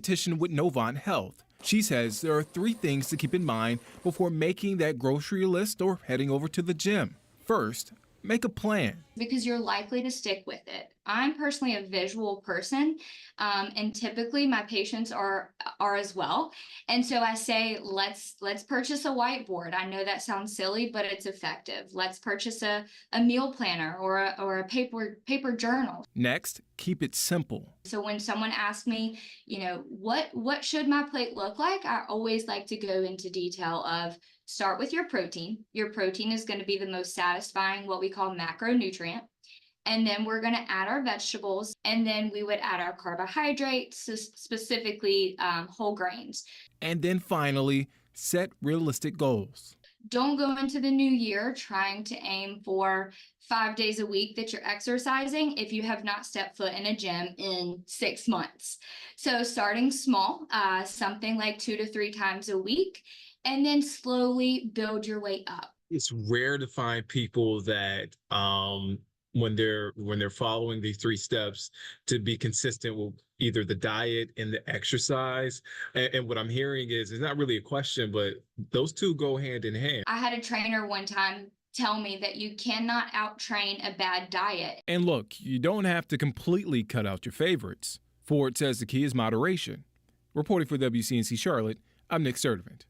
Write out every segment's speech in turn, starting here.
competition with Novant Health. She says there are 3 things to keep in mind before making that grocery list or heading over to the gym. First, make a plan. Because you're likely to stick with it. I'm personally a visual person, and typically my patients are as well. And so I say, let's purchase a whiteboard. I know that sounds silly, but it's effective. Let's purchase a meal planner or a paper journal. Next, keep it simple. So when someone asks me, what should my plate look like, I always like to go into detail of start with your protein. Your protein is going to be the most satisfying, what we call macronutrient. And then we're going to add our vegetables, and then we would add our carbohydrates, specifically whole grains. And then finally, set realistic goals. Don't go into the new year trying to aim for 5 days a week that you're exercising if you have not stepped foot in a gym in 6 months. So starting small, something like 2 to 3 times a week, and then slowly build your way up. It's rare to find people that when they're following these 3 steps to be consistent with either the diet and the exercise. And what I'm hearing is, it's not really a question, but those 2 go hand in hand. I had a trainer one time tell me that you cannot out-train a bad diet. And look, you don't have to completely cut out your favorites. Ford says the key is moderation. Reporting for WCNC Charlotte, I'm Nick Sturdivant.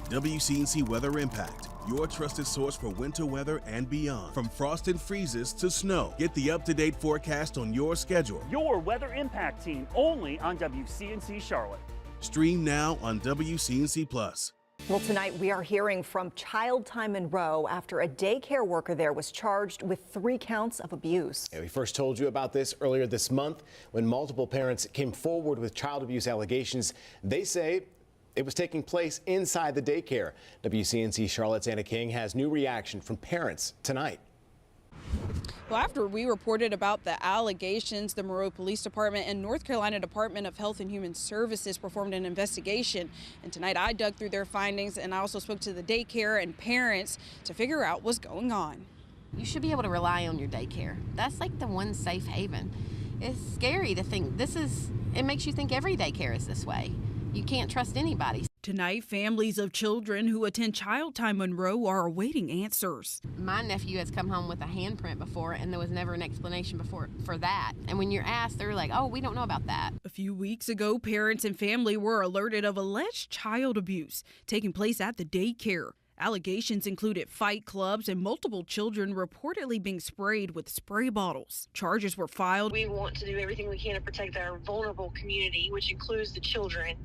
WCNC Weather Impact, your trusted source for winter weather and beyond. From frost and freezes to snow, get the up-to-date forecast on your schedule. Your Weather Impact team only on WCNC Charlotte. Stream now on WCNC Plus. Well, tonight we are hearing from Child Time Monroe after a daycare worker there was charged with 3 counts of abuse. Yeah, we first told you about this earlier this month when multiple parents came forward with child abuse allegations. They say it was taking place inside the daycare. WCNC Charlotte's Anna King has new reaction from parents tonight. Well, after we reported about the allegations, the Monroe Police Department and North Carolina Department of Health and Human Services performed an investigation. And tonight I dug through their findings, and I also spoke to the daycare and parents to figure out what's going on. You should be able to rely on your daycare. That's like the one safe haven. It's scary to think it makes you think every daycare is this way. You can't trust anybody. Tonight, families of children who attend Child Time Monroe are awaiting answers. My nephew has come home with a handprint before, and there was never an explanation for that. And when you're asked, they're like, oh, we don't know about that. A few weeks ago, parents and family were alerted of alleged child abuse taking place at the daycare. Allegations included fight clubs and multiple children reportedly being sprayed with spray bottles. Charges were filed. We want to do everything we can to protect our vulnerable community, which includes the children.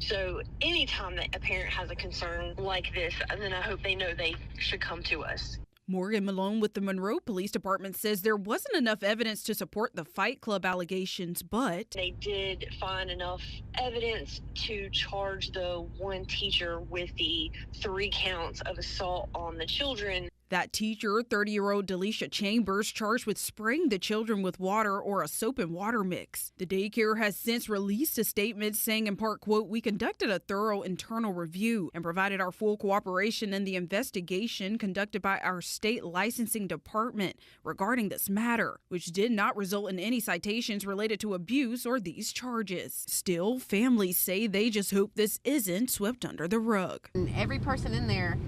So anytime that a parent has a concern like this, then I hope they know they should come to us. Morgan Malone with the Monroe Police Department says there wasn't enough evidence to support the fight club allegations, but they did find enough evidence to charge the one teacher with the 3 counts of assault on the children. That teacher, 30-year-old Delisha Chambers, charged with spraying the children with water or a soap and water mix. The daycare has since released a statement saying in part, quote, we conducted a thorough internal review and provided our full cooperation in the investigation conducted by our state licensing department regarding this matter, which did not result in any citations related to abuse or these charges. Still, families say they just hope this isn't swept under the rug. And every person in there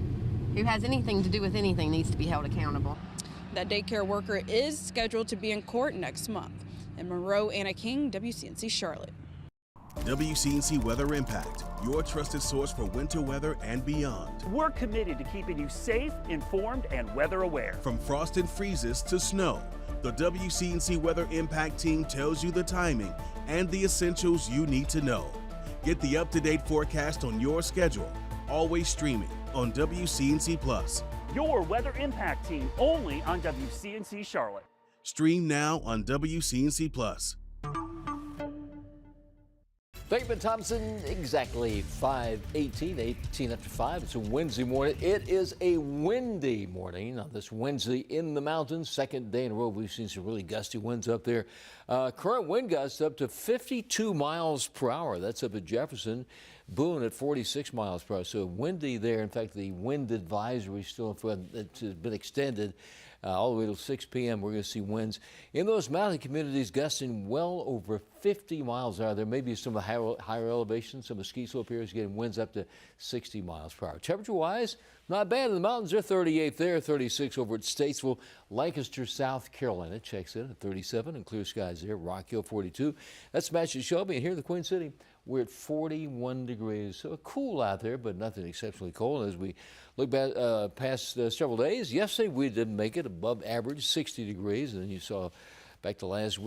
who has anything to do with anything needs to be held accountable. That daycare worker is scheduled to be in court next month. In Monroe, Anna King, WCNC Charlotte. WCNC Weather Impact, your trusted source for winter weather and beyond. We're committed to keeping you safe, informed, and weather aware. From frost and freezes to snow, the WCNC Weather Impact team tells you the timing and the essentials you need to know. Get the up-to-date forecast on your schedule, always streaming on WCNC Plus. Your Weather Impact team only on WCNC Charlotte. Stream now on WCNC Plus. Thank you, Ben Thompson. Exactly 5:18, 18 after 5. It's a Wednesday morning. It is a windy morning on this Wednesday in the mountains. Second day in a row, we've seen some really gusty winds up there. Current wind gusts up to 52 miles per hour. That's up at Jefferson. Boone at 46 miles per hour. So windy there. In fact, the wind advisory still has been extended all the way till 6 p.m. We're going to see winds in those mountain communities gusting well over 50 miles an hour. There may be some higher elevation, some of the ski slope areas getting winds up to 60 miles per hour. Temperature-wise, not bad in the mountains. They're 38 there, 36 over at Statesville. Lancaster, South Carolina checks in at 37 and clear skies there. Rock Hill, 42. That's matches Shelby. And here in the Queen City, we're at 41 degrees. So cool out there, but nothing exceptionally cold. As we look back past several days, yesterday we didn't make it above average, 60 degrees. And then you saw back to last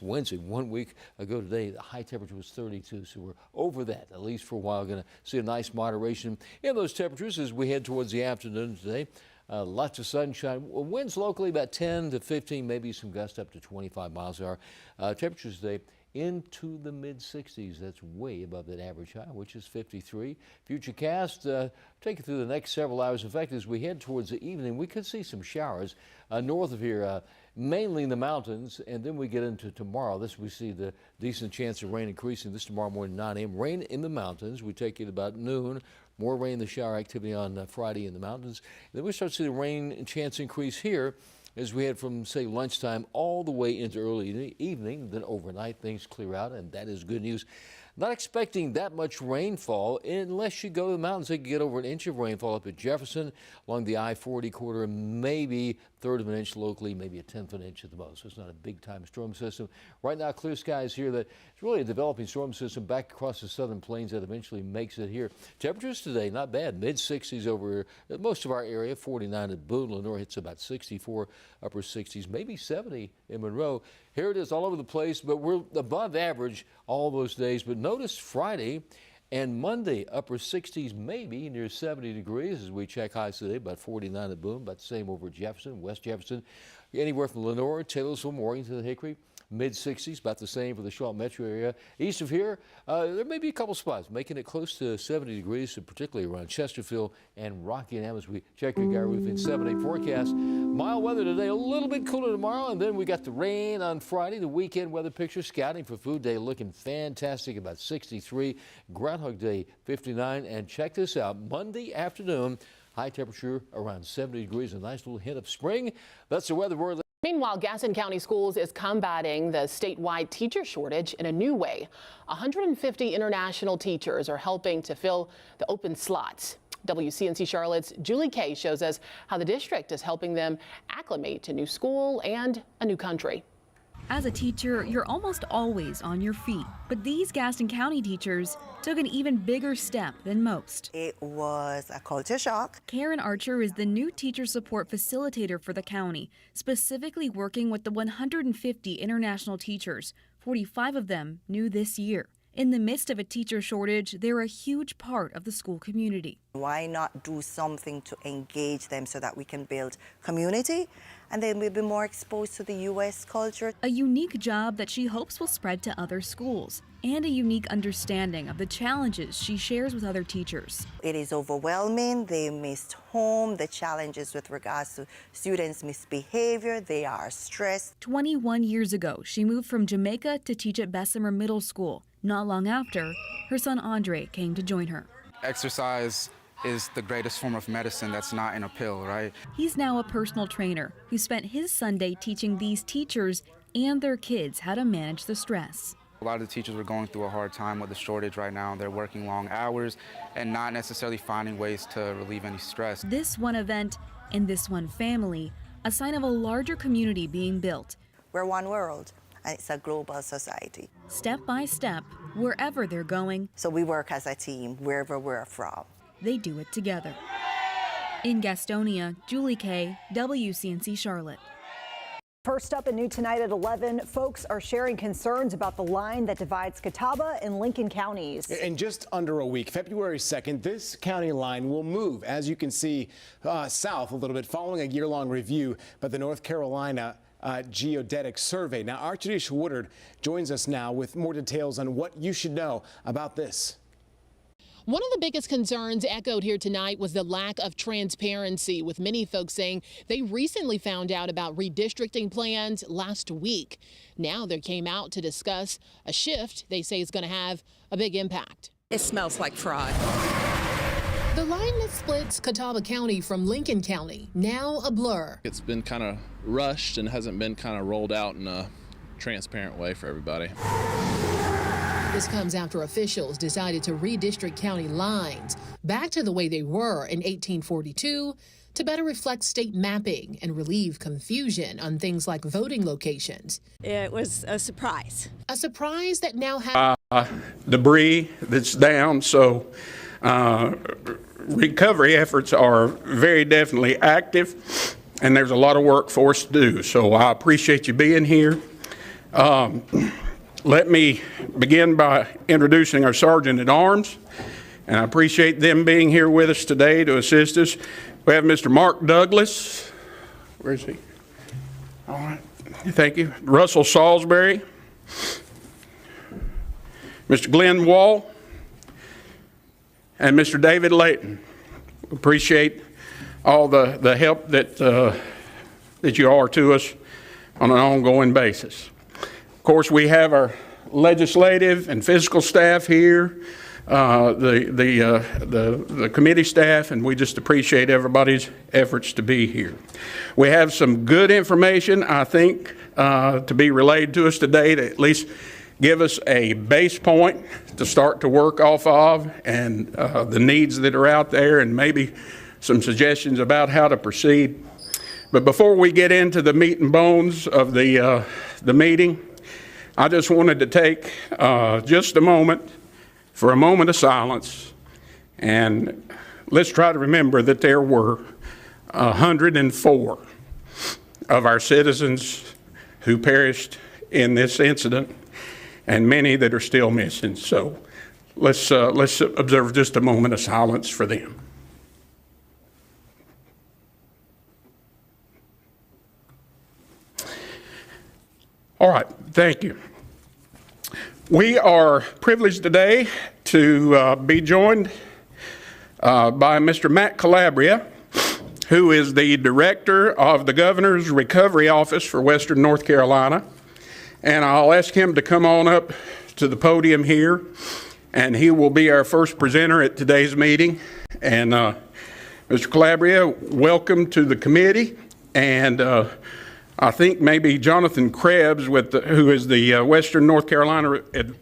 Wednesday, 1 week ago today, the high temperature was 32. So we're over that, at least for a while. Going to see a nice moderation in those temperatures as we head towards the afternoon today. Lots of sunshine. Winds locally about 10 to 15, maybe some gusts up to 25 miles an hour. Temperatures today into the mid-60s. That's way above that average high, which is 53. Futurecast, take you through the next several hours. In fact, as we head towards the evening, we could see some showers north of here, mainly in the mountains, and then we get into tomorrow. We see the decent chance of rain increasing this tomorrow morning, 9 a.m. Rain in the mountains. We take it about noon. More rain, the shower activity on Friday in the mountains. And then we start to see the rain chance increase here as we head from, say, lunchtime all the way into early evening. Then overnight, things clear out, and that is good news. Not expecting that much rainfall unless you go to the mountains. They can get over an inch of rainfall up at Jefferson along the I-40 corridor, maybe third of an inch locally, maybe a tenth of an inch at the most. So it's not a big-time storm system. Right now, clear skies here. That it's really a developing storm system back across the southern plains that eventually makes it here. Temperatures today, not bad. Mid-60s over most of our area. 49 at Boone. Lenore hits about 64, upper 60s, maybe 70 in Monroe. Here it is all over the place, but we're above average all those days. But notice Friday and Monday, upper 60s, maybe near 70 degrees as we check highs today, about 49 at Boone, about the same over Jefferson, West Jefferson, anywhere from Lenore, Taylorsville, Morganton, Hickory. Mid-60s, about the same for the Charlotte metro area. East of here, there may be a couple spots making it close to 70 degrees, particularly around Chesterfield and Rockingham as we check your Guy Roofing 7-day forecast. Mild weather today, a little bit cooler tomorrow, and then we got the rain on Friday. The weekend weather picture, scouting for Food Day, looking fantastic, about 63. Groundhog Day, 59. And check this out, Monday afternoon, high temperature around 70 degrees, a nice little hint of spring. That's the weather word. Meanwhile, Gaston County Schools is combating the statewide teacher shortage in a new way. 150 international teachers are helping to fill the open slots. WCNC Charlotte's Julie Kay shows us how the district is helping them acclimate to new school and a new country. As a teacher, you're almost always on your feet, but these Gaston County teachers took an even bigger step than most. It was a culture shock. Karen Archer is the new teacher support facilitator for the county, specifically working with the 150 international teachers, 45 of them new this year. In the midst of a teacher shortage, they're a huge part of the school community. Why not do something to engage them so that we can build community and then we'll be more exposed to the U.S. culture? A unique job that she hopes will spread to other schools and a unique understanding of the challenges she shares with other teachers. It is overwhelming. They missed home, the challenges with regards to students' misbehavior. They are stressed. 21 years ago, she moved from Jamaica to teach at Bessemer Middle School. Not long after, her son Andre came to join her. Exercise is the greatest form of medicine that's not in a pill, right? He's now a personal trainer who spent his Sunday teaching these teachers and their kids how to manage the stress. A lot of the teachers are going through a hard time with the shortage right now. They're working long hours and not necessarily finding ways to relieve any stress. This one event and this one family, a sign of a larger community being built. We're one world. It's a global society. Step by step, wherever they're going. So we work as a team, wherever we're from. They do it together. In Gastonia, Julie Kay, WCNC Charlotte. First up and new tonight at 11, folks are sharing concerns about the line that divides Catawba and Lincoln counties. In just under a week, February 2nd, this county line will move, as you can see, south a little bit, following a year-long review by the North Carolina Geodetic Survey. Now, Archdish Woodard joins us now with more details on what you should know about this. One of the biggest concerns echoed here tonight was the lack of transparency, with many folks saying they recently found out about redistricting plans last week. Now they came out to discuss a shift they say is going to have a big impact. It smells like fraud. The line that splits Catawba County from Lincoln County, now a blur. It's been kind of rushed and hasn't been kind of rolled out in a transparent way for everybody. This comes after officials decided to redistrict county lines back to the way they were in 1842 to better reflect state mapping and relieve confusion on things like voting locations. It was a surprise. A surprise that now has debris that's down, so recovery efforts are very definitely active, and there's a lot of work for us to do. So I appreciate you being here. Let me begin by introducing our Sergeant at Arms, and I appreciate them being here with us today to assist us. We have Mr. Mark Douglas. Where is he? All right. Thank you. Russell Salisbury. Mr. Glenn Wall. And Mr. David Layton. Appreciate all the help that you are to us on an ongoing basis. Of course, we have our legislative and fiscal staff here, the committee staff, and we just appreciate everybody's efforts to be here. We have some good information, I think, to be relayed to us today to at least give us a base point to start to work off of, and the needs that are out there, and maybe some suggestions about how to proceed. But before we get into the meat and bones of the meeting, I just wanted to take just a moment for a moment of silence, and let's try to remember that there were 104 of our citizens who perished in this incident, and many that are still missing. So let's observe just a moment of silence for them. All right, thank you. We are privileged today to be joined by Mr. Matt Calabria, who is the director of the Governor's Recovery Office for Western North Carolina. And I'll ask him to come on up to the podium here, and he will be our first presenter at today's meeting. And Mr. Calabria, welcome to the committee. And I think maybe Jonathan Krebs, who is the Western North Carolina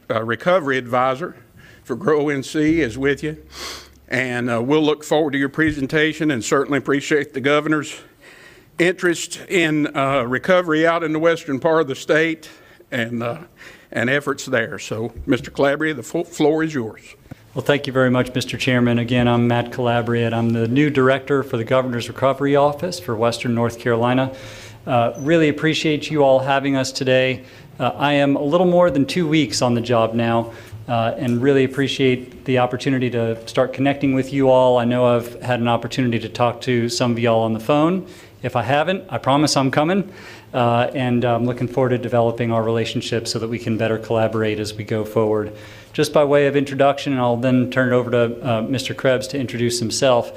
Recovery Advisor for GROW-NC, is with you. And we'll look forward to your presentation, and certainly appreciate the governor's interest in recovery out in the western part of the state and efforts there. So, Mr. Calabria, the floor is yours. Well, thank you very much, Mr. Chairman. Again, I'm Matt Calabria, and I'm the new director for the Governor's Recovery Office for Western North Carolina. Really appreciate you all having us today. I am a little more than 2 weeks on the job now, and really appreciate the opportunity to start connecting with you all. I know I've had an opportunity to talk to some of y'all on the phone. If I haven't, I promise I'm coming, and I'm looking forward to developing our relationship so that we can better collaborate as we go forward. Just by way of introduction, and I'll then turn it over to Mr. Krebs to introduce himself.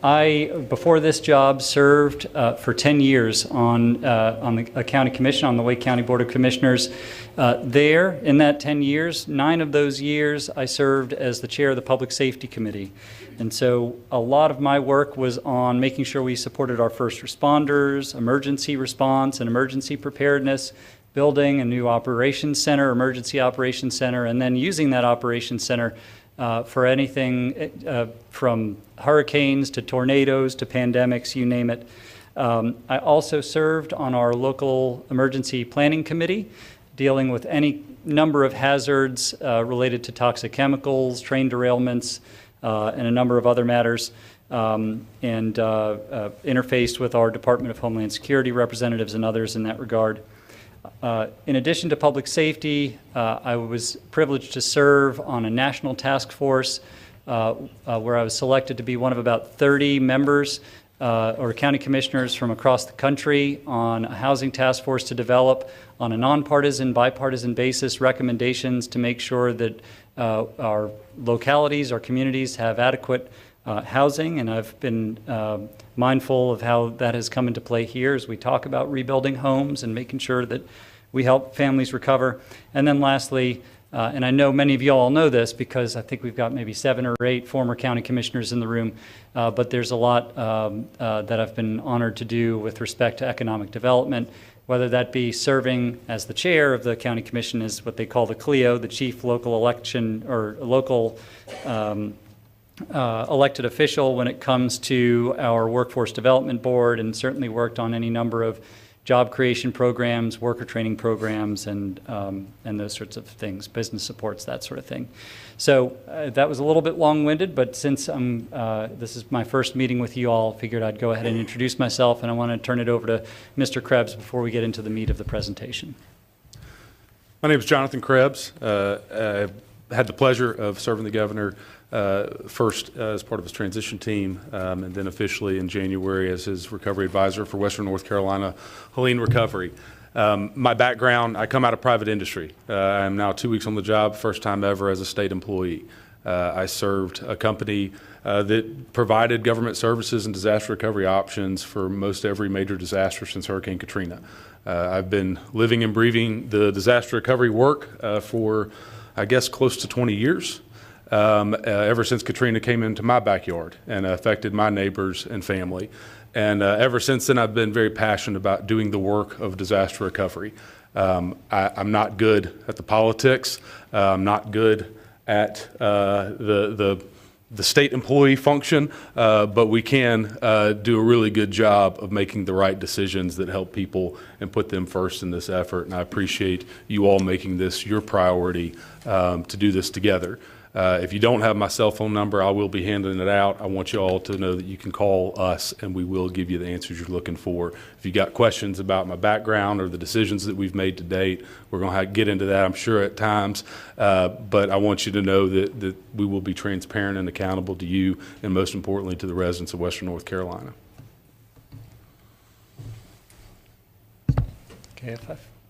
I, before this job, served for 10 years on the county commission, on the Wake County Board of Commissioners. There, in that 10 years, 9 of those years, I served as the chair of the Public Safety Committee. And so a lot of my work was on making sure we supported our first responders, emergency response and emergency preparedness, building a new operations center, emergency operations center, and then using that operations center for anything from hurricanes to tornadoes to pandemics, you name it. I also served on our local emergency planning committee, dealing with any number of hazards related to toxic chemicals, train derailments, and a number of other matters, and interfaced with our Department of Homeland Security representatives and others in that regard. In addition to public safety, I was privileged to serve on a national task force where I was selected to be one of about 30 members or county commissioners from across the country on a housing task force to develop on a nonpartisan, bipartisan basis recommendations to make sure that our localities, our communities have adequate housing, and I've been mindful of how that has come into play here as we talk about rebuilding homes and making sure that we help families recover. And then lastly, and I know many of you all know this because I think we've got maybe 7 or 8 former county commissioners in the room, but there's a lot that I've been honored to do with respect to economic development, whether that be serving as the chair of the county commission as what they call the CLEO, the chief local election or local elected official when it comes to our workforce development board, and certainly worked on any number of job creation programs, worker training programs, and those sorts of things, business supports, that sort of thing. So that was a little bit long-winded, but since this is my first meeting with you all, I figured I'd go ahead and introduce myself, and I want to turn it over to Mr. Krebs before we get into the meat of the presentation. My name is Jonathan Krebs. I had the pleasure of serving the governor first as part of his transition team, and then officially in January as his recovery advisor for Western North Carolina Helene Recovery. My background, I come out of private industry. I'm now 2 weeks on the job, first time ever as a state employee. I served a company that provided government services and disaster recovery options for most every major disaster since Hurricane Katrina. I've been living and breathing the disaster recovery work for, I guess, close to 20 years. Ever since Katrina came into my backyard and affected my neighbors and family. And ever since then, I've been very passionate about doing the work of disaster recovery. I'm not good at the politics. I'm not good at the state employee function, but we can do a really good job of making the right decisions that help people and put them first in this effort. And I appreciate you all making this your priority to do this together. If you don't have my cell phone number, I will be handing it out. I want you all to know that you can call us and we will give you the answers you're looking for. If you got questions about my background or the decisions that we've made to date, we're going to get into that, I'm sure, at times. But I want you to know that we will be transparent and accountable to you, and most importantly to the residents of Western North Carolina. Okay,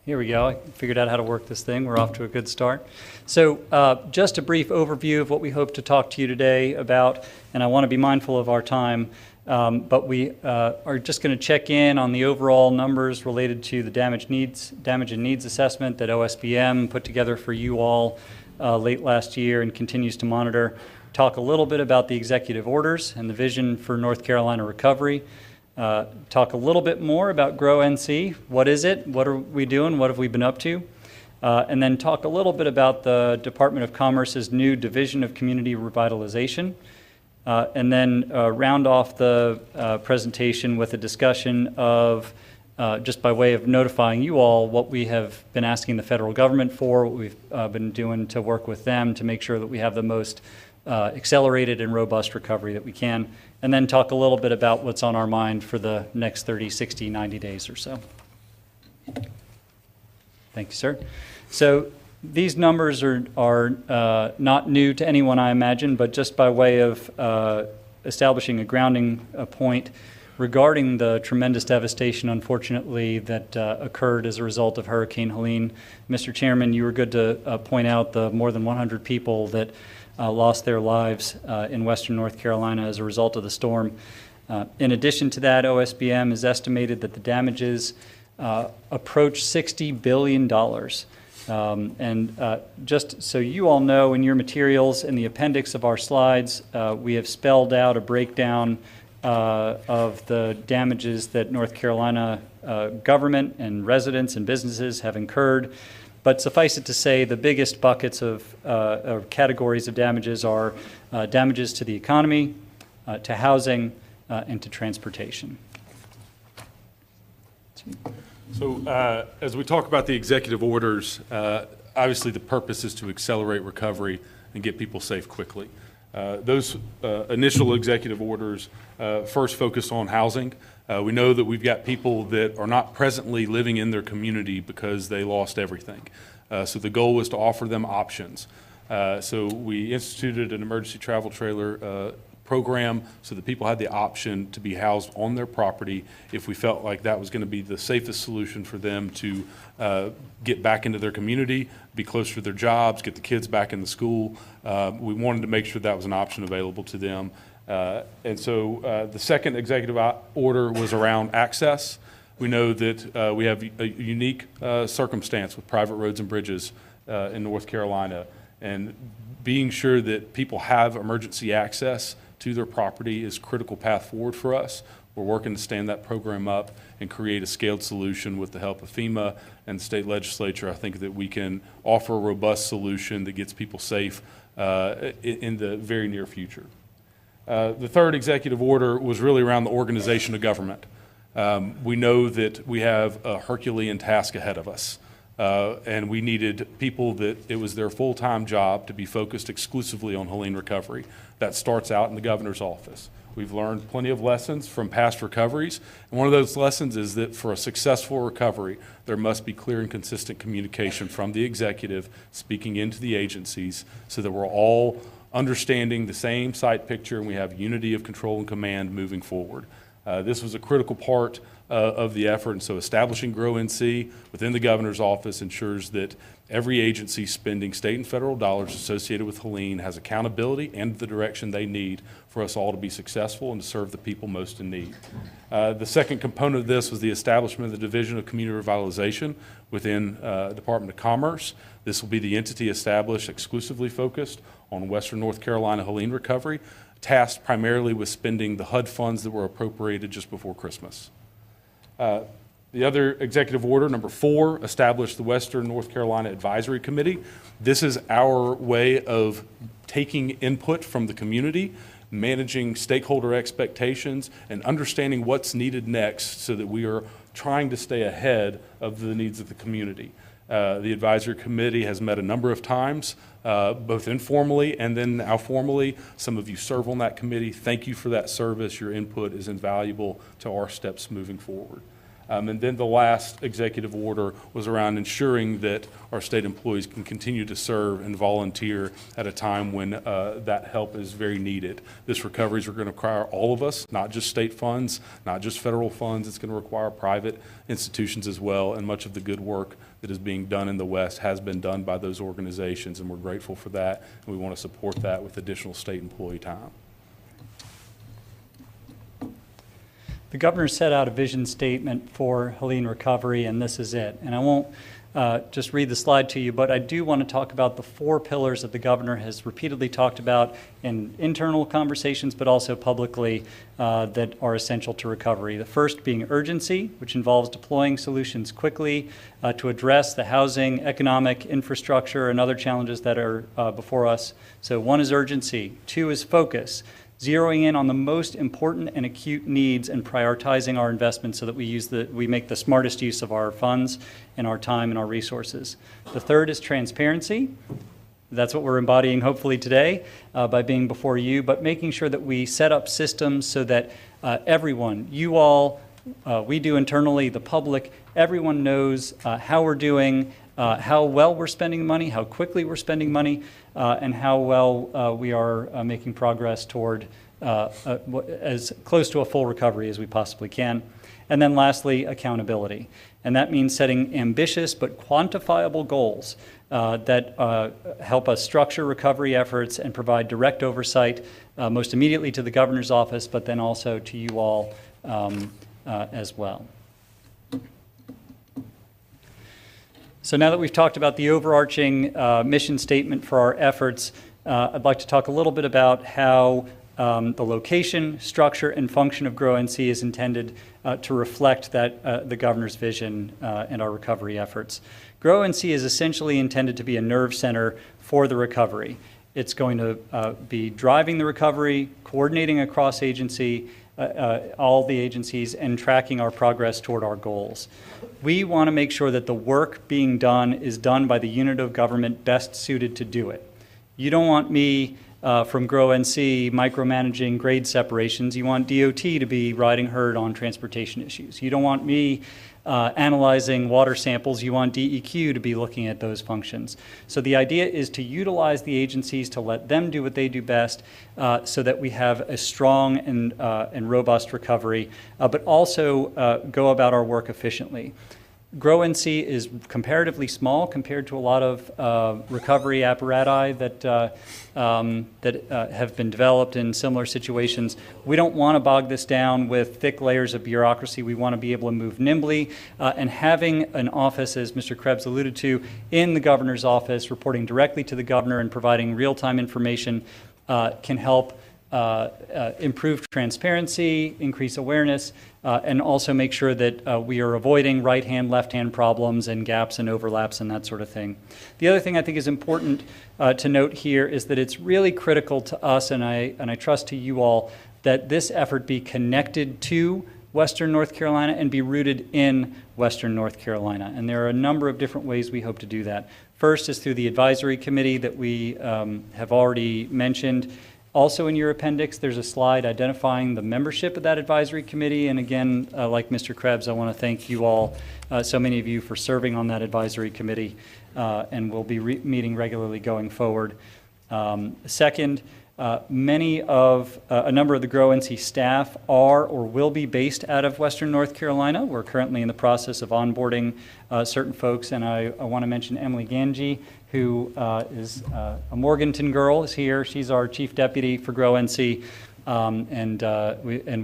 here we go. I figured out how to work this thing. We're off to a good start. So just a brief overview of what we hope to talk to you today about, and I want to be mindful of our time, but we are just going to check in on the overall numbers related to the damage and needs assessment that OSBM put together for you all late last year and continues to monitor. Talk a little bit about the executive orders and the vision for North Carolina recovery. Talk a little bit more about Grow NC. What is it? What are we doing? What have we been up to? And then talk a little bit about the Department of Commerce's new Division of Community Revitalization. And then round off the presentation with a discussion of, just by way of notifying you all, what we have been asking the federal government for, what we've been doing to work with them to make sure that we have the most accelerated and robust recovery that we can. And then talk a little bit about what's on our mind for the next 30, 60, 90 days or so. Thank you, sir. So these numbers are not new to anyone, I imagine, but just by way of establishing a grounding point regarding the tremendous devastation, unfortunately, that occurred as a result of Hurricane Helene. Mr. Chairman, you were good to point out the more than 100 people that lost their lives in Western North Carolina as a result of the storm. In addition to that, OSBM has estimated that the damages approach $60 billion. Just so you all know, in your materials, in the appendix of our slides, we have spelled out a breakdown of the damages that North Carolina government and residents and businesses have incurred. But suffice it to say, the biggest buckets of categories of damages are damages to the economy, to housing, and to transportation. So as we talk about the executive orders, obviously the purpose is to accelerate recovery and get people safe quickly. Those initial executive orders first focus on housing. We know that we've got people that are not presently living in their community because they lost everything. So the goal was to offer them options. So we instituted an emergency travel trailer program so that people had the option to be housed on their property if we felt like that was going to be the safest solution for them to get back into their community, be closer to their jobs, get the kids back in the school. We wanted to make sure that was an option available to them. And so the second executive order was around access. We know that we have a unique circumstance with private roads and bridges in North Carolina, and being sure that people have emergency access to their property is a critical path forward for us. We're working to stand that program up and create a scaled solution with the help of FEMA and the state legislature. I think that we can offer a robust solution that gets people safe in the very near future. The third executive order was really around the organization of government. We know that we have a Herculean task ahead of us, and we needed people that it was their full-time job to be focused exclusively on Helene recovery. That starts out in the governor's office. We've learned plenty of lessons from past recoveries, and one of those lessons is that for a successful recovery, there must be clear and consistent communication from the executive speaking into the agencies so that we're all understanding the same site picture and we have unity of control and command moving forward. This was a critical part of the effort, and so establishing Grow NC within the governor's office ensures that every agency spending state and federal dollars associated with Helene has accountability and the direction they need for us all to be successful and to serve the people most in need. The second component of this was the establishment of the Division of Community Revitalization within Department of Commerce. This will be the entity established exclusively focused on Western North Carolina Helene recovery, tasked primarily with spending the HUD funds that were appropriated just before Christmas. The other executive order, number 4, established the Western North Carolina Advisory Committee. This is our way of taking input from the community, managing stakeholder expectations, and understanding what's needed next so that we are trying to stay ahead of the needs of the community. The advisory committee has met a number of times, both informally and then now formally. Some of you serve on that committee. Thank you for that service. Your input is invaluable to our steps moving forward. And then the last executive order was around ensuring that our state employees can continue to serve and volunteer at a time when that help is very needed. This recovery is going to require all of us, not just state funds, not just federal funds. It's going to require private institutions as well, and much of the good work that is being done in the West has been done by those organizations, and we're grateful for that, and we want to support that with additional state employee time. The governor set out a vision statement for Helene recovery, and this is it. And I won't just read the slide to you, but I do want to talk about the 4 pillars that the governor has repeatedly talked about in internal conversations, but also publicly, that are essential to recovery. The first being urgency, which involves deploying solutions quickly to address the housing, economic, infrastructure, and other challenges that are before us. So 1 is urgency. 2 is focus, zeroing in on the most important and acute needs and prioritizing our investments so that we make the smartest use of our funds and our time and our resources. The 3rd is transparency. That's what we're embodying hopefully today by being before you, but making sure that we set up systems so that everyone, you all, we do internally, the public, everyone knows how we're doing, how well we're spending money, how quickly we're spending money, and how well we are making progress toward as close to a full recovery as we possibly can. And then lastly, accountability. And that means setting ambitious but quantifiable goals that help us structure recovery efforts and provide direct oversight, most immediately to the governor's office, but then also to you all as well. So now that we've talked about the overarching mission statement for our efforts, I'd like to talk a little bit about how the location, structure, and function of Grow NC is intended to reflect that the governor's vision and our recovery efforts. Grow NC is essentially intended to be a nerve center for the recovery. It's going to be driving the recovery, coordinating across agency, all the agencies, and tracking our progress toward our goals. We want to make sure that the work being done is done by the unit of government best suited to do it. You don't want me from Grow NC micromanaging grade separations. You want DOT to be riding herd on transportation issues. You don't want me analyzing water samples. You want DEQ to be looking at those functions. So the idea is to utilize the agencies to let them do what they do best so that we have a strong and robust recovery, but also go about our work efficiently. Grow NC is comparatively small compared to a lot of recovery apparatus that have been developed in similar situations. We don't want to bog this down with thick layers of bureaucracy. We want to be able to move nimbly, and having an office, as Mr. Krebs alluded to, in the governor's office, reporting directly to the governor and providing real-time information can help improve transparency, increase awareness, and also make sure that we are avoiding right-hand, left-hand problems and gaps and overlaps and that sort of thing. The other thing I think is important to note here is that it's really critical to us, and I trust to you all, that this effort be connected to Western North Carolina and be rooted in Western North Carolina. And there are a number of different ways we hope to do that. First is through the advisory committee that we have already mentioned. Also in your appendix, there's a slide identifying the membership of that advisory committee. And again, like Mr. Krebs, I want to thank you all, so many of you, for serving on that advisory committee, and we'll be meeting regularly going forward. Second, a number of the Grow NC staff are or will be based out of Western North Carolina. We're currently in the process of onboarding certain folks, and I want to mention Emily Ganji, who is a Morganton girl, is here. She's our chief deputy for Grow NC, and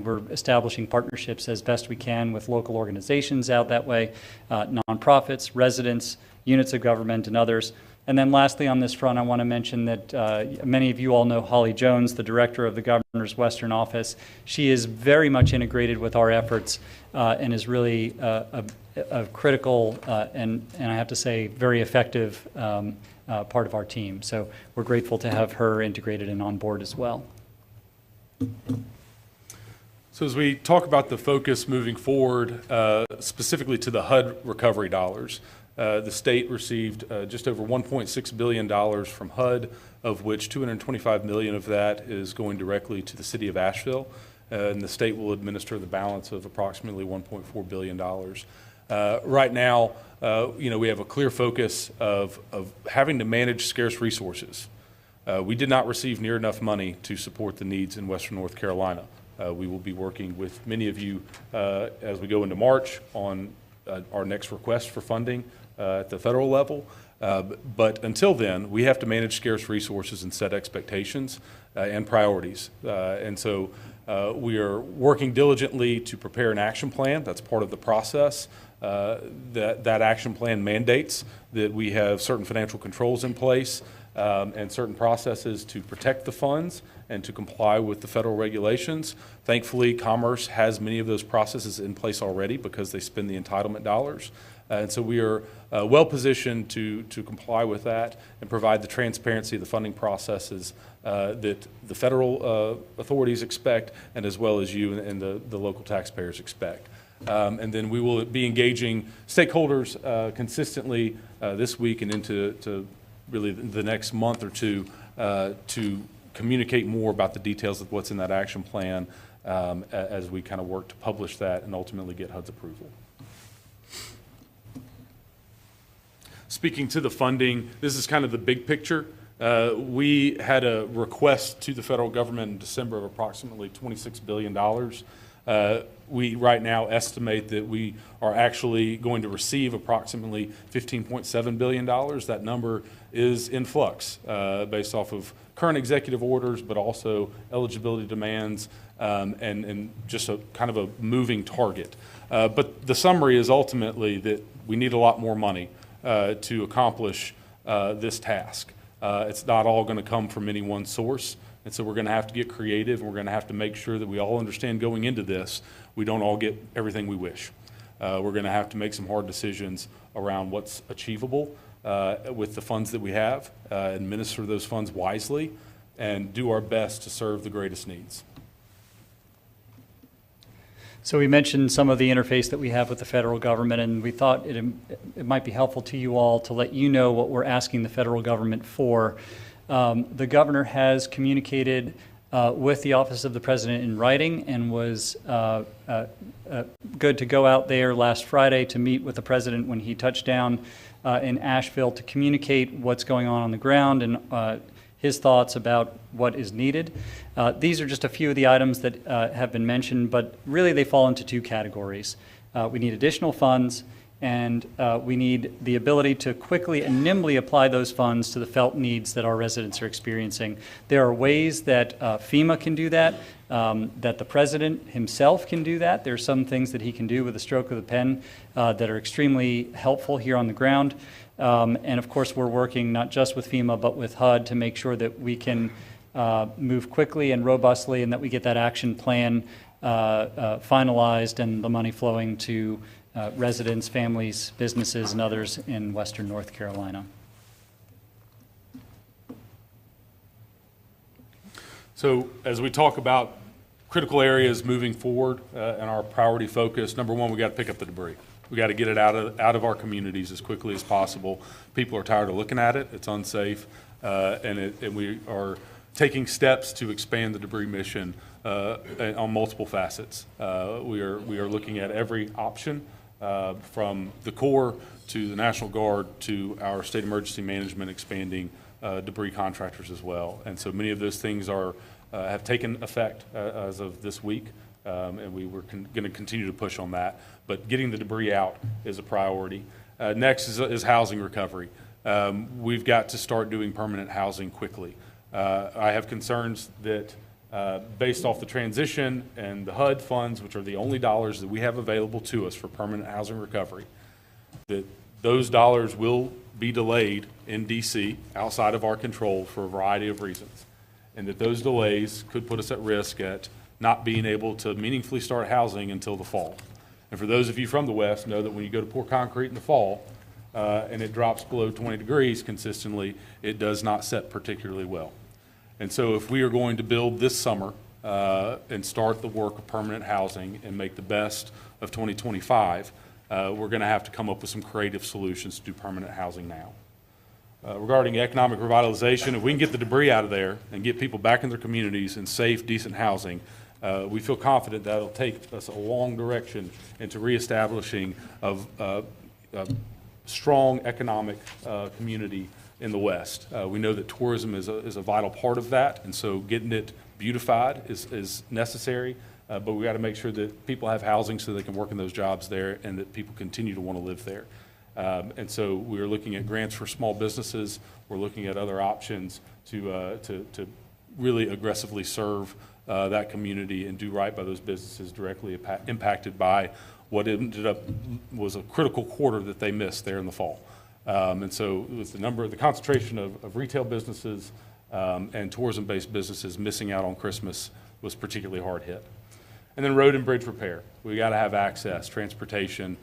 we're establishing partnerships as best we can with local organizations out that way, nonprofits, residents, units of government, and others. And then lastly on this front, I want to mention that many of you all know Holly Jones, the director of the Governor's Western Office. She is very much integrated with our efforts and is really a critical and I have to say very effective part of our team. So we're grateful to have her integrated and on board as well. So as we talk about the focus moving forward, specifically to the HUD recovery dollars, the state received just over $1.6 billion from HUD, of which $225 million of that is going directly to the city of Asheville, and the state will administer the balance of approximately $1.4 billion. Right now, we have a clear focus of having to manage scarce resources. We did not receive near enough money to support the needs in Western North Carolina. We will be working with many of you as we go into March on our next request for funding at the federal level. But until then, we have to manage scarce resources and set expectations and priorities. And so we are working diligently to prepare an action plan. That's part of the process. That action plan mandates that we have certain financial controls in place and certain processes to protect the funds and to comply with the federal regulations. Thankfully, Commerce has many of those processes in place already because they spend the entitlement dollars. And so we are well positioned to comply with that and provide the transparency of the funding processes that the federal authorities expect, and as well as you and the local taxpayers expect. And then we will be engaging stakeholders consistently this week and into really the next month or two to communicate more about the details of what's in that action plan as we kind of work to publish that and ultimately get HUD's approval. Speaking to the funding, this is kind of the big picture. We had a request to the federal government in December of approximately $26 billion. We right now estimate that we are actually going to receive approximately $15.7 billion. That number is in flux based off of current executive orders, but also eligibility demands and just a kind of a moving target. But the summary is ultimately that we need a lot more money to accomplish this task. It's not all going to come from any one source. And so we're going to have to get creative, and we're going to have to make sure that we all understand going into this, we don't all get everything we wish. We're going to have to make some hard decisions around what's achievable with the funds that we have, administer those funds wisely, and do our best to serve the greatest needs. So we mentioned some of the interface that we have with the federal government, and we thought it might be helpful to you all to let you know what we're asking the federal government for. The governor has communicated with the Office of the President in writing and was good to go out there last Friday to meet with the president when he touched down in Asheville to communicate what's going on the ground and his thoughts about what is needed. These are just a few of the items that have been mentioned, but really they fall into two categories. We need additional funds, and we need the ability to quickly and nimbly apply those funds to the felt needs that our residents are experiencing. There are ways that FEMA can do that, that the president himself can do that. There are some things that he can do with a stroke of the pen that are extremely helpful here on the ground. And of course, we're working not just with FEMA, but with HUD to make sure that we can move quickly and robustly, and that we get that action plan finalized and the money flowing to residents, families, businesses, and others in Western North Carolina. So as we talk about critical areas moving forward and our priority focus, number one, we got to pick up the debris. We got to get it out of our communities as quickly as possible. People are tired of looking at it. It's unsafe, and we are taking steps to expand the debris mission on multiple facets. We are looking at every option, from the Corps to the National Guard to our state emergency management, expanding debris contractors as well. And so many of those things have taken effect as of this week, and we were going to continue to push on that. But getting the debris out is a priority. Next is housing recovery. We've got to start doing permanent housing quickly. I have concerns that based off the transition and the HUD funds, which are the only dollars that we have available to us for permanent housing recovery, that those dollars will be delayed in DC outside of our control for a variety of reasons, and that those delays could put us at risk at not being able to meaningfully start housing until the fall. And for those of you from the West, know that when you go to pour concrete in the fall and it drops below 20 degrees consistently, it does not set particularly well. And so if we are going to build this summer and start the work of permanent housing and make the best of 2025, we're going to have to come up with some creative solutions to do permanent housing now. Regarding economic revitalization, if we can get the debris out of there and get people back in their communities in safe, decent housing, we feel confident that it'll take us a long direction into reestablishing a strong economic community in the West. We know that tourism is a vital part of that, and so getting it beautified is necessary, but we got to make sure that people have housing so they can work in those jobs there and that people continue to want to live there. And so we're looking at grants for small businesses. We're looking at other options to really aggressively serve that community and do right by those businesses directly impacted by what ended up was a critical quarter that they missed there in the fall. And so with the concentration of retail businesses and tourism-based businesses missing out on Christmas was particularly hard hit. And then road and bridge repair. We got to have access, transportation,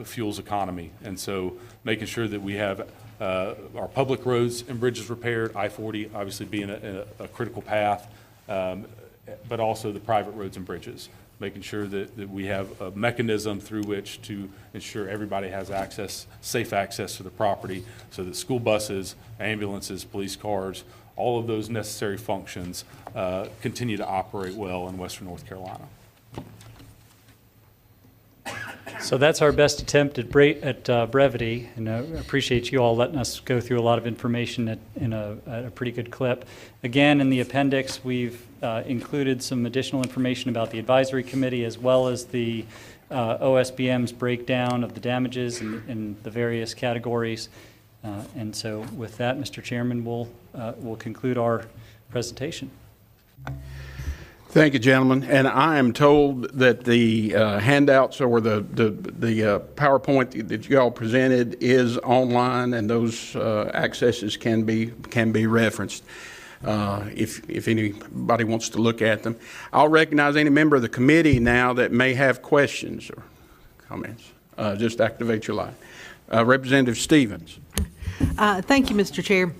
fuels economy. And so making sure that we have our public roads and bridges repaired, I-40 obviously being a critical path, but also the private roads and bridges. Making sure that we have a mechanism through which to ensure everybody has access, safe access to the property, so that school buses, ambulances, police cars, all of those necessary functions continue to operate well in Western North Carolina. So that's our best attempt at brevity, and I appreciate you all letting us go through a lot of information in a pretty good clip. Again, in the appendix, we've included some additional information about the advisory committee as well as the OSBM's breakdown of the damages in the various categories. And so with that, Mr. Chairman, we'll conclude our presentation. Thank you, gentlemen. And I am told that the handouts or the PowerPoint that you all presented is online, and those accesses can be referenced if anybody wants to look at them. I'll recognize any member of the committee now that may have questions or comments. Just activate your line. Representative Stevens. Thank you, Mr. Chair.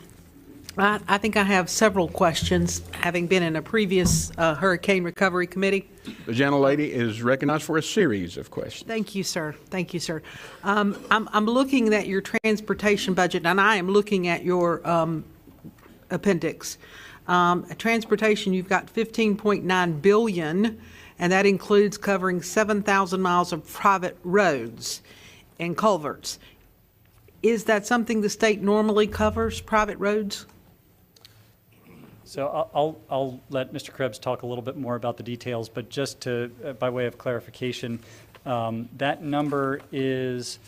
I think I have several questions, having been in a previous hurricane recovery committee. The gentlelady is recognized for a series of questions. Thank you, sir. Thank you, sir. I'm looking at your transportation budget, and I am looking at your appendix. Transportation, you've got $15.9 billion, and that includes covering 7,000 miles of private roads and culverts. Is that something the state normally covers, private roads? So I'll let Mr. Krebs talk a little bit more about the details, but just to, by way of clarification, that number is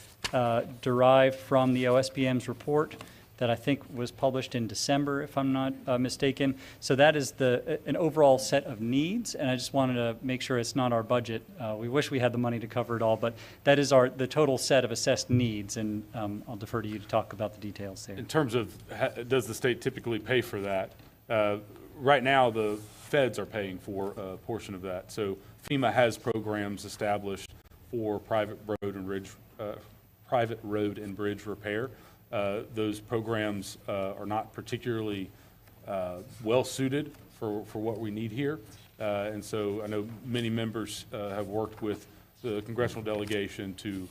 derived from the OSBM's report that I think was published in December, if I'm not mistaken. So that is an overall set of needs, and I just wanted to make sure it's not our budget. We wish we had the money to cover it all, but that is the total set of assessed needs, and I'll defer to you to talk about the details there. In terms of does the state typically pay for that, right now the feds are paying for a portion of that. So FEMA has programs established for private road and bridge repair. Those programs are not particularly well suited for what we need here. And so I know many members have worked with the congressional delegation to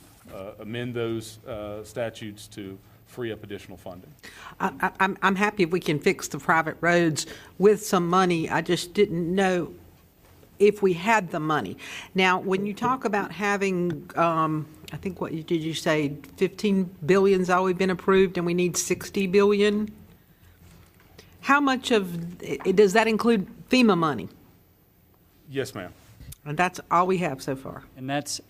amend those statutes to free up additional funding. I'm happy if we can fix the private roads with some money. I just didn't know if we had the money. Now, when you talk about having, I think what did you say, 15 billion's always been approved and we need 60 billion? How much does that include FEMA money? Yes, ma'am. And that's all we have so far. And that's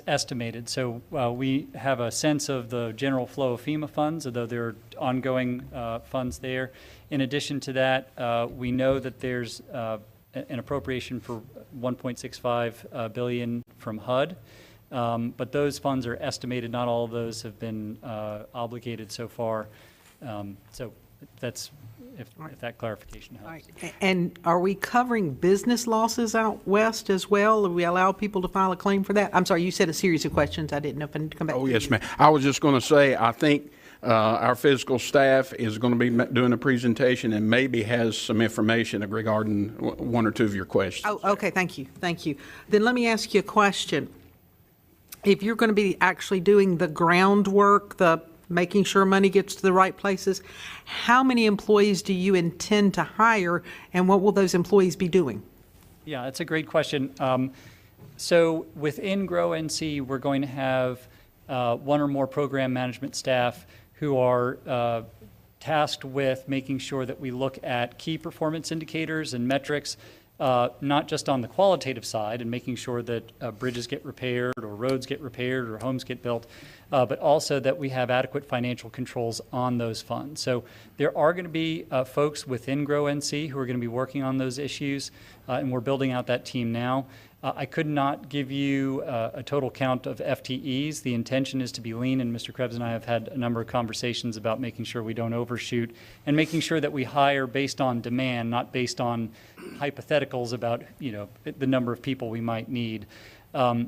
estimated. So we have a sense of the general flow of FEMA funds, although there are ongoing funds there. In addition to that, we know that there's an appropriation for $1.65 billion from HUD, but those funds are estimated. Not all of those have been obligated so far. So that's if that clarification helps. Right. And are we covering business losses out west as well? Do we allow people to file a claim for that? I'm sorry, you said a series of questions. I didn't know if I need to come back. Oh, yes, ma'am. I was just going to say, I think our physical staff is going to be doing a presentation and maybe has some information regarding one or two of your questions. Oh, okay, thank you, thank you. Then let me ask you a question. If you're going to be actually doing the groundwork, the making sure money gets to the right places, how many employees do you intend to hire, and what will those employees be doing? Yeah, that's a great question. So within Grow NC, we're going to have one or more program management staff who are tasked with making sure that we look at key performance indicators and metrics, not just on the qualitative side and making sure that bridges get repaired or roads get repaired or homes get built, but also that we have adequate financial controls on those funds. So there are going to be folks within Grow NC who are going to be working on those issues, and we're building out that team now. I could not give you a total count of FTEs. The intention is to be lean, and Mr. Krebs and I have had a number of conversations about making sure we don't overshoot and making sure that we hire based on demand, not based on hypotheticals about the number of people we might need.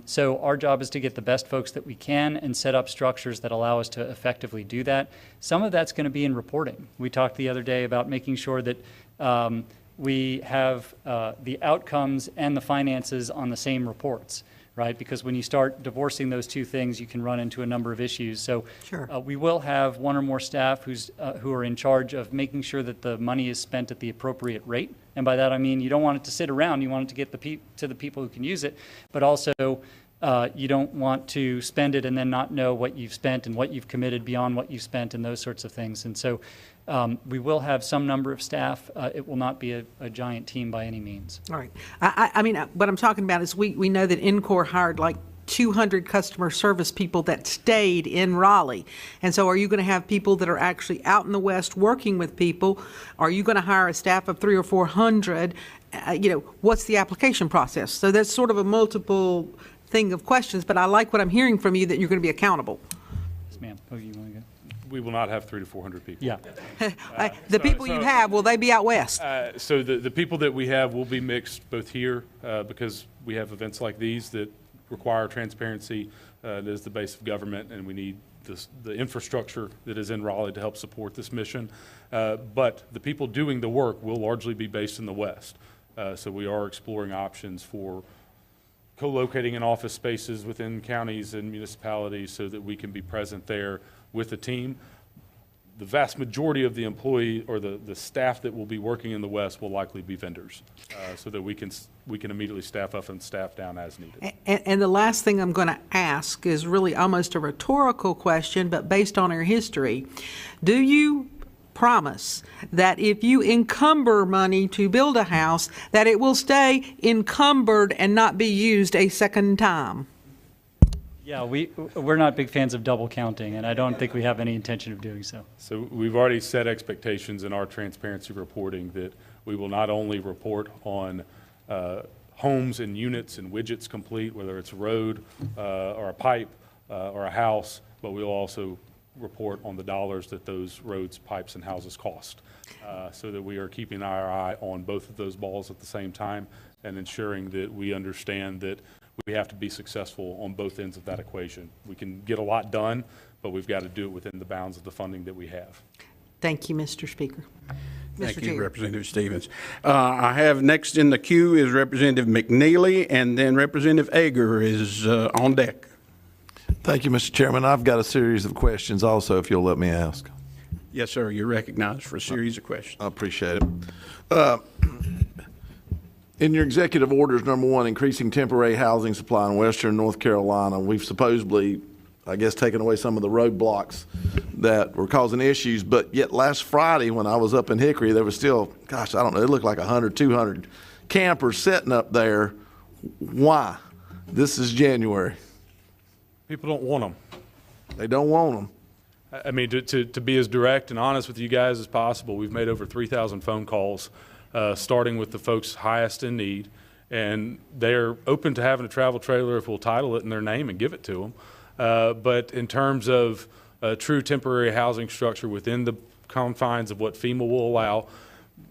So our job is to get the best folks that we can and set up structures that allow us to effectively do that. Some of that's going to be in reporting. We talked the other day about making sure that we have the outcomes and the finances on the same reports, right? Because when you start divorcing those two things, you can run into a number of issues. So sure. We will have one or more staff who are in charge of making sure that the money is spent at the appropriate rate. And by that I mean you don't want it to sit around. You want it to get to the people who can use it, but also you don't want to spend it and then not know what you've spent and what you've committed beyond what you've spent and those sorts of things. And so we will have some number of staff. It will not be a giant team by any means. All right. I mean, what I'm talking about is we know that Encore hired like 200 customer service people that stayed in Raleigh. And so are you going to have people that are actually out in the West working with people? Are you going to hire a staff of 300 or 400? What's the application process? So that's sort of a multiple thing of questions, but I like what I'm hearing from you, that you're going to be accountable. Yes, ma'am. Oh, you want to go? We will not have 300 to 400 people. Yeah. The people you have, will they be out West? So the people that we have will be mixed both here because we have events like these that require transparency. That is the base of government, and we need the infrastructure that is in Raleigh to help support this mission. But the people doing the work will largely be based in the West. So we are exploring options for co-locating in office spaces within counties and municipalities so that we can be present there with the team. The vast majority of the employee or the staff that will be working in the West will likely be vendors, so that we can immediately staff up and staff down as needed. And the last thing I'm going to ask is really almost a rhetorical question, but based on our history. Do you promise that if you encumber money to build a house, that it will stay encumbered and not be used a second time? Yeah, we're not big fans of double counting, and I don't think we have any intention of doing so. So we've already set expectations in our transparency reporting that we will not only report on homes and units and widgets complete, whether it's a road or a pipe or a house, but we'll also report on the dollars that those roads, pipes, and houses cost, so that we are keeping our eye on both of those balls at the same time and ensuring that we understand that we have to be successful on both ends of that equation. We can get a lot done, but we've got to do it within the bounds of the funding that we have. Thank you, Mr. Speaker. Thank Mr. you, Chair. Representative Stevens. I have next in the queue is Representative McNeely, and then Representative Ager is on deck. Thank you, Mr. Chairman. I've got a series of questions also, if you'll let me ask. Yes, sir. You're recognized for a series of questions. I appreciate it. In your executive orders, number 1, increasing temporary housing supply in western North Carolina, we've supposedly, I guess, taken away some of the roadblocks that were causing issues. But yet last Friday when I was up in Hickory, there was still, gosh, I don't know, it looked like 100, 200 campers sitting up there. Why? This is January. People don't want them. They don't want them. I mean, to be as direct and honest with you guys as possible, we've made over 3,000 phone calls, starting with the folks highest in need, and they're open to having a travel trailer if we'll title it in their name and give it to them. But in terms of true temporary housing structure within the confines of what FEMA will allow,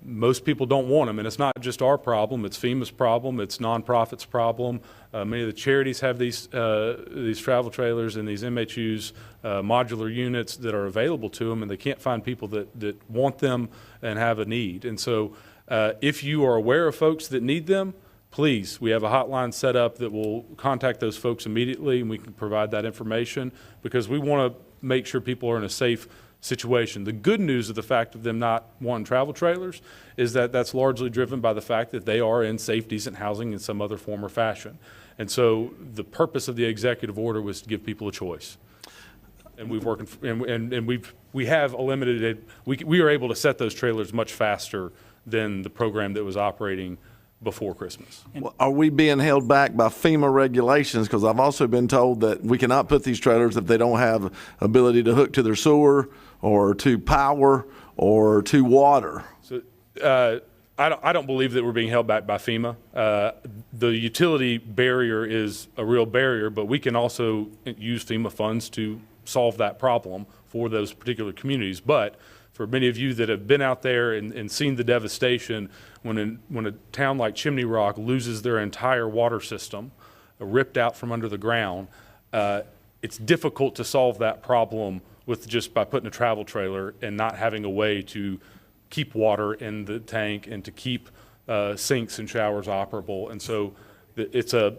most people don't want them, and it's not just our problem. It's FEMA's problem. It's nonprofits' problem. Many of the charities have these travel trailers and these MHUs, modular units that are available to them, and they can't find people that want them and have a need. And so if you are aware of folks that need them, please, we have a hotline set up that will contact those folks immediately, and we can provide that information, because we want to make sure people are in a safe situation. The good news of the fact of them not wanting travel trailers is that that's largely driven by the fact that they are in safe, decent housing in some other form or fashion. And so the purpose of the executive order was to give people a choice. And we've worked, and we have eliminated, we are able to set those trailers much faster than the program that was operating before Christmas. Well, are we being held back by FEMA regulations? Because I've also been told that we cannot put these trailers if they don't have ability to hook to their sewer or to power or to water. So I don't believe that we're being held back by FEMA. The utility barrier is a real barrier, but we can also use FEMA funds to solve that problem for those particular communities. But for many of you that have been out there and seen the devastation when a town like Chimney Rock loses their entire water system, ripped out from under the ground, it's difficult to solve that problem with just by putting a travel trailer and not having a way to keep water in the tank and to keep sinks and showers operable. And so it's a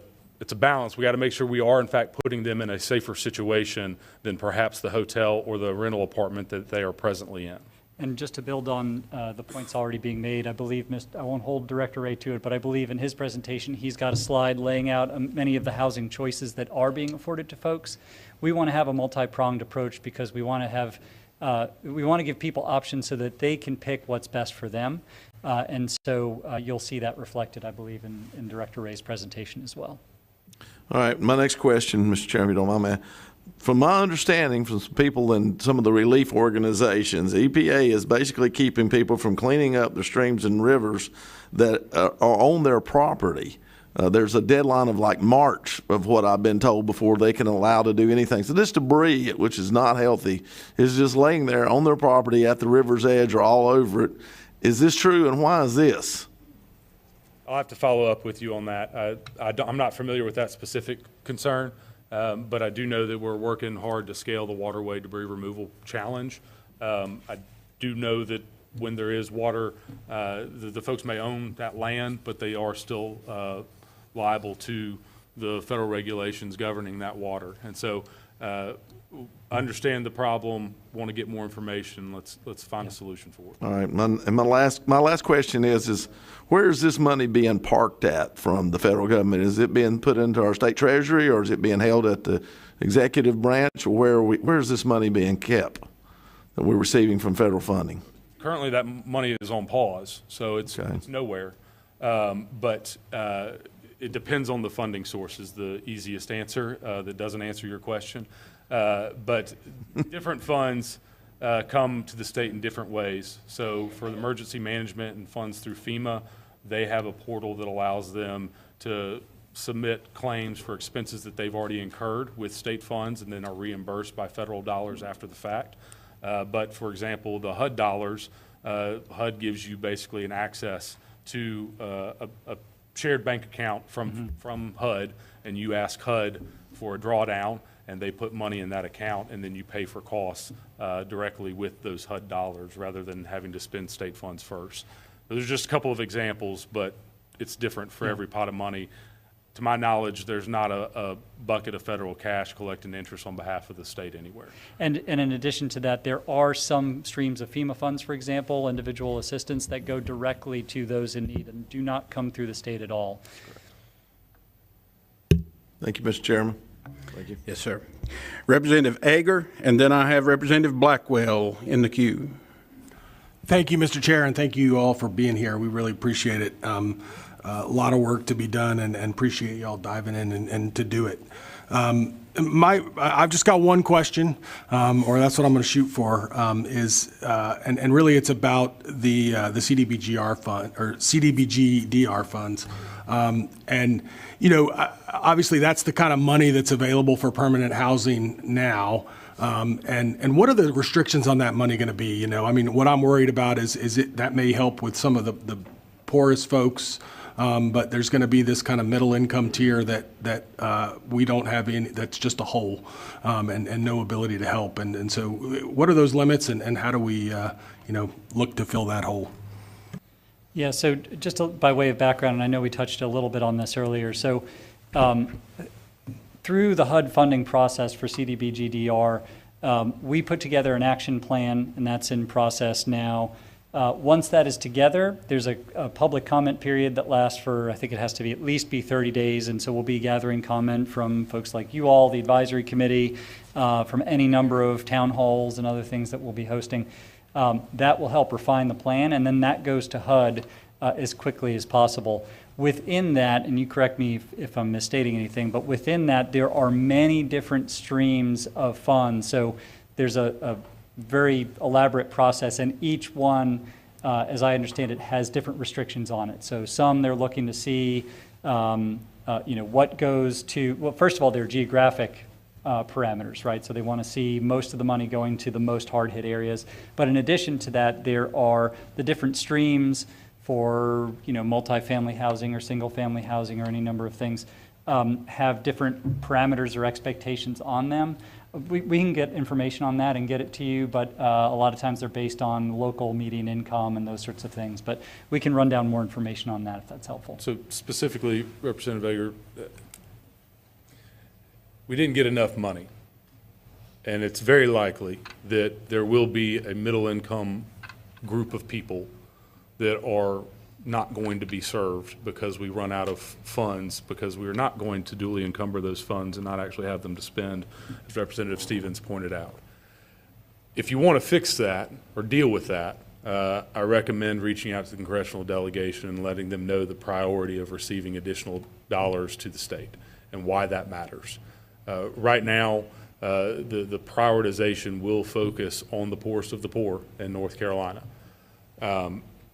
balance. We got to make sure we are in fact putting them in a safer situation than perhaps the hotel or the rental apartment that they are presently in. And just to build on the points already being made, I believe, I won't hold Director Ray to it, but I believe in his presentation he's got a slide laying out many of the housing choices that are being afforded to folks. We want to have a multi-pronged approach because we want to have we want to give people options so that they can pick what's best for them. And so you'll see that reflected, I believe, in Director Ray's presentation as well. All right, my next question, Mr. Chairman, if you don't mind, man. From my understanding from some people in some of the relief organizations, EPA is basically keeping people from cleaning up the streams and rivers that are on their property. There's a deadline of like March of what I've been told before they can allow to do anything. So this debris, which is not healthy, is just laying there on their property at the river's edge or all over it. Is this true, and why is this? I'll have to follow up with you on that. I'm not familiar with that specific concern, but I do know that we're working hard to scale the waterway debris removal challenge. I do know that when there is water, the folks may own that land, but they are still liable to the federal regulations governing that water. And so understand the problem, want to get more information. Let's find a solution for it. All right, my last question is where is this money being parked at from the federal government? Is it being put into our state treasury, or is it being held at the executive branch, or where is this money being kept that we're receiving from federal funding? Currently, that money is on pause, so it's nowhere. But it depends on the funding source is the easiest answer. That doesn't answer your question. But different funds come to the state in different ways. So for the emergency management and funds through FEMA, they have a portal that allows them to submit claims for expenses that they've already incurred with state funds and then are reimbursed by federal dollars after the fact. But for example, the HUD dollars, HUD gives you basically an access to a shared bank account from HUD, and you ask HUD for a drawdown, and they put money in that account, and then you pay for costs directly with those HUD dollars rather than having to spend state funds first. Those are just a couple of examples, but it's different for every pot of money. To my knowledge, there's not a bucket of federal cash collecting interest on behalf of the state anywhere. And in addition to that, there are some streams of FEMA funds, for example, individual assistance, that go directly to those in need and do not come through the state at all. Thank you, Mr. Chairman. Thank you. Yes, sir. Representative Ager, and then I have Representative Blackwell in the queue. Thank you, Mr. Chair, and thank you all for being here. We really appreciate it. A lot of work to be done, and appreciate y'all diving in and to do it. I've just got one question, or that's what I'm going to shoot for, and really it's about the CDBGR fund or CDBG-DR funds, and you know, obviously that's the kind of money that's available for permanent housing now. And what are the restrictions on that money going to be? You know, I mean, what I'm worried about is that may help with some of the poorest folks. But there's going to be this kind of middle income tier that we don't have any, that's just a hole, and no ability to help. And so what are those limits, and how do we, look to fill that hole? Yeah, so just by way of background, and I know we touched a little bit on this earlier. So through the HUD funding process for CDBG-DR, we put together an action plan, and that's in process now. Once that is together, there's a public comment period that lasts for, I think it has to be at least 30 days, and so we'll be gathering comment from folks like you all, the advisory committee, from any number of town halls and other things that we'll be hosting. That will help refine the plan, and then that goes to HUD as quickly as possible. Within that, and you correct me if I'm misstating anything, but within that there are many different streams of funds. So there's a very elaborate process, and each one, as I understand it, has different restrictions on it. So some they're looking to see, what goes to, well, first of all, they're geographic parameters, right? So they want to see most of the money going to the most hard-hit areas. But in addition to that, there are the different streams for, multifamily housing or single-family housing or any number of things, have different parameters or expectations on them. We can get information on that and get it to you, but a lot of times they're based on local median income and those sorts of things. But we can run down more information on that if that's helpful. So specifically, Representative Ager, we didn't get enough money. And it's very likely that there will be a middle income group of people that are not going to be served because we run out of funds, because we are not going to duly encumber those funds and not actually have them to spend, as Representative Stevens pointed out. If you want to fix that or deal with that, I recommend reaching out to the congressional delegation and letting them know the priority of receiving additional dollars to the state and why that matters. Right now, the prioritization will focus on the poorest of the poor in North Carolina.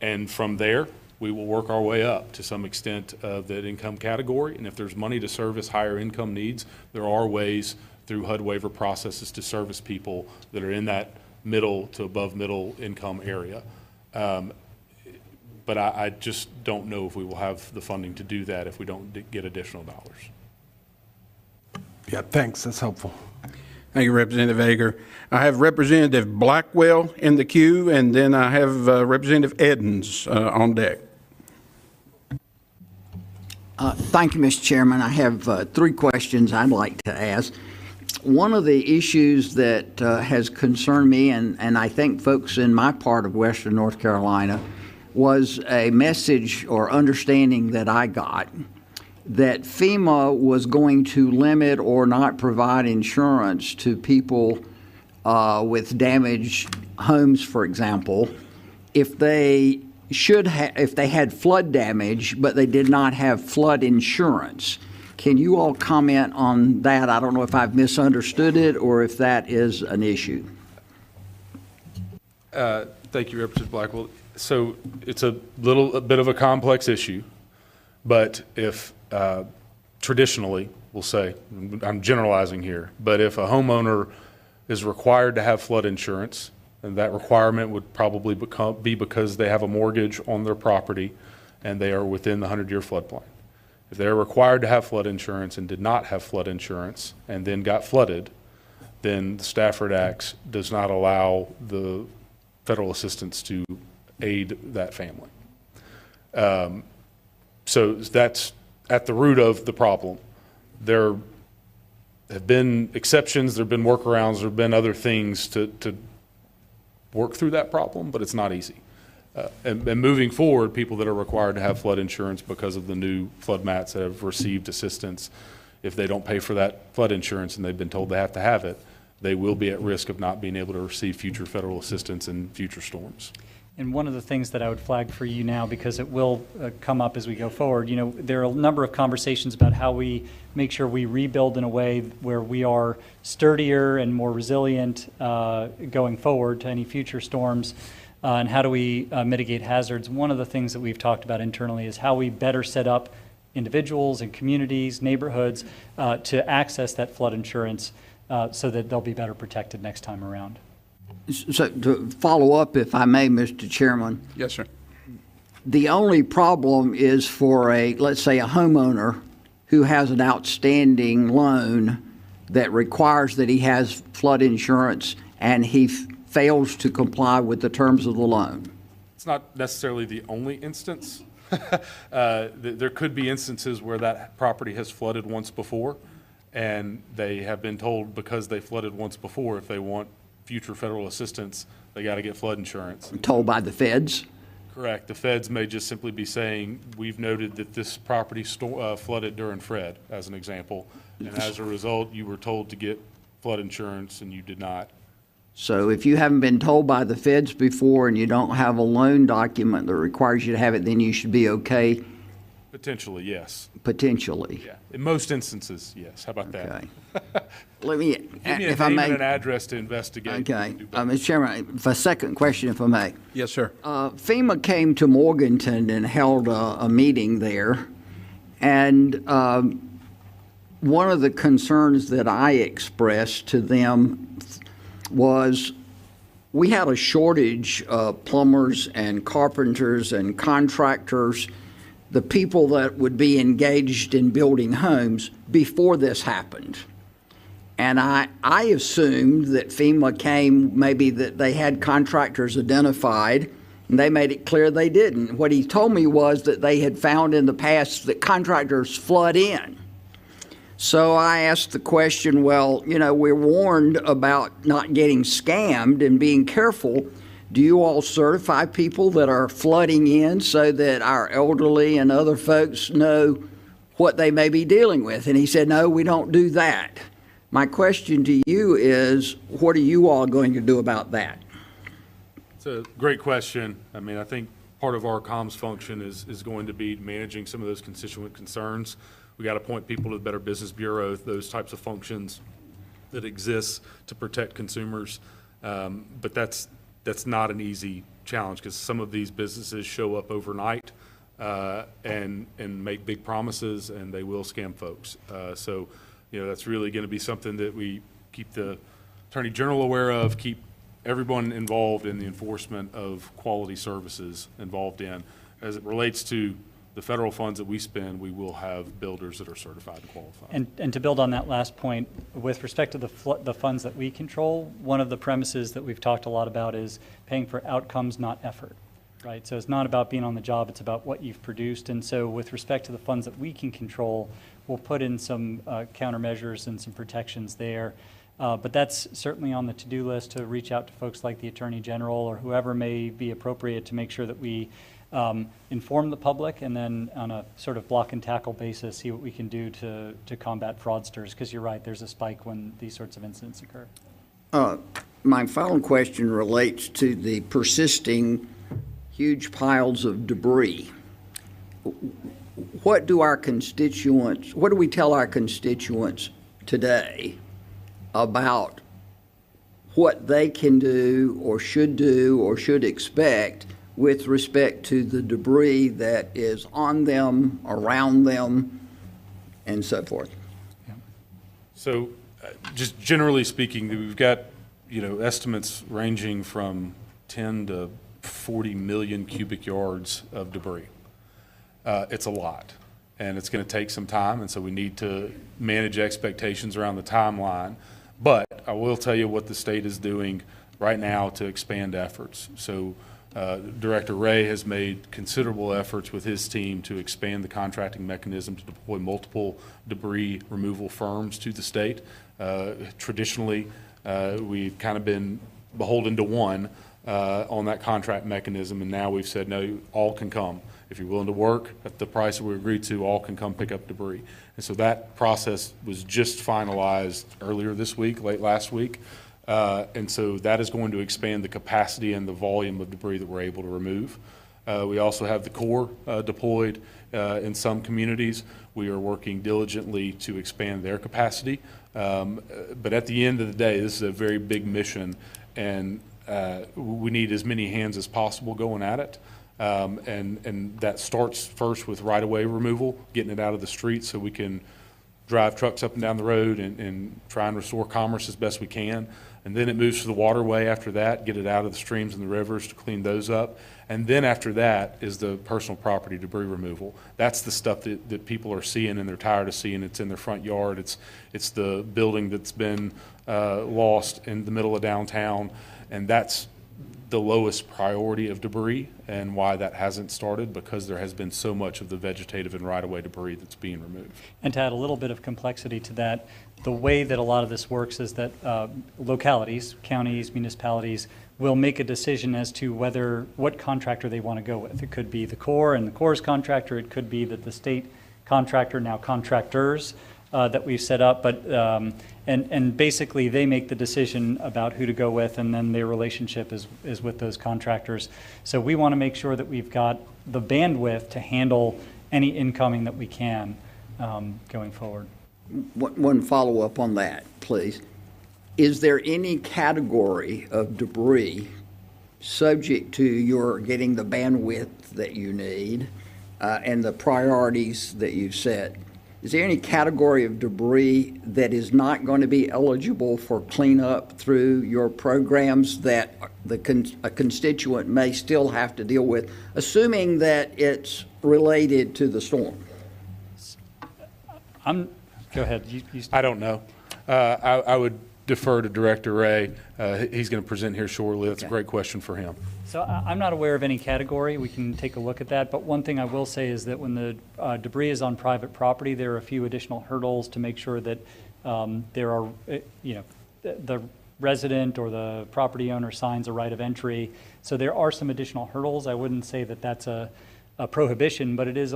And from there, we will work our way up to some extent of that income category. And if there's money to service higher income needs, there are ways through HUD waiver processes to service people that are in that middle to above middle income area. But I just don't know if we will have the funding to do that if we don't get additional dollars. Yeah, thanks. That's helpful. Thank you, Representative Ager. I have Representative Blackwell in the queue, and then I have Representative Edens on deck. Thank you, Mr. Chairman. I have three questions I'd like to ask. One of the issues that has concerned me, and I think folks in my part of Western North Carolina, was a message or understanding that I got that FEMA was going to limit or not provide insurance to people with damaged homes, for example, if they had flood damage, but they did not have flood insurance. Can you all comment on that? I don't know if I've misunderstood it or if that is an issue. Thank you, Representative Blackwell. So it's a bit of a complex issue, but if traditionally, we'll say, I'm generalizing here, but if a homeowner is required to have flood insurance, and that requirement would probably be because they have a mortgage on their property and they are within the 100-year floodplain. If they're required to have flood insurance and did not have flood insurance and then got flooded, then the Stafford Act does not allow the federal assistance to aid that family. So that's at the root of the problem. There have been exceptions, there have been workarounds, there have been other things to work through that problem, but it's not easy. And moving forward, people that are required to have flood insurance because of the new flood mats that have received assistance, if they don't pay for that flood insurance and they've been told they have to have it, they will be at risk of not being able to receive future federal assistance in future storms. And one of the things that I would flag for you now, because it will come up as we go forward, there are a number of conversations about how we make sure we rebuild in a way where we are sturdier and more resilient going forward to any future storms, and how do we mitigate hazards. One of the things that we've talked about internally is how we better set up individuals and communities, neighborhoods, to access that flood insurance so that they'll be better protected next time around. So to follow up, if I may, Mr. Chairman. Yes, sir. The only problem is for let's say a homeowner who has an outstanding loan that requires that he has flood insurance and he fails to comply with the terms of the loan. It's not necessarily the only instance. There could be instances where that property has flooded once before, and they have been told because they flooded once before, if they want future federal assistance, they got to get flood insurance. Told by the feds? Correct. The feds may just simply be saying, we've noted that this property flooded during Fred, as an example, and as a result, you were told to get flood insurance and you did not. So if you haven't been told by the feds before and you don't have a loan document that requires you to have it, then you should be okay? Potentially, yes. Potentially? Yeah. In most instances, yes. How about that? Okay. Let me, Give me if a I name may. and an address to investigate. Okay. Mr. Chairman, for a second question, if I may. Yes, sir. FEMA came to Morganton and held a meeting there, and one of the concerns that I expressed to them was we had a shortage of plumbers and carpenters and contractors, the people that would be engaged in building homes before this happened. And I assumed that FEMA came, maybe that they had contractors identified, and they made it clear they didn't. What he told me was that they had found in the past that contractors flood in. So I asked the question, well, we're warned about not getting scammed and being careful. Do you all certify people that are flooding in so that our elderly and other folks know what they may be dealing with? And he said, no, we don't do that. My question to you is, what are you all going to do about that? It's a great question. I mean, I think part of our comms function is going to be managing some of those constituent concerns. We got to point people to the Better Business Bureau, those types of functions that exist to protect consumers. But that's not an easy challenge, because some of these businesses show up overnight and make big promises, and they will scam folks. So that's really going to be something that we keep the Attorney General aware of, keep everyone involved in the enforcement of quality services involved in. As it relates to the federal funds that we spend, we will have builders that are certified and qualified. And to build on that last point, with respect to the funds that we control, one of the premises that we've talked a lot about is paying for outcomes, not effort, right? So it's not about being on the job, it's about what you've produced. And so with respect to the funds that we can control, we'll put in some countermeasures and some protections there. But that's certainly on the to-do list, to reach out to folks like the Attorney General or whoever may be appropriate to make sure that we inform the public, and then on a sort of block and tackle basis, see what we can do to combat fraudsters, because you're right, there's a spike when these sorts of incidents occur. My final question relates to the persisting huge piles of debris. What do we tell our constituents today about what they can do or should expect with respect to the debris that is on them, around them, and so forth. So just generally speaking, we've got, estimates ranging from 10 to 40 million cubic yards of debris. It's a lot, and it's going to take some time, and so we need to manage expectations around the timeline. But I will tell you what the state is doing right now to expand efforts. So Director Ray has made considerable efforts with his team to expand the contracting mechanism to deploy multiple debris removal firms to the state. Traditionally, we've kind of been beholden to one on that contract mechanism, and now we've said, no, all can come. If you're willing to work at the price that we agreed to, all can come pick up debris. And so that process was just finalized earlier this week, late last week. And so that is going to expand the capacity and the volume of debris that we're able to remove. We also have the Corps deployed in some communities. We are working diligently to expand their capacity. But at the end of the day, this is a very big mission, and we need as many hands as possible going at it. And that starts first with right-of-way removal, getting it out of the street so we can drive trucks up and down the road and try and restore commerce as best we can. And then it moves to the waterway after that, get it out of the streams and the rivers to clean those up. And then after that is the personal property debris removal. That's the stuff that people are seeing and they're tired of seeing. It's in their front yard. It's the building that's been lost in the middle of downtown. And that's the lowest priority of debris, and why that hasn't started, because there has been so much of the vegetative and right-of-way debris that's being removed. And to add a little bit of complexity to that, the way that a lot of this works is that localities, counties, municipalities will make a decision as to what contractor they want to go with. It could be the Corps and the Corps' contractor. It could be that the state contractor, now contractors, that we've set up, but and basically they make the decision about who to go with, and then their relationship is with those contractors. So we want to make sure that we've got the bandwidth to handle any incoming that we can going forward. One follow-up on that, please. Is there any category of debris subject to your getting the bandwidth that you need and the priorities that you've set? Is there any category of debris that is not going to be eligible for cleanup through your programs that a constituent may still have to deal with, assuming that it's related to the storm? Go ahead. I don't know. I would defer to Director Ray. He's going to present here shortly. That's a great question for him. So I'm not aware of any category. We can take a look at that. But one thing I will say is that when the debris is on private property, there are a few additional hurdles to make sure that there are, the resident or the property owner signs a right of entry. So there are some additional hurdles. I wouldn't say that that's a prohibition, but it is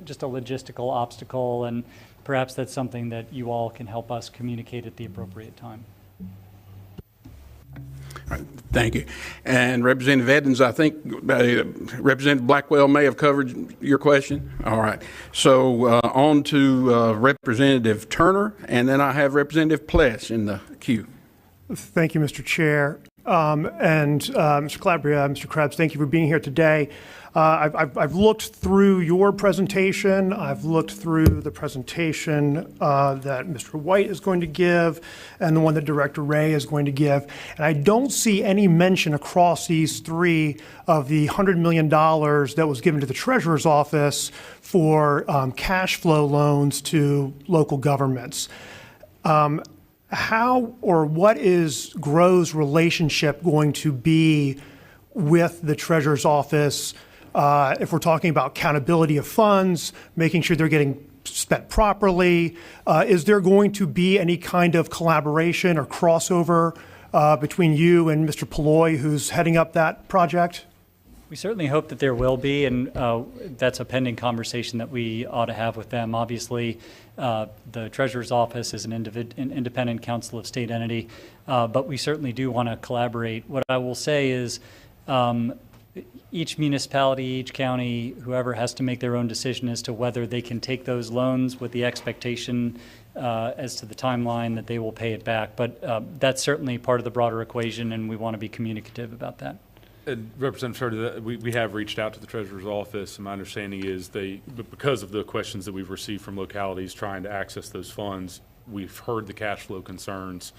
just a logistical obstacle, and perhaps that's something that you all can help us communicate at the appropriate time. All right, thank you. And Representative Edens, I think Representative Blackwell may have covered your question. All right. So on to Representative Turner, and then I have Representative Pless in the queue. Thank you, Mr. Chair. Mr. Calabria, Mr. Krebs, thank you for being here today. I've looked through your presentation. I've looked through the presentation that Mr. White is going to give and the one that Director Ray is going to give. And I don't see any mention across these three of the $100 million that was given to the Treasurer's Office for cash flow loans to local governments. How or what is GROW's relationship going to be with the Treasurer's Office if we're talking about accountability of funds, making sure they're getting spent properly? Is there going to be any kind of collaboration or crossover between you and Mr. Polloy, who's heading up that project? We certainly hope that there will be, and that's a pending conversation that we ought to have with them. Obviously, the Treasurer's Office is an independent council of state entity, but we certainly do want to collaborate. What I will say is each municipality, each county, whoever has to make their own decision as to whether they can take those loans with the expectation as to the timeline that they will pay it back. But that's certainly part of the broader equation, and we want to be communicative about that. And Representative Schroeder, we have reached out to the Treasurer's Office, and my understanding is because of the questions that we've received from localities trying to access those funds, we've heard the cash flow concerns,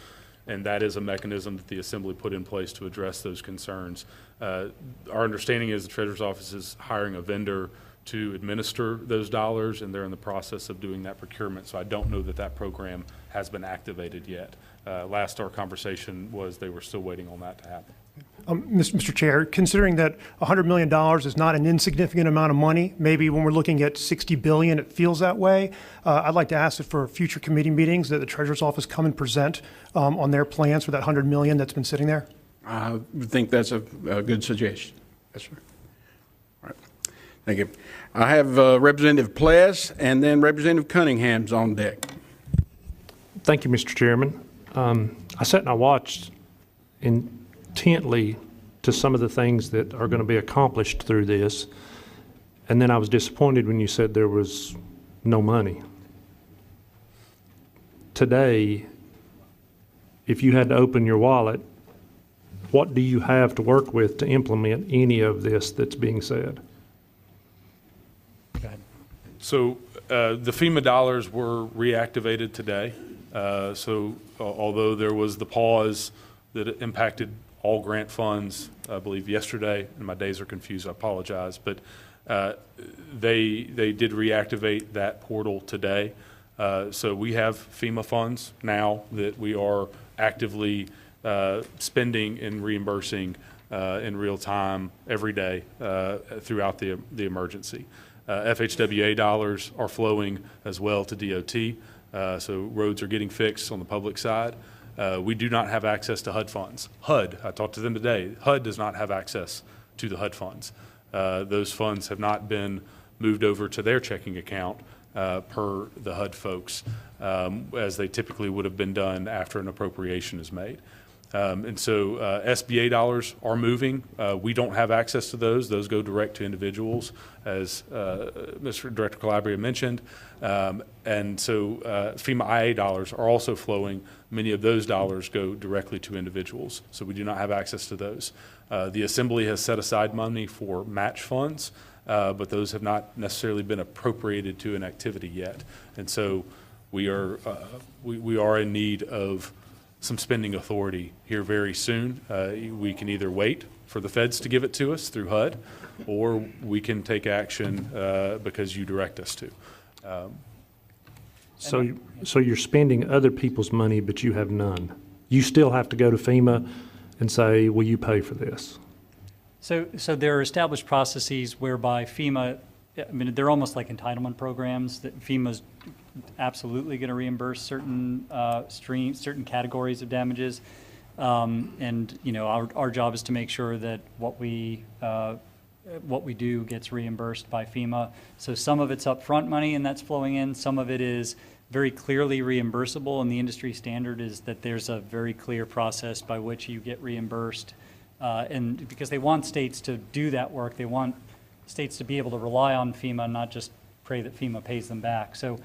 and that is a mechanism that the Assembly put in place to address those concerns. Our understanding is the Treasurer's Office is hiring a vendor to administer those dollars, and they're in the process of doing that procurement, so I don't know that that program has been activated yet. Last our conversation was they were still waiting on that to happen. Mr. Chair, considering that $100 million is not an insignificant amount of money, maybe when we're looking at $60 billion, it feels that way. I'd like to ask that for future committee meetings that the Treasurer's Office come and present on their plans for that $100 million that's been sitting there. I think that's a good suggestion. Yes, sir. All right. Thank you. I have Representative Pless and then Representative Cunningham's on deck. Thank you, Mr. Chairman. I sat and I watched intently to some of the things that are going to be accomplished through this, and then I was disappointed when you said there was no money. Today, if you had to open your wallet, what do you have to work with to implement any of this that's being said? Go ahead. So the FEMA dollars were reactivated today. Although there was the pause that impacted all grant funds, I believe yesterday, and my days are confused, I apologize, but they did reactivate that portal today. So we have FEMA funds now that we are actively spending and reimbursing in real time every day throughout the emergency. FHWA dollars are flowing as well to DOT. So roads are getting fixed on the public side. We do not have access to HUD funds. HUD, I talked to them today, HUD does not have access to the HUD funds. Those funds have not been moved over to their checking account per the HUD folks, as they typically would have been done after an appropriation is made. And so SBA dollars are moving. We don't have access to those. Those go direct to individuals, as Mr. Director Calabria mentioned. And so FEMA IA dollars are also flowing. Many of those dollars go directly to individuals. So we do not have access to those. The Assembly has set aside money for match funds, but those have not necessarily been appropriated to an activity yet. And so we are in need of some spending authority here very soon. We can either wait for the feds to give it to us through HUD, or we can take action because you direct us to. So you're spending other people's money, but you have none. You still have to go to FEMA and say, will you pay for this? So there are established processes whereby FEMA, I mean, they're almost like entitlement programs that FEMA's absolutely going to reimburse certain certain categories of damages, and you know our job is to make sure that what we do gets reimbursed by FEMA. So some of it's upfront money and that's flowing in. Some of it is very clearly reimbursable, and the industry standard is that there's a very clear process by which you get reimbursed. And because they want states to do that work, they want states to be able to rely on FEMA, not just pray that FEMA pays them back. So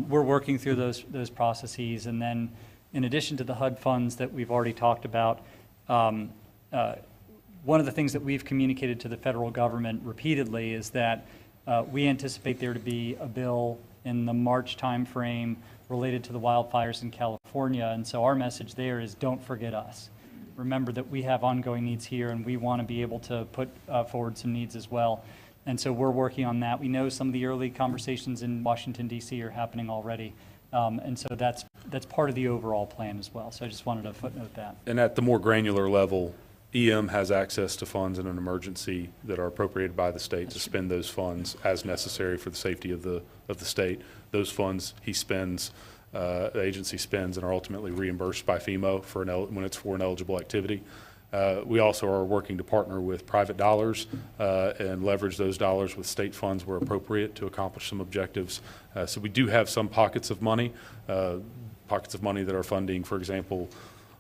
we're working through those processes, and then in addition to the HUD funds that we've already talked about, one of the things that we've communicated to the federal government repeatedly is that we anticipate there to be a bill in the March timeframe related to the wildfires in California, and so our message there is don't forget us. Remember that we have ongoing needs here, and we want to be able to put forward some needs as well. And so we're working on that. We know some of the early conversations in Washington, D.C. are happening already. And so that's part of the overall plan as well. So I just wanted to footnote that. And at the more granular level, EM has access to funds in an emergency that are appropriated by the state to spend those funds as necessary for the safety of the state. Those funds he spends, the agency spends, and are ultimately reimbursed by FEMA when it's for an eligible activity. We also are working to partner with private dollars and leverage those dollars with state funds where appropriate to accomplish some objectives. So we do have some pockets of money that are funding, for example,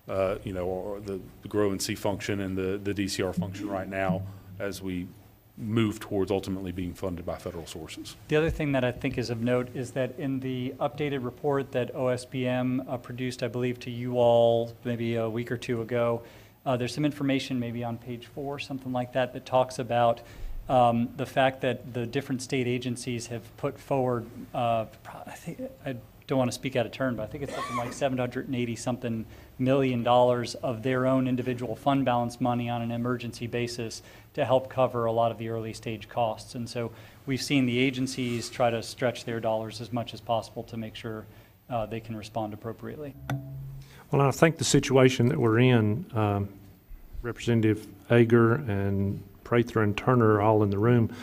the Grow and See function and the DCR function right now as we move towards ultimately being funded by federal sources. The other thing that I think is of note is that in the updated report that OSBM produced, I believe, to you all maybe a week or two ago, There's some information maybe on page 4, something like that, that talks about the fact that the different state agencies have put forward, I don't want to speak out of turn, but I think it's something like $780-something million of their own individual fund balance money on an emergency basis to help cover a lot of the early stage costs. And so we've seen the agencies try to stretch their dollars as much as possible to make sure they can respond appropriately. Well, I think the situation that we're in, Representative Ager and Prather and Turner are all in the room.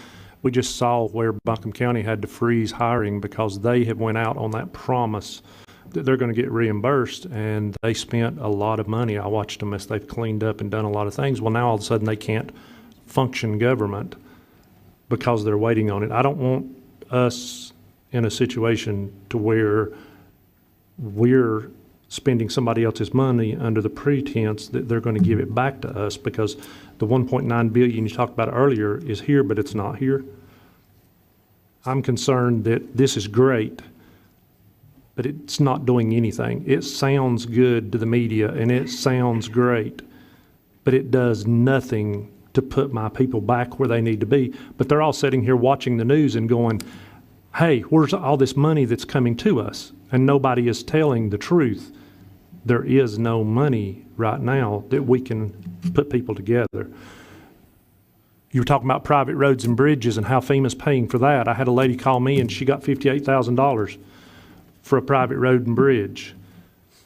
We just saw where Buncombe County had to freeze hiring because they have went out on that promise that they're going to get reimbursed, and they spent a lot of money. I watched them as they've cleaned up and done a lot of things. Well, now all of a sudden they can't function government because they're waiting on it. I don't want us in a situation to where we're spending somebody else's money under the pretense that they're going to give it back to us, because the $1.9 billion you talked about earlier is here, but it's not here. I'm concerned that this is great, but it's not doing anything. It sounds good to the media and it sounds great, but it does nothing to put my people back where they need to be. But they're all sitting here watching the news and going, hey, where's all this money that's coming to us? And nobody is telling the truth. There is no money right now that we can put people together. You were talking about private roads and bridges and how FEMA's paying for that. I had a lady call me and she got $58,000 for a private road and bridge.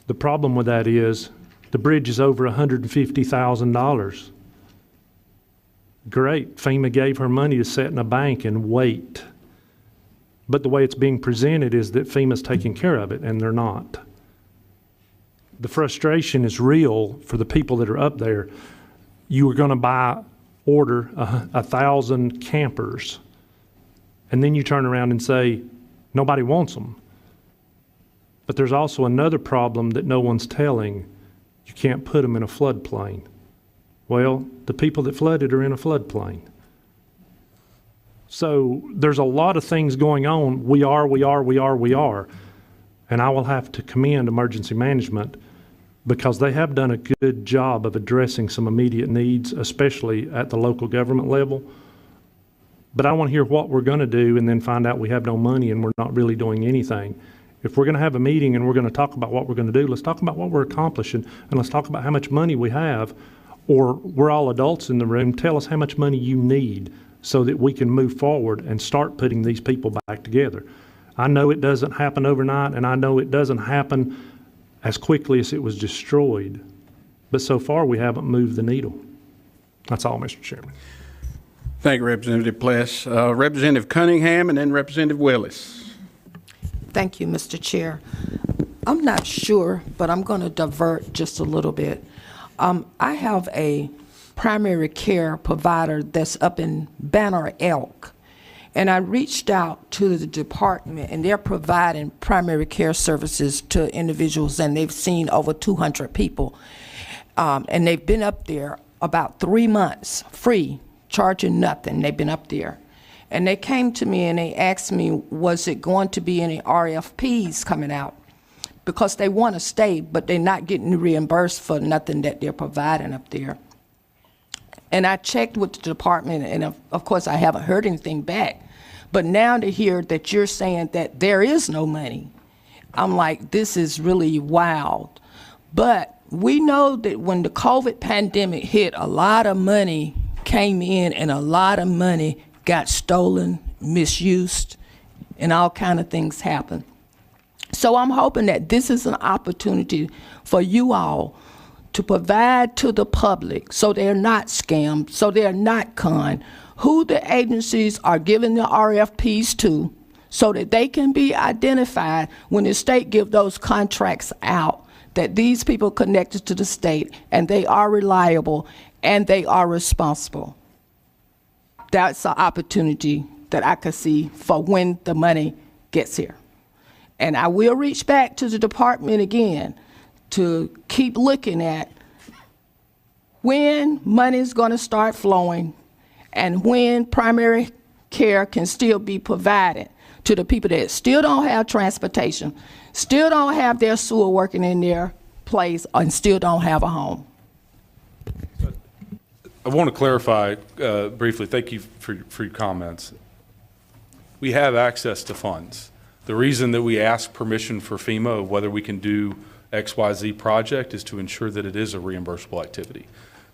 The problem with that is the bridge is over $150,000. Great, FEMA gave her money to sit in a bank and wait. But the way it's being presented is that FEMA's taking care of it, and they're not. The frustration is real for the people that are up there. You were going to order 1,000 campers, and then you turn around and say, nobody wants them. But there's also another problem that no one's telling. You can't put them in a floodplain. Well, the people that flooded are in a floodplain. So there's a lot of things going on. We are. And I will have to commend emergency management because they have done a good job of addressing some immediate needs, especially at the local government level. But I want to hear what we're going to do and then find out we have no money and we're not really doing anything. If we're going to have a meeting and we're going to talk about what we're going to do, let's talk about what we're accomplishing and let's talk about how much money we have. Or we're all adults in the room, tell us how much money you need so that we can move forward and start putting these people back together. I know it doesn't happen overnight, and I know it doesn't happen as quickly as it was destroyed. But so far, we haven't moved the needle. That's all, Mr. Chairman. Thank you, Representative Pless. Representative Cunningham and then Representative Willis. Thank you, Mr. Chair. I'm not sure, but I'm going to divert just a little bit. I have a primary care provider that's up in Banner Elk, and I reached out to the department, and they're providing primary care services to individuals, and they've seen over 200 people, and they've been up there about 3 months, free, charging nothing. They've been up there, and they came to me and they asked me, was it going to be any RFPs coming out? Because they want to stay, but they're not getting reimbursed for nothing that they're providing up there. And I checked with the department, and of course I haven't heard anything back. But now to hear that you're saying that there is no money, I'm like, this is really wild. But we know that when the COVID pandemic hit, a lot of money came in and a lot of money got stolen, misused, and all kind of things happened. So I'm hoping that this is an opportunity for you all to provide to the public so they're not scammed, so they're not conned, who the agencies are giving the RFPs to so that they can be identified when the state give those contracts out, that these people connected to the state and they are reliable and they are responsible. That's an opportunity that I could see for when the money gets here. And I will reach back to the department again to keep looking at when money is going to start flowing and when primary care can still be provided to the people that still don't have transportation, still don't have their sewer working in their place, and still don't have a home. I want to clarify briefly. Thank you for your comments. We have access to funds. The reason that we ask permission for FEMA of whether we can do XYZ project is to ensure that it is a reimbursable activity.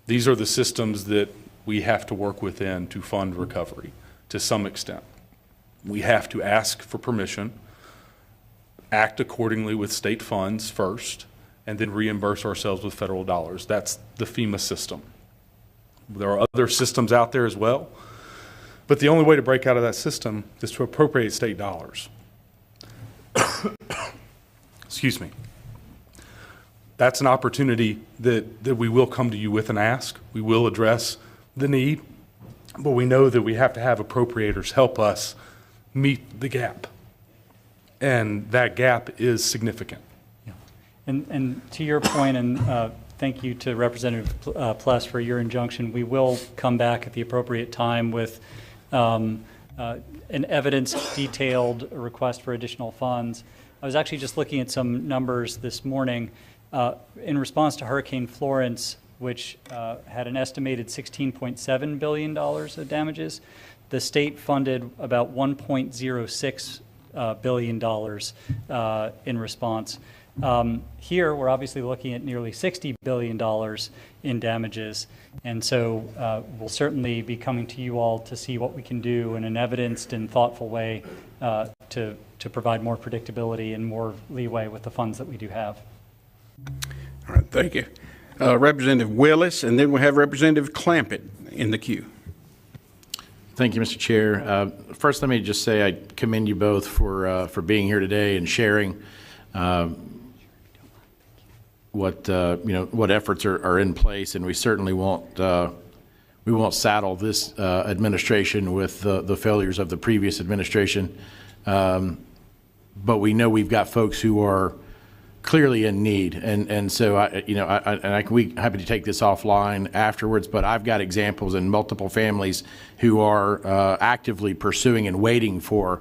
These are the systems that we have to work within to fund recovery to some extent. We have to ask for permission, act accordingly with state funds first, and then reimburse ourselves with federal dollars. That's the FEMA system. There are other systems out there as well, but the only way to break out of that system is to appropriate state dollars. Excuse me. That's an opportunity that we will come to you with and ask. We will address the need, but we know that we have to have appropriators help us meet the gap. And that gap is significant. Yeah. And to your point, and thank you to Representative Pless for your injunction, we will come back at the appropriate time with an evidence-detailed request for additional funds. I was actually just looking at some numbers this morning. In response to Hurricane Florence, which had an estimated $16.7 billion of damages, the state funded about $1.06 billion in response. Here, we're obviously looking at nearly $60 billion in damages, and so we'll certainly be coming to you all to see what we can do in an evidenced and thoughtful way to provide more predictability and more leeway with the funds that we do have. All right, thank you. Representative Willis, and then we'll have Representative Clampett in the queue. Thank you, Mr. Chair. First, let me just say I commend you both for being here today and sharing what efforts are in place, and we certainly won't saddle this administration with the failures of the previous administration. But we know we've got folks who are clearly in need, and so we're happy to take this offline afterwards. But I've got examples in multiple families who are actively pursuing and waiting for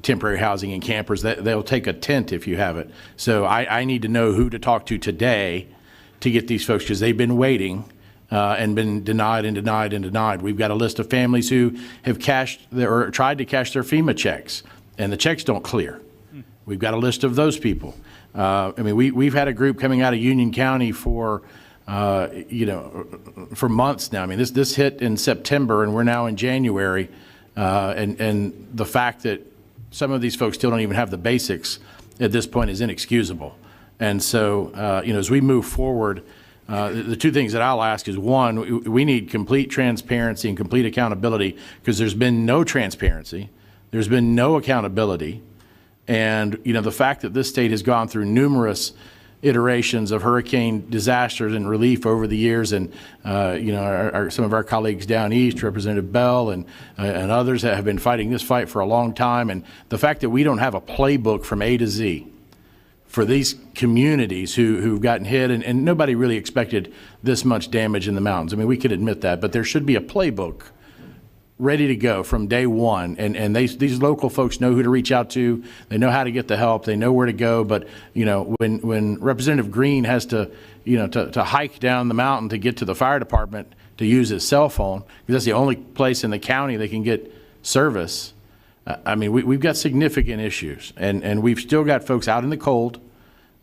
temporary housing and campers. They'll take a tent if you have it. So I need to know who to talk to today to get these folks, because they've been waiting and been denied and denied and denied. We've got a list of families who have tried to cash their FEMA checks, and the checks don't clear. We've got a list of those people. We've had a group coming out of Union County for months now. I mean, this hit in September, and we're now in January, and the fact that some of these folks still don't even have the basics at this point is inexcusable. And so, as we move forward, the two things that I'll ask is, one, we need complete transparency and complete accountability, because there's been no transparency, there's been no accountability. And, the fact that this state has gone through numerous iterations of hurricane disasters and relief over the years, and, some of our colleagues down east, Representative Bell and others have been fighting this fight for a long time. And the fact that we don't have a playbook from A to Z for these communities who've gotten hit, and nobody really expected this much damage in the mountains. I mean, we could admit that, but there should be a playbook ready to go from day one, and these local folks know who to reach out to. They know how to get the help. They know where to go. But when Representative Green has to to hike down the mountain to get to the fire department to use his cell phone, because that's the only place in the county they can get service. We've got significant issues, and we've still got folks out in the cold,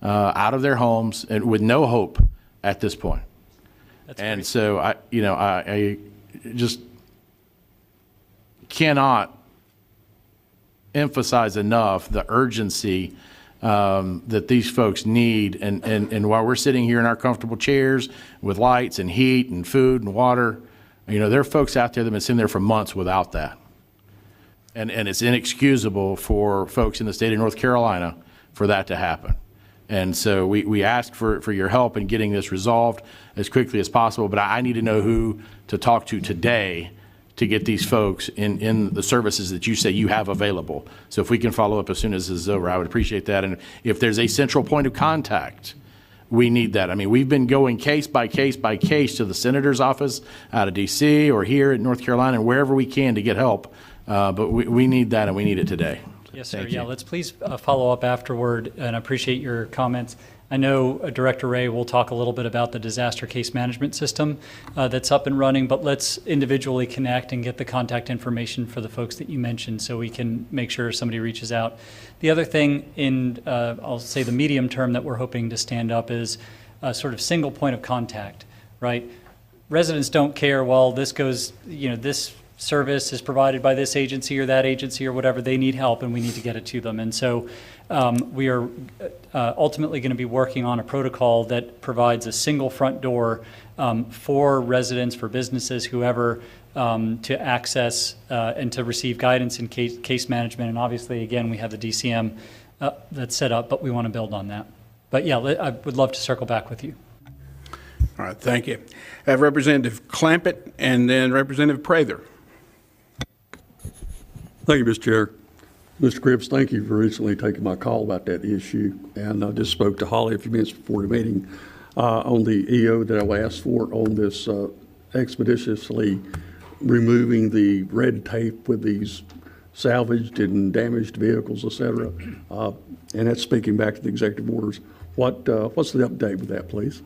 out of their homes, and with no hope at this point. And so I just cannot emphasize enough the urgency that these folks need. And while we're sitting here in our comfortable chairs with lights and heat and food and water, there are folks out there that have been sitting there for months without that. And it's inexcusable for folks in the state of North Carolina for that to happen. And so we ask for your help in getting this resolved as quickly as possible. But I need to know who to talk to today to get these folks in the services that you say you have available. So if we can follow up as soon as this is over, I would appreciate that. And if there's a central point of contact, we need that. We've been going case by case by case to the senator's office out of D.C. or here in North Carolina and wherever we can to get help. But we need that, and we need it today. Yes, sir. Yeah, let's please follow up afterward, and I appreciate your comments. I know Director Ray will talk a little bit about the disaster case management system that's up and running, but let's individually connect and get the contact information for the folks that you mentioned so we can make sure somebody reaches out. The other thing in, I'll say the medium term that we're hoping to stand up is a sort of single point of contact, right? Residents don't care, well, this goes, this service is provided by this agency or that agency or whatever. They need help and we need to get it to them. And so we are ultimately going to be working on a protocol that provides a single front door for residents, for businesses, whoever, to access and to receive guidance in case management. And obviously, again, we have the DCM that's set up, but we want to build on that. But yeah, I would love to circle back with you. All right, thank you. I have Representative Clampett and then Representative Prather. Thank you, Mr. Chair. Mr. Cribbs, thank you for recently taking my call about that issue. And I just spoke to Holly a few minutes before the meeting on the EO that I asked for on this expeditiously removing the red tape with these salvaged and damaged vehicles, et cetera. And that's speaking back to the executive orders. What's the update with that, please?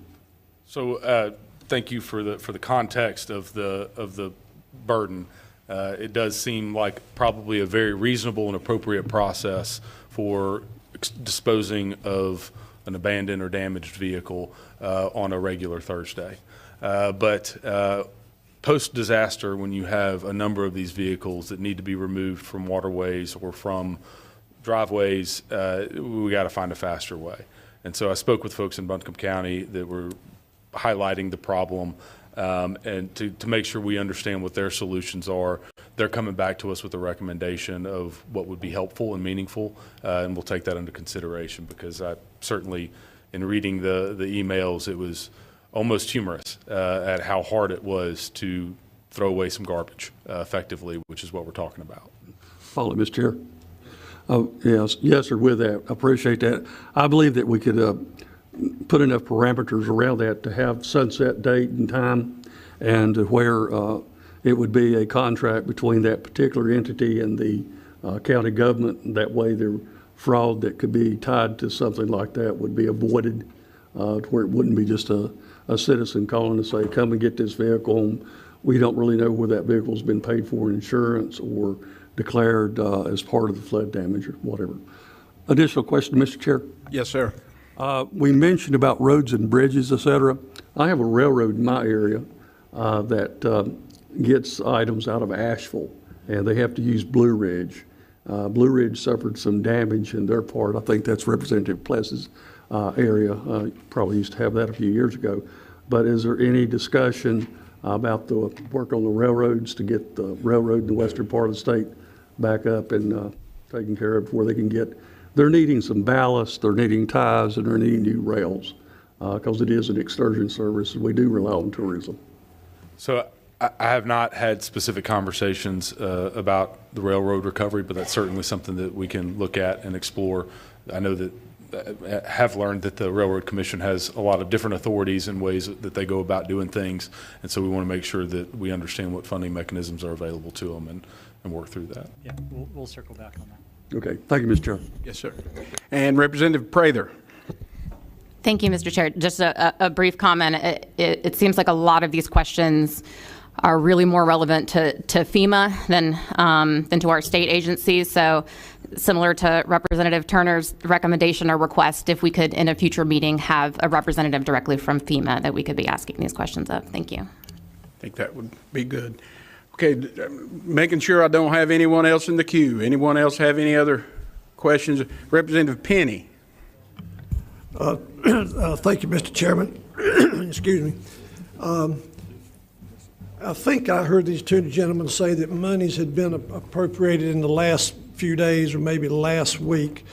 So thank you for the context of the burden. It does seem like probably a very reasonable and appropriate process for disposing of an abandoned or damaged vehicle on a regular Thursday. But post-disaster, when you have a number of these vehicles that need to be removed from waterways or from driveways, we got to find a faster way. And so I spoke with folks in Buncombe County that were highlighting the problem. And to make sure we understand what their solutions are, they're coming back to us with a recommendation of what would be helpful and meaningful, and we'll take that into consideration because I certainly, in reading the emails, it was almost humorous at how hard it was to throw away some garbage effectively, which is what we're talking about. Follow, Mr. Chair. Yes, sir, with that, I appreciate that. I believe that we could put enough parameters around that to have sunset date and time and where it would be a contract between that particular entity and the county government. That way the fraud that could be tied to something like that would be avoided to where it wouldn't be just a citizen calling to say, come and get this vehicle. We don't really know where that vehicle's been paid for in insurance or declared as part of the flood damage or whatever. Additional question, Mr. Chair? Yes, sir. We mentioned about roads and bridges, et cetera. I have a railroad in my area that gets items out of Asheville, and they have to use Blue Ridge. Blue Ridge suffered some damage in their part. I think that's Representative Pless's area. Probably used to have that a few years ago. But is there any discussion about the work on the railroads to get the railroad in the western part of the state back up and taken care of where they can get? They're needing some ballast, they're needing ties, and they're needing new rails because it is an excursion service and we do rely on tourism. So I have not had specific conversations about the railroad recovery, but that's certainly something that we can look at and explore. I know that have learned that the Railroad Commission has a lot of different authorities and ways that they go about doing things, and so we want to make sure that we understand what funding mechanisms are available to them and work through that. Yeah, we'll circle back on that. Okay, thank you, Mr. Chair. Yes, sir. And Representative Prather. Thank you, Mr. Chair. Just a brief comment. It seems like a lot of these questions are really more relevant to FEMA than to our state agencies. So similar to Representative Turner's recommendation or request, if we could in a future meeting have a representative directly from FEMA that we could be asking these questions of. Thank you. I think that would be good. Okay, making sure I don't have anyone else in the queue. Anyone else have any other questions? Representative Penny. Thank you, Mr. Chairman. Excuse me. I think I heard these two gentlemen say that monies had been appropriated in the last few days or maybe last week.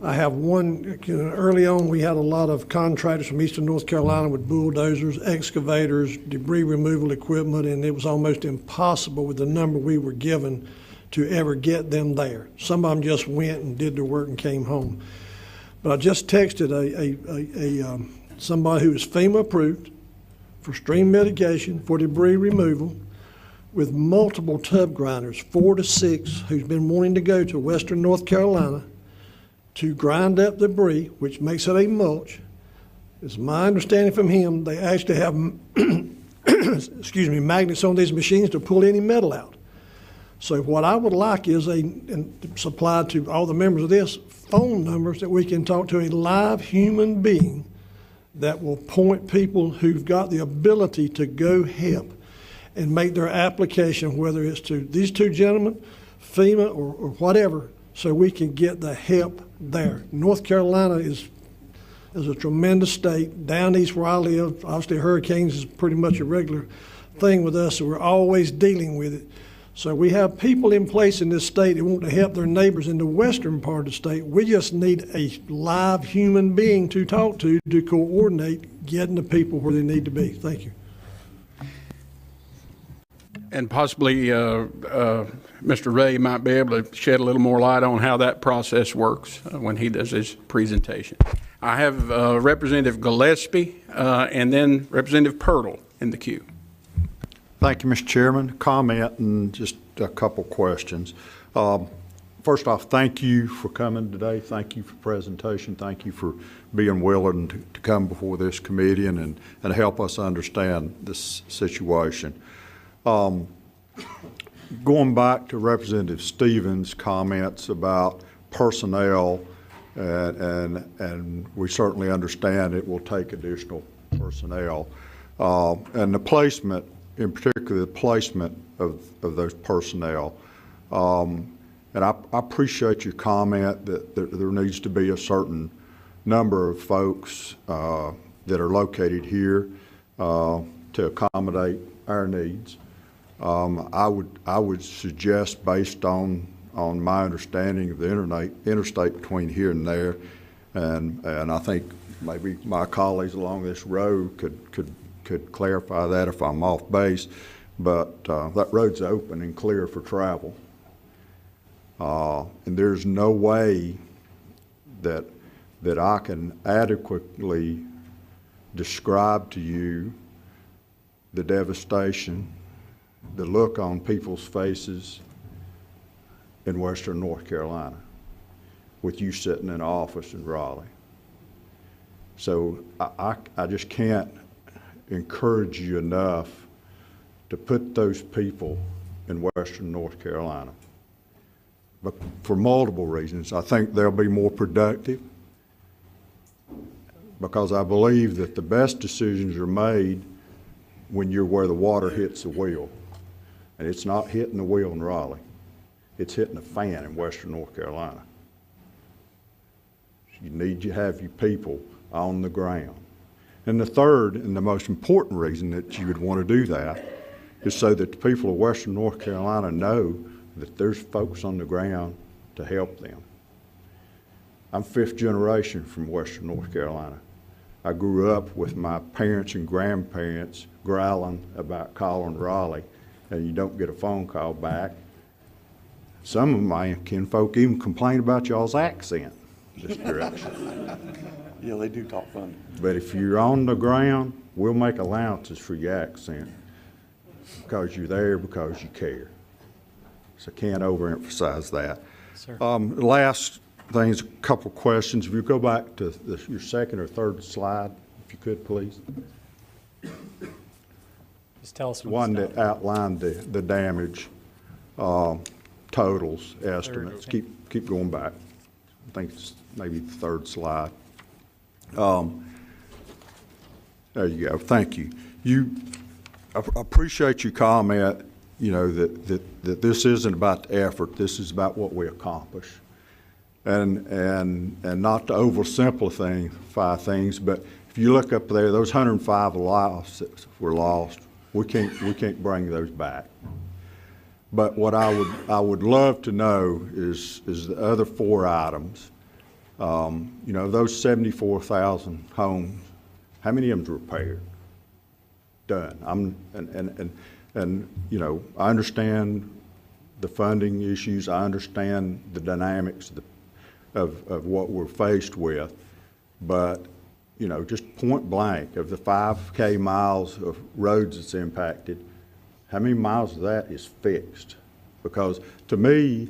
I have one, early on we had a lot of contractors from eastern North Carolina with bulldozers, excavators, debris removal equipment, and it was almost impossible with the number we were given to ever get them there. Some of them just went and did their work and came home. But I just texted somebody who is FEMA approved for stream mitigation, for debris removal, with multiple tub grinders, 4 to 6, who's been wanting to go to western North Carolina to grind up debris, which makes it a mulch, It's my understanding from him, they actually have, excuse me, magnets on these machines to pull any metal out. So what I would like is and supply to all the members of this phone numbers that we can talk to a live human being that will point people who've got the ability to go help and make their application, whether it's to these two gentlemen, FEMA, or whatever, so we can get the help there. North Carolina is a tremendous state. Down east where I live, obviously hurricanes is pretty much a regular thing with us, so we're always dealing with it. So we have people in place in this state that want to help their neighbors in the western part of the state. We just need a live human being to talk to coordinate getting the people where they need to be. Thank you. And possibly Mr. Ray might be able to shed a little more light on how that process works when he does his presentation. I have Representative Gillespie and then Representative Pirtle in the queue. Thank you, Mr. Chairman. Comment and just a couple questions. First off, thank you for coming today. Thank you for the presentation. Thank you for being willing to come before this committee and help us understand this situation. Going back to Representative Stevens' comments about personnel, and we certainly understand it will take additional personnel, and the placement, in particular the placement of those personnel. And I appreciate your comment that there needs to be a certain number of folks that are located here to accommodate our needs. I would suggest, based on my understanding of the interstate between here and there, and I think maybe my colleagues along this road could clarify that if I'm off base, but that road's open and clear for travel. And there's no way that I can adequately describe to you the devastation, the look on people's faces in Western North Carolina with you sitting in an office in Raleigh. So I just can't encourage you enough to put those people in Western North Carolina. But for multiple reasons. I think they'll be more productive because I believe that the best decisions are made when you're where the water hits the wheel. And it's not hitting the wheel in Raleigh. It's hitting a fan in Western North Carolina. You need to have your people on the ground. And the third and the most important reason that you would want to do that is so that the people of Western North Carolina know that there's folks on the ground to help them. I'm fifth generation from Western North Carolina. I grew up with my parents and grandparents growling about calling Raleigh, and you don't get a phone call back. Some of my kinfolk even complain about y'all's accent this direction. Yeah, they do talk funny. But if you're on the ground, we'll make allowances for your accent because you're there because you care. So I can't overemphasize that. Sir. Last thing is a couple questions. If you go back to your second or third slide, if you could, please. Just tell us one that outlined the damage totals estimates. Okay. Keep going back. I think it's maybe the third slide. There you go. Thank you. I appreciate your comment, you know, that this isn't about the effort, this is about what we accomplish. And not to oversimplify things, but if you look up there, those 105 lives that were lost, we can't bring those back. But what I would love to know is the other four items. You know, those 74,000 homes, how many of them's repaired? Done. And you know, I understand the funding issues. I understand the dynamics of what we're faced with. But, you know, just point blank, of the 5K miles of roads that's impacted, how many miles of that is fixed? Because to me,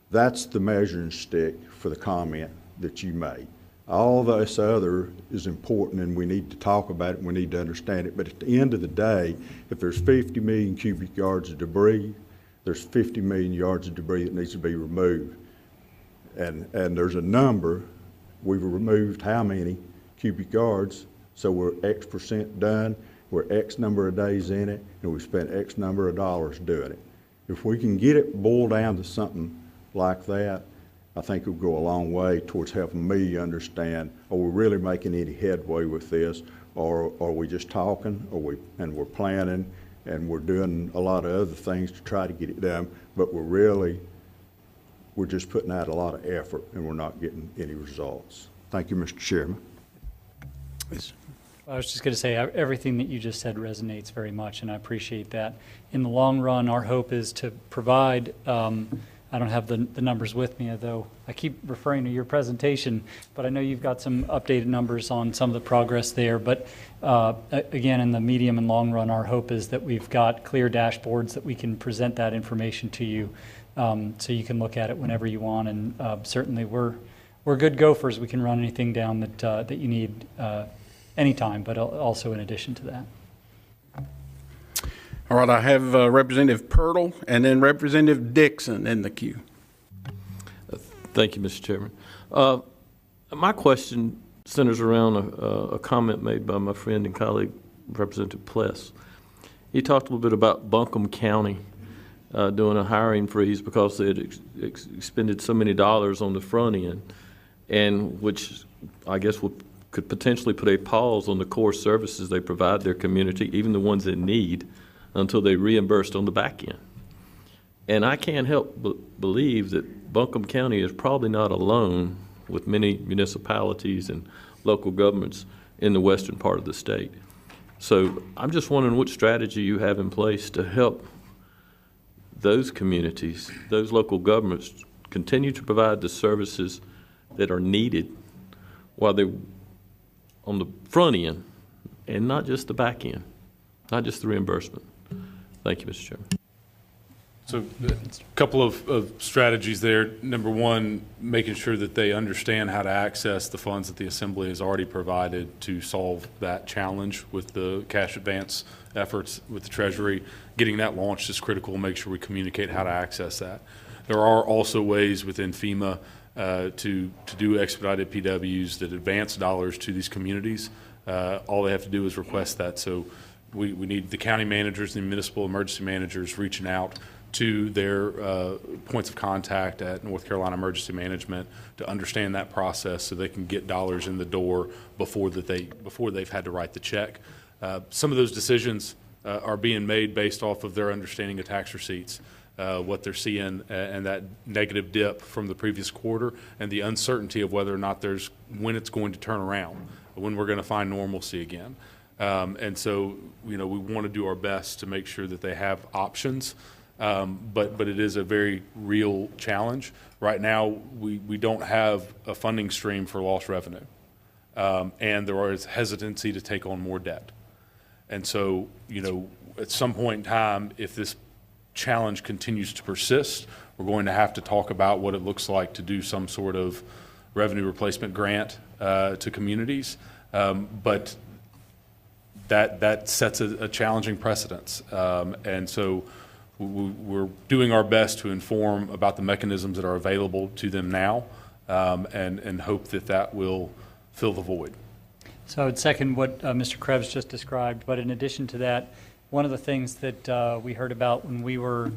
that's the measuring stick for the comment that you made. All this other is important, and we need to talk about it, and we need to understand it. But at the end of the day, if there's 50 million cubic yards of debris, there's 50 million yards of debris that needs to be removed. And there's a number. We've removed how many cubic yards, so we're X% done, we're X number of days in it, and we've spent X number of dollars doing it. If we can get it boiled down to something like that, I think it'll go a long way towards helping me understand, are we really making any headway with this, or are we just talking, and we're planning, and we're doing a lot of other things to try to get it done, but we're just putting out a lot of effort, and we're not getting any results. Thank you, Mr. Chairman. I was just going to say, everything that you just said resonates very much, and I appreciate that. In the long run, our hope is to provide, I don't have the numbers with me, although I keep referring to your presentation, but I know you've got some updated numbers on some of the progress there. But again, in the medium and long run, our hope is that we've got clear dashboards that we can present that information to you, so you can look at it whenever you want. And certainly we're good gophers. We can run anything down that you need anytime, but also in addition to that. All right, I have Representative Pirtle and then Representative Dixon in the queue. Thank you, Mr. Chairman. My question centers around a comment made by my friend and colleague, Representative Pless. He talked a little bit about Buncombe County doing a hiring freeze because they had expended so many dollars on the front end, and which I guess could potentially put a pause on the core services they provide their community, even the ones that need, until they reimbursed on the back end. And I can't help but believe that Buncombe County is probably not alone with many municipalities and local governments in the western part of the state. So I'm just wondering what strategy you have in place to help those communities, those local governments, continue to provide the services that are needed while they're on the front end and not just the back end, not just the reimbursement. Thank you, Mr. Chairman. So a couple of strategies there. Number one, making sure that they understand how to access the funds that the Assembly has already provided to solve that challenge with the cash advance efforts with the Treasury. Getting that launched is critical. Make sure we communicate how to access that. There are also ways within FEMA to do expedited PWs that advance dollars to these communities. All they have to do is request that. So we need the county managers and the municipal emergency managers reaching out to their points of contact at North Carolina Emergency Management to understand that process so they can get dollars in the door before they've had to write the check. Some of those decisions are being made based off of their understanding of tax receipts, what they're seeing, and that negative dip from the previous quarter, and the uncertainty of whether or not when it's going to turn around, when we're going to find normalcy again. And so, we want to do our best to make sure that they have options, but it is a very real challenge. Right now, we don't have a funding stream for lost revenue, and there is hesitancy to take on more debt. And so, at some point in time, if this challenge continues to persist, we're going to have to talk about what it looks like to do some sort of revenue replacement grant to communities. But that sets a challenging precedence. And so we're doing our best to inform about the mechanisms that are available to them now, and hope that will fill the void. So I would second what Mr. Krebs just described, but in addition to that, one of the things that we heard about when we were,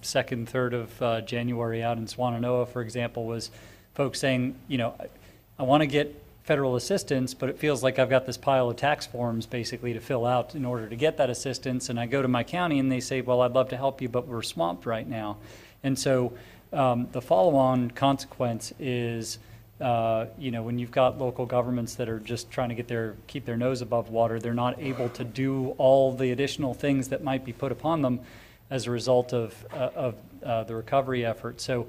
second, third of January out in Swannanoa, for example, was folks saying, I want to get federal assistance, but it feels like I've got this pile of tax forms basically to fill out in order to get that assistance. And I go to my county and they say, well, I'd love to help you, but we're swamped right now. And so the follow-on consequence is, when you've got local governments that are just trying to keep their nose above water, they're not able to do all the additional things that might be put upon them as a result of the recovery effort. So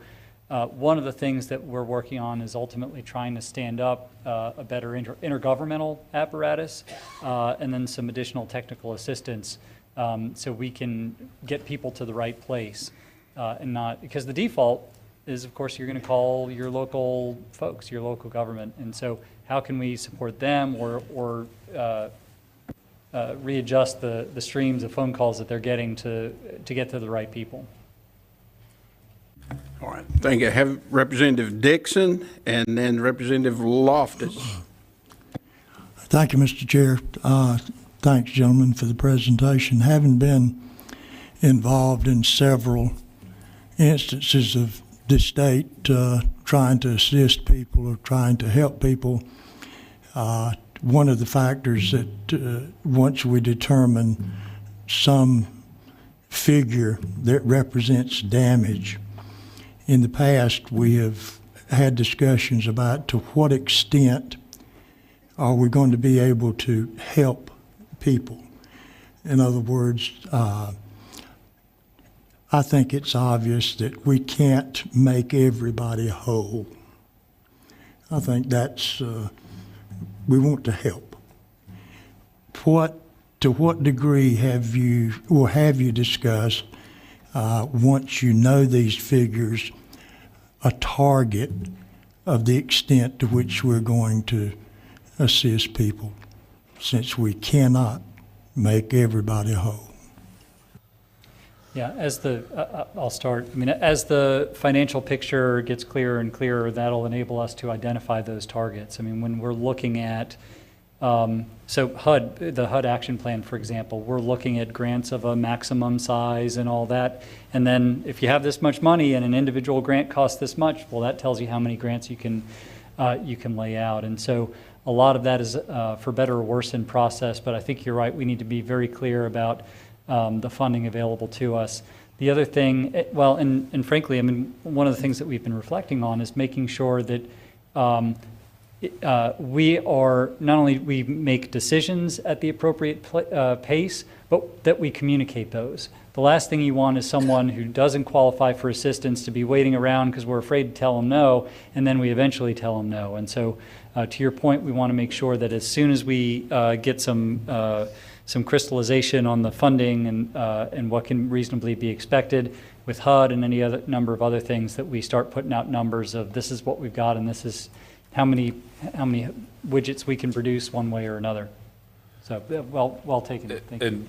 one of the things that we're working on is ultimately trying to stand up a better intergovernmental apparatus, and then some additional technical assistance, so we can get people to the right place, and not, because the default is, of course, you're going to call your local folks, your local government. And so how can we support them or readjust the streams of phone calls that they're getting to get to the right people? All right, thank you. I have Representative Dixon and then Representative Loftus. Thank you, Mr. Chair. Thanks, gentlemen, for the presentation. Having been involved in several instances of the state trying to assist people or trying to help people, one of the factors that once we determine some figure that represents damage, in the past we have had discussions about to what extent are we going to be able to help people. In other words, I think it's obvious that we can't make everybody whole. I think that's, we want to help. To what degree have you discussed, once you know these figures, a target of the extent to which we're going to assist people, since we cannot make everybody whole? Yeah, I'll start. I mean, as the financial picture gets clearer and clearer, that'll enable us to identify those targets. I mean, when we're looking at, so the HUD action plan, for example, we're looking at grants of a maximum size and all that. And then if you have this much money and an individual grant costs this much, well, that tells you how many grants you can lay out. And so a lot of that is for better or worse in process, but I think you're right. We need to be very clear about the funding available to us. The other thing, well, and frankly, I mean, one of the things that we've been reflecting on is making sure that we are, not only we make decisions at the appropriate pace, but that we communicate those. The last thing you want is someone who doesn't qualify for assistance to be waiting around because we're afraid to tell them no, and then we eventually tell them no. And so to your point, we want to make sure that as soon as we get some crystallization on the funding and what can reasonably be expected with HUD and any other number of other things, that we start putting out numbers of this is what we've got and this is how many widgets we can produce one way or another. So well taken. Thank you. And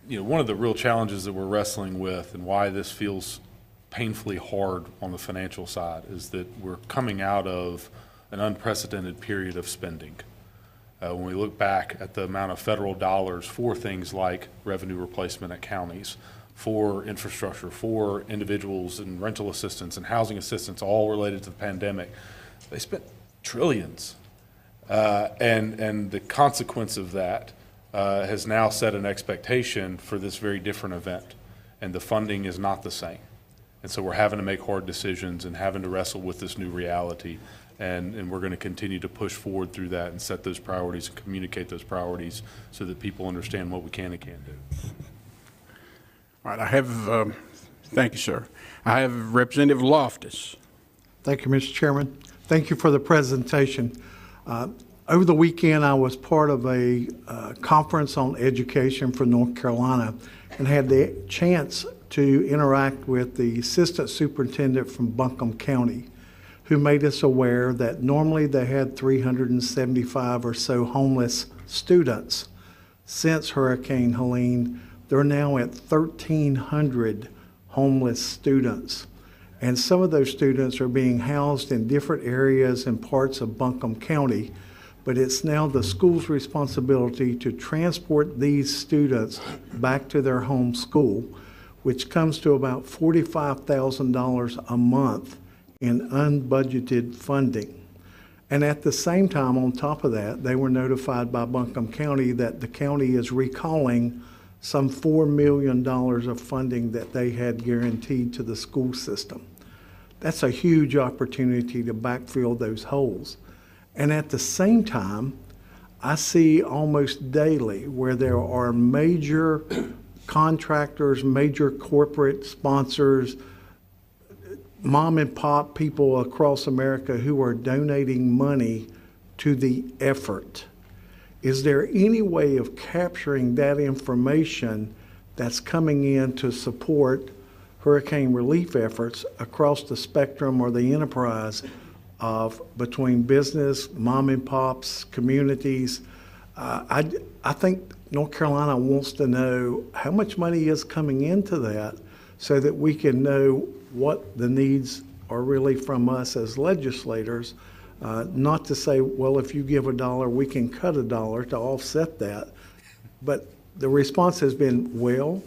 you know, one of the real challenges that we're wrestling with and why this feels painfully hard on the financial side is that we're coming out of an unprecedented period of spending. When we look back at the amount of federal dollars for things like revenue replacement at counties, for infrastructure, for individuals and rental assistance and housing assistance, all related to the pandemic, they spent trillions. And the consequence of that has now set an expectation for this very different event. And the funding is not the same. And so we're having to make hard decisions and having to wrestle with this new reality. And we're going to continue to push forward through that and set those priorities and communicate those priorities so that people understand what we can and can't do. All right, I have, thank you, sir. I have Representative Loftus. Thank you, Mr. Chairman. Thank you for the presentation. Over the weekend, I was part of a conference on education for North Carolina and had the chance to interact with the assistant superintendent from Buncombe County, who made us aware that normally they had 375 or so homeless students. Since Hurricane Helene, they're now at 1,300 homeless students. And some of those students are being housed in different areas and parts of Buncombe County, but it's now the school's responsibility to transport these students back to their home school, which comes to about $45,000 a month in unbudgeted funding. And at the same time, on top of that, they were notified by Buncombe County that the county is recalling some $4 million of funding that they had guaranteed to the school system. That's a huge opportunity to backfill those holes. And at the same time, I see almost daily where there are major contractors, major corporate sponsors, mom and pop people across America who are donating money to the effort. Is there any way of capturing that information that's coming in to support hurricane relief efforts across the spectrum or the enterprise of between business, mom and pops, communities. I think North Carolina wants to know how much money is coming into that so that we can know what the needs are really from us as legislators. Not to say, well, if you give $1, we can cut $1 to offset that. But the response has been, well,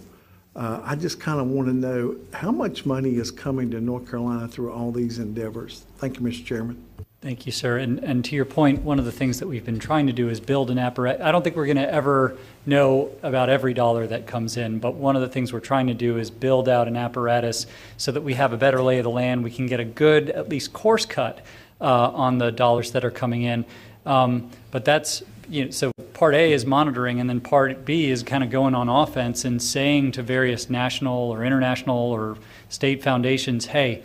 I just kind of want to know how much money is coming to North Carolina through all these endeavors. Thank you, Mr. Chairman. Thank you, sir. And to your point, one of the things that we've been trying to do is build an apparatus. I don't think we're going to ever know about every dollar that comes in, but one of the things we're trying to do is build out an apparatus so that we have a better lay of the land. We can get a good, at least course cut on the dollars that are coming in. But that's, so part A is monitoring, and then part B is kind of going on offense and saying to various national or international or state foundations, hey,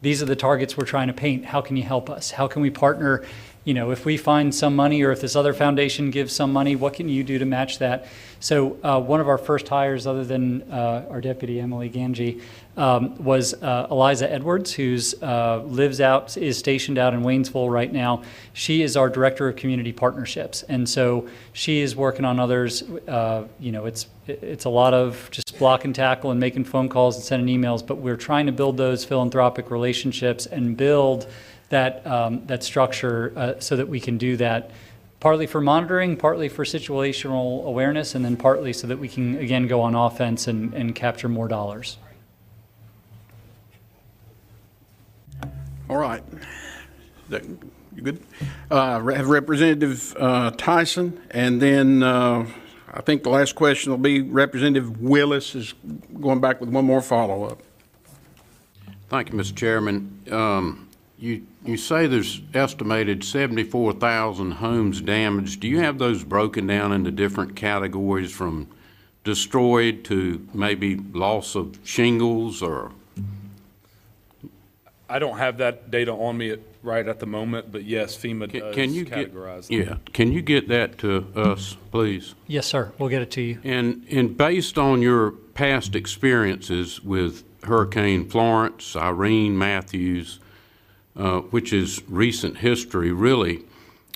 these are the targets we're trying to paint. How can you help us? How can we partner? If we find some money or if this other foundation gives some money, what can you do to match that? So one of our first hires, other than our deputy, Emily Ganji, was Eliza Edwards, who's is stationed out in Waynesville right now. She is our director of community partnerships, and so she is working on others. It's a lot of just block and tackle and making phone calls and sending emails, but we're trying to build those philanthropic relationships and build that structure so that we can do that. Partly for monitoring, partly for situational awareness, and then partly so that we can, again, go on offense and capture more dollars. All right. You good? Have Representative Tyson, and then I think the last question will be Representative Willis is going back with one more follow-up. Thank you, Mr. Chairman. You say there's estimated 74,000 homes damaged. Do you have those broken down into different categories from destroyed to maybe loss of shingles or? I don't have that data on me right at the moment, but yes, FEMA does categorize them. Yeah, can you get that to us, please? Yes, sir. We'll get it to you. And based on your past experiences with Hurricane Florence, Irene, Matthews, which is recent history, really,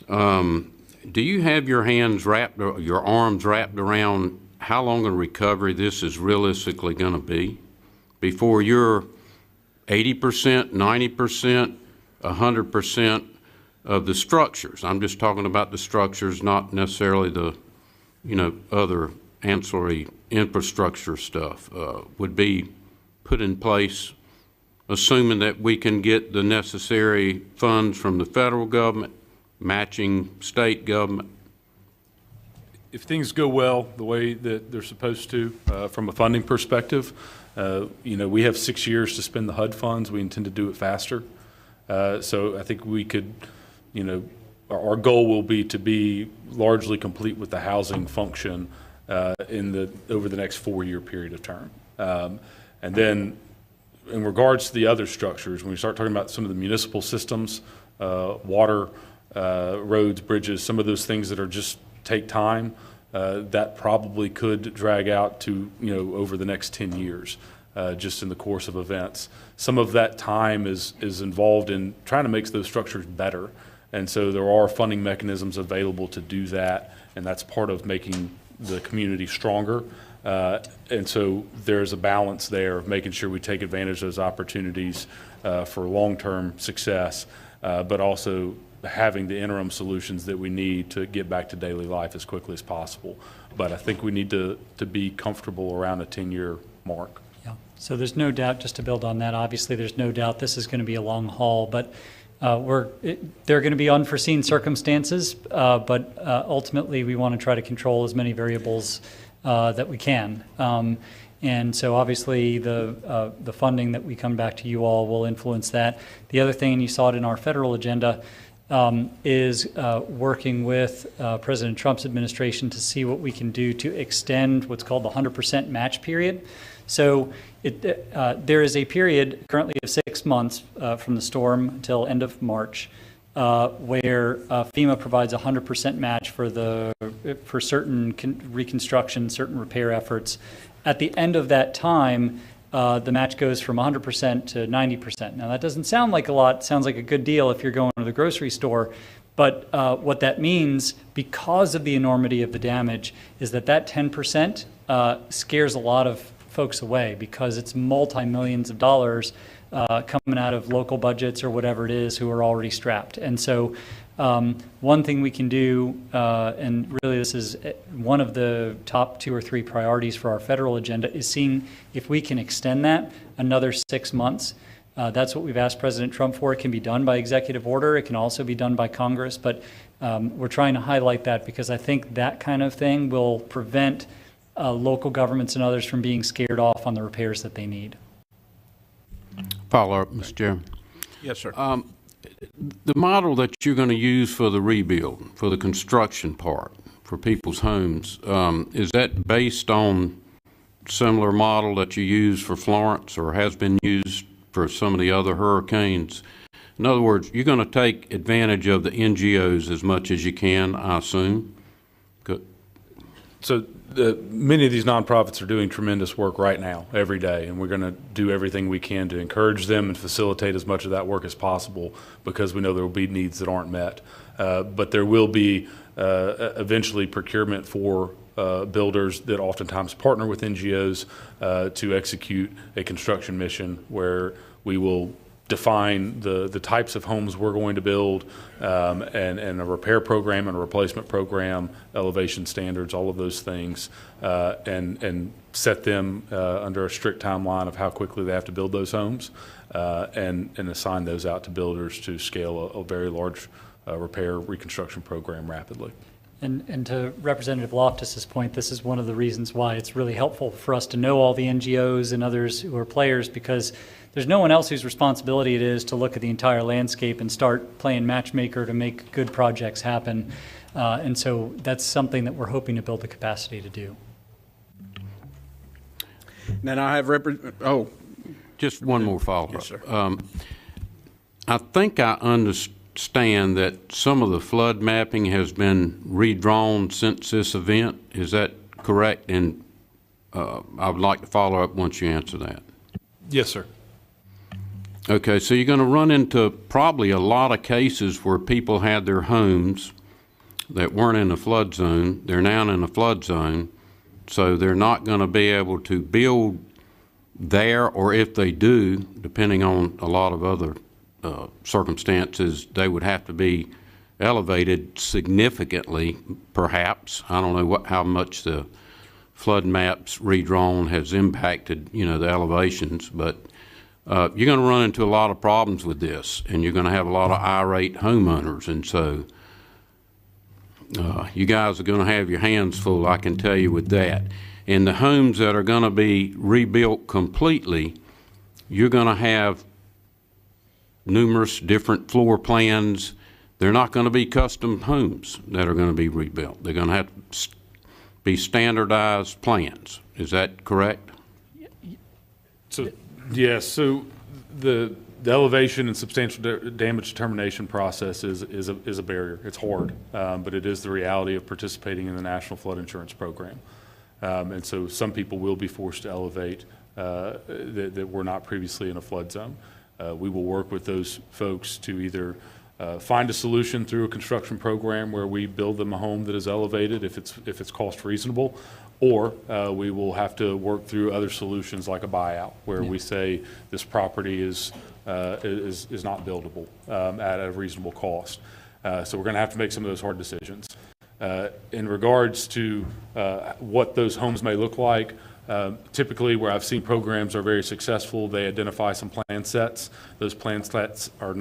do you have your arms wrapped around how long a recovery this is realistically going to be before you're 80%, 90%, 100% of the structures? I'm just talking about the structures, not necessarily the, other ancillary infrastructure stuff would be put in place, assuming that we can get the necessary funds from the federal government, matching state government. If things go well the way that they're supposed to from a funding perspective, we have 6 years to spend the HUD funds. We intend to do it faster. So I think we could, our goal will be to be largely complete with the housing function over the next 4-year period of term. And then in regards to the other structures, when we start talking about some of the municipal systems, water, roads, bridges, some of those things that are just take time, that probably could drag out to, over the next 10 years, just in the course of events. Some of that time is involved in trying to make those structures better. And so there are funding mechanisms available to do that, and that's part of making the community stronger. And so there's a balance there of making sure we take advantage of those opportunities for long-term success, but also having the interim solutions that we need to get back to daily life as quickly as possible. But I think we need to be comfortable around a 10-year mark. Yeah. So there's no doubt, just to build on that, obviously there's no doubt this is going to be a long haul, but there are going to be unforeseen circumstances, but ultimately we want to try to control as many variables that we can. And so obviously the funding that we come back to you all will influence that. The other thing, and you saw it in our federal agenda, is working with President Trump's administration to see what we can do to extend what's called the 100% match period. So there is a period currently of 6 months from the storm until end of March where FEMA provides 100% match for certain reconstruction, certain repair efforts. At the end of that time, the match goes from 100% to 90%. Now, that doesn't sound like a lot. It sounds like a good deal if you're going to the grocery store. But what that means, because of the enormity of the damage, is that 10% scares a lot of folks away, because it's multi-millions of dollars coming out of local budgets or whatever it is who are already strapped. And so one thing we can do, and really this is one of the top 2 or 3 priorities for our federal agenda, is seeing if we can extend that another 6 months. That's what we've asked President Trump for. It can be done by executive order. It can also be done by Congress. But we're trying to highlight that because I think that kind of thing will prevent local governments and others from being scared off on the repairs that they need. Follow up, Mr. Chairman. Yes, sir. The model that you're going to use for the rebuild, for the construction part, for people's homes, is that based on similar model that you use for Florence or has been used for some of the other hurricanes? In other words, you're going to take advantage of the NGOs as much as you can, I assume? Good. So many of these nonprofits are doing tremendous work right now, every day, and we're going to do everything we can to encourage them and facilitate as much of that work as possible, because we know there will be needs that aren't met. But there will be eventually procurement for builders that oftentimes partner with NGOs to execute a construction mission where we will define the types of homes we're going to build, and a repair program and a replacement program, elevation standards, all of those things, and set them under a strict timeline of how quickly they have to build those homes, and assign those out to builders to scale a very large repair reconstruction program rapidly. And to Representative Loftus's point, this is one of the reasons why it's really helpful for us to know all the NGOs and others who are players, because there's no one else whose responsibility it is to look at the entire landscape and start playing matchmaker to make good projects happen. And so that's something that we're hoping to build the capacity to do. Then I have just one more follow-up. Yes, sir. I think I understand that some of the flood mapping has been redrawn since this event. Is that correct? And I would like to follow up once you answer that. Yes, sir. Okay, so you're going to run into probably a lot of cases where people had their homes that weren't in the flood zone. They're now in the flood zone, so they're not going to be able to build there, or if they do, depending on a lot of other circumstances, they would have to be elevated significantly, perhaps. I don't know how much the flood maps redrawn has impacted, the elevations, but you're going to run into a lot of problems with this, and you're going to have a lot of irate homeowners, and so you guys are going to have your hands full, I can tell you, with that. And the homes that are going to be rebuilt completely, you're going to have numerous different floor plans. They're not going to be custom homes that are going to be rebuilt. They're going to have to be standardized plans. Is that correct? So, yes. So the elevation and substantial damage determination process is a barrier. It's hard, but it is the reality of participating in the National Flood Insurance Program. And so some people will be forced to elevate that were not previously in a flood zone. We will work with those folks to either find a solution through a construction program where we build them a home that is elevated if it's cost reasonable, or we will have to work through other solutions like a buyout where we say this property is not buildable at a reasonable cost. So we're going to have to make some of those hard decisions. In regards to what those homes may look like, typically where I've seen programs are very successful, they identify some plan sets. Those plan sets are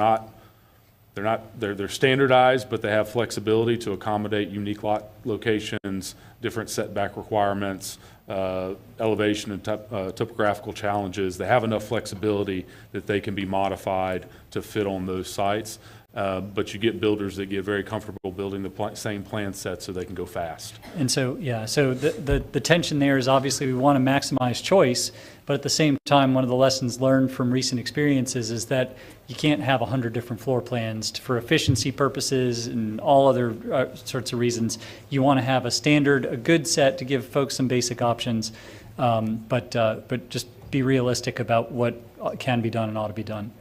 they're standardized, but they have flexibility to accommodate unique lot locations, different setback requirements, elevation and topographical challenges. They have enough flexibility that they can be modified to fit on those sites. But you get builders that get very comfortable building the same plan set so they can go fast. And so, so the tension there is obviously we want to maximize choice, but at the same time, one of the lessons learned from recent experiences is that you can't have 100 different floor plans for efficiency purposes and all other sorts of reasons. You want to have a standard, a good set to give folks some basic options, but just be realistic about what can be done and ought to be done.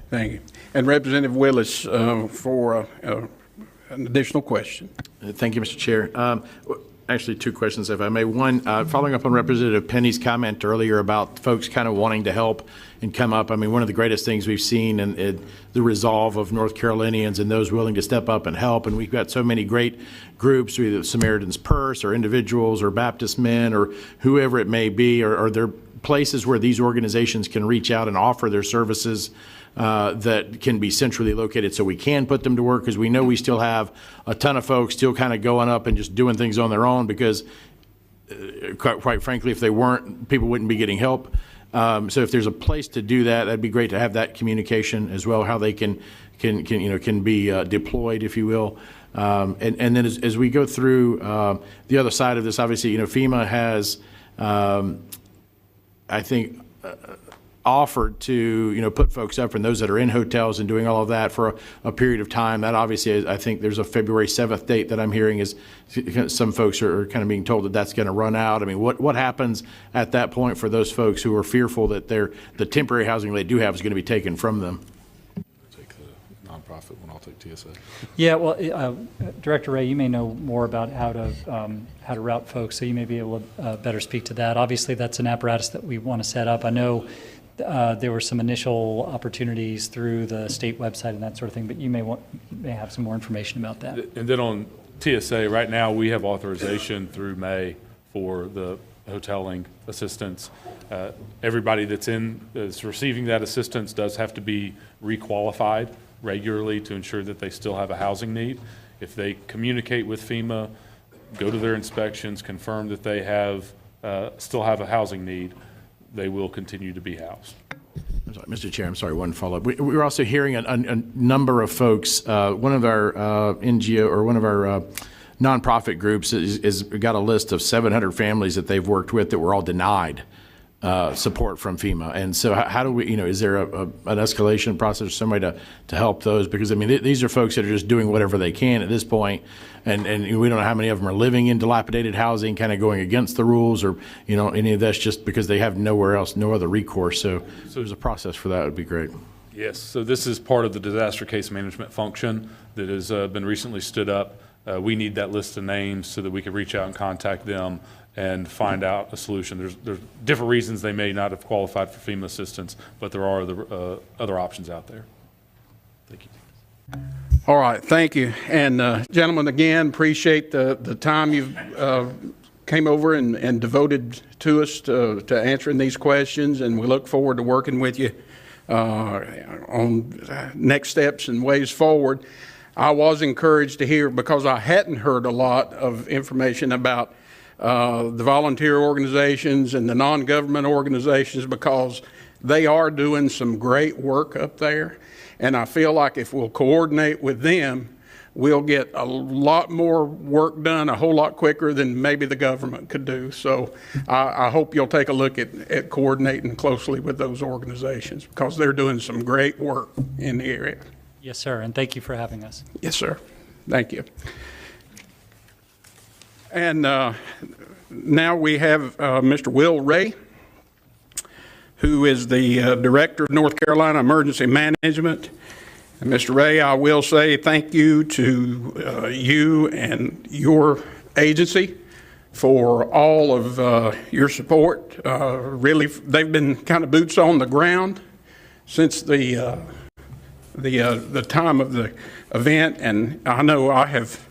Thank you. And Representative Willis for an additional question. Thank you, Mr. Chair. Actually, two questions, if I may. One, following up on Representative Penny's comment earlier about folks kind of wanting to help and come up. I mean, one of the greatest things we've seen in the resolve of North Carolinians and those willing to step up and help. And we've got so many great groups, either Samaritan's Purse or individuals or Baptist Men or whoever it may be, or there places where these organizations can reach out and offer their services that can be centrally located so we can put them to work, because we know we still have a ton of folks still kind of going up and just doing things on their own because, quite frankly, if they weren't, people wouldn't be getting help. So if there's a place to do that, that'd be great to have that communication as well, how they can be deployed, if you will. And then as we go through the other side of this, obviously, FEMA has, I think, offered to, put folks up, and those that are in hotels and doing all of that for a period of time. That obviously is, I think there's a February 7th date that I'm hearing is some folks are kind of being told that that's going to run out. I mean, what happens at that point for those folks who are fearful that the temporary housing they do have is going to be taken from them? Take the nonprofit one, I'll take TSA. Yeah, well, Director Ray, you may know more about how to route folks, so you may be able to better speak to that. Obviously, that's an apparatus that we want to set up. I know there were some initial opportunities through the state website and that sort of thing, but you may have some more information about that. And then on TSA, right now we have authorization through May for the hoteling assistance. Everybody that's receiving that assistance does have to be requalified regularly to ensure that they still have a housing need. If they communicate with FEMA, go to their inspections, confirm that they still have a housing need, they will continue to be housed. I'm sorry, Mr. Chair, I'm sorry, one follow-up. We're also hearing a number of folks, one of our NGO or one of our nonprofit groups is got a list of 700 families that they've worked with that were all denied support from FEMA. And so how do we, is there an escalation process or somebody to help those? Because, I mean, these are folks that are just doing whatever they can at this point, and we don't know how many of them are living in dilapidated housing, kind of going against the rules, or, any of that's just because they have nowhere else, no other recourse. So there's a process for that would be great. Yes, so this is part of the disaster case management function that has been recently stood up. We need that list of names so that we can reach out and contact them and find out a solution. There's different reasons they may not have qualified for FEMA assistance, but there are other options out there. Thank you. All right, thank you. And gentlemen, again, appreciate the time you've came over and devoted to us to answering these questions, and we look forward to working with you on next steps and ways forward. I was encouraged to hear, because I hadn't heard a lot of information about the volunteer organizations and the non-government organizations, because they are doing some great work up there. And I feel like if we'll coordinate with them, we'll get a lot more work done a whole lot quicker than maybe the government could do. So I hope you'll take a look at coordinating closely with those organizations, because they're doing some great work in the area. Yes, sir, and thank you for having us. Yes, sir. Thank you. And now we have Mr. Will Ray, who is the Director of North Carolina Emergency Management. And Mr. Ray, I will say thank you to you and your agency for all of your support. Really, they've been kind of boots on the ground since the time of the event, and I know I have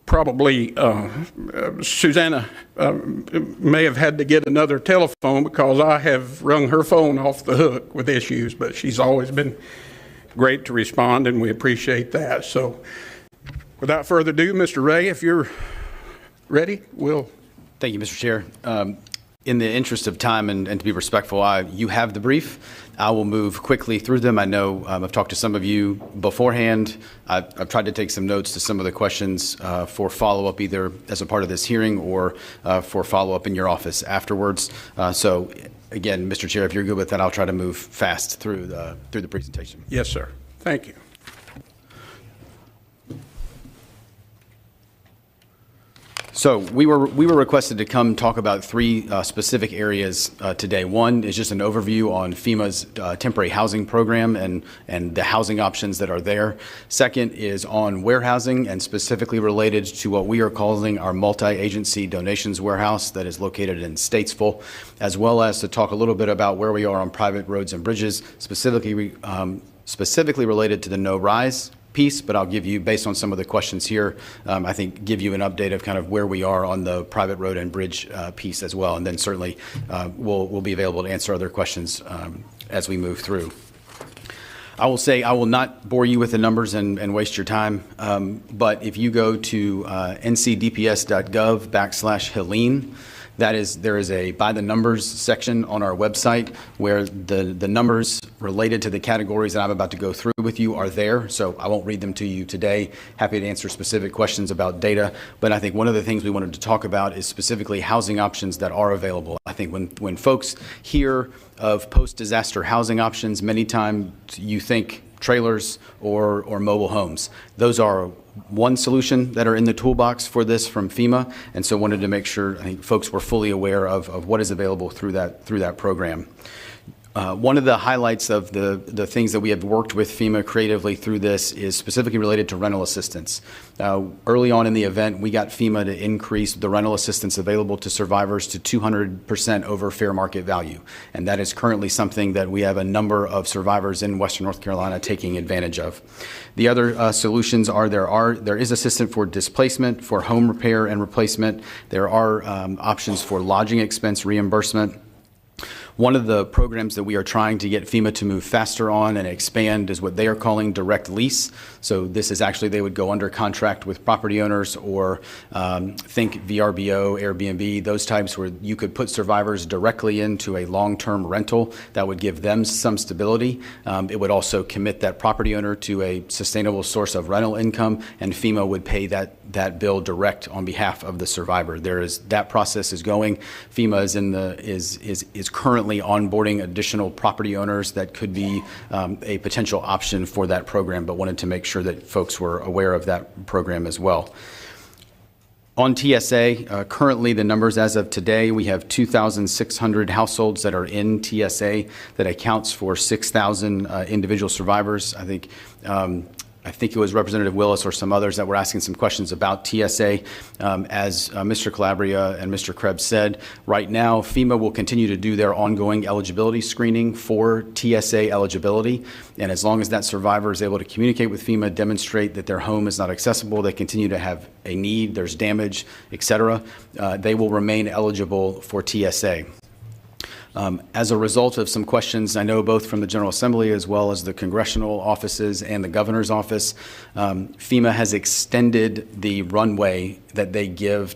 probably, Susanna may have had to get another telephone, because I have rung her phone off the hook with issues, but she's always been great to respond, and we appreciate that. So without further ado, Mr. Ray, if you're ready, we'll. Thank you, Mr. Chair. In the interest of time and to be respectful, you have the brief. I will move quickly through them. I know I've talked to some of you beforehand. I've tried to take some notes to some of the questions for follow-up, either as a part of this hearing or for follow-up in your office afterwards. So again, Mr. Chair, if you're good with that, I'll try to move fast through the presentation. Yes, sir. Thank you. So we were requested to come talk about three specific areas today. One is just an overview on FEMA's temporary housing program and the housing options that are there. Second is on warehousing and specifically related to what we are calling our multi-agency donations warehouse that is located in Statesville, as well as to talk a little bit about where we are on private roads and bridges, specifically related to the no rise piece, but I'll give you, based on some of the questions here, I think give you an update of kind of where we are on the private road and bridge piece as well. And then certainly we'll be available to answer other questions as we move through. I will say I will not bore you with the numbers and waste your time, but if you go to ncdps.gov/Helene, there is a by the numbers section on our website where the numbers related to the categories that I'm about to go through with you are there. So I won't read them to you today. Happy to answer specific questions about data. But I think one of the things we wanted to talk about is specifically housing options that are available. I think when folks hear of post-disaster housing options, many times you think trailers or mobile homes. Those are one solution that are in the toolbox for this from FEMA, and so wanted to make sure I think folks were fully aware of what is available through that program. One of the highlights of the things that we have worked with FEMA creatively through this is specifically related to rental assistance. Early on in the event, we got FEMA to increase the rental assistance available to survivors to 200% over fair market value. And that is currently something that we have a number of survivors in Western North Carolina taking advantage of. The other solutions are there is assistance for displacement, for home repair and replacement. There are options for lodging expense reimbursement. One of the programs that we are trying to get FEMA to move faster on and expand is what they are calling direct lease. So this is actually, they would go under contract with property owners or think VRBO, Airbnb, those types where you could put survivors directly into a long-term rental that would give them some stability. It would also commit that property owner to a sustainable source of rental income, and FEMA would pay that bill direct on behalf of the survivor. That process is going. FEMA is currently onboarding additional property owners that could be a potential option for that program, but wanted to make sure that folks were aware of that program as well. On TSA, currently the numbers as of today, we have 2,600 households that are in TSA. That accounts for 6,000 individual survivors. I think it was Representative Willis or some others that were asking some questions about TSA. As Mr. Calabria and Mr. Krebs said, right now FEMA will continue to do their ongoing eligibility screening for TSA eligibility. And as long as that survivor is able to communicate with FEMA, demonstrate that their home is not accessible, they continue to have a need, there's damage, et cetera, they will remain eligible for TSA. As a result of some questions, I know both from the General Assembly as well as the congressional offices and the governor's office, FEMA has extended the runway that they give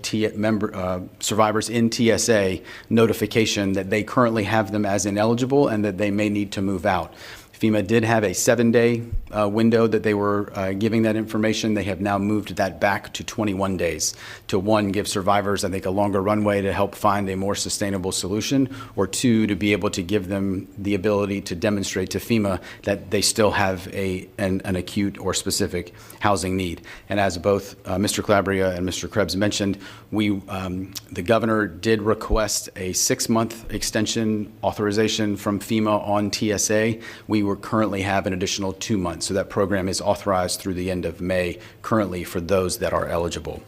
survivors in TSA notification that they currently have them as ineligible and that they may need to move out. FEMA did have a 7-day window that they were giving that information. They have now moved that back to 21 days to, one, give survivors, I think, a longer runway to help find a more sustainable solution, or two, to be able to give them the ability to demonstrate to FEMA that they still have an acute or specific housing need. And as both Mr. Calabria and Mr. Krebs mentioned, the governor did request a 6-month extension authorization from FEMA on TSA. We currently have an additional 2 months. So that program is authorized through the end of May currently for those that are eligible.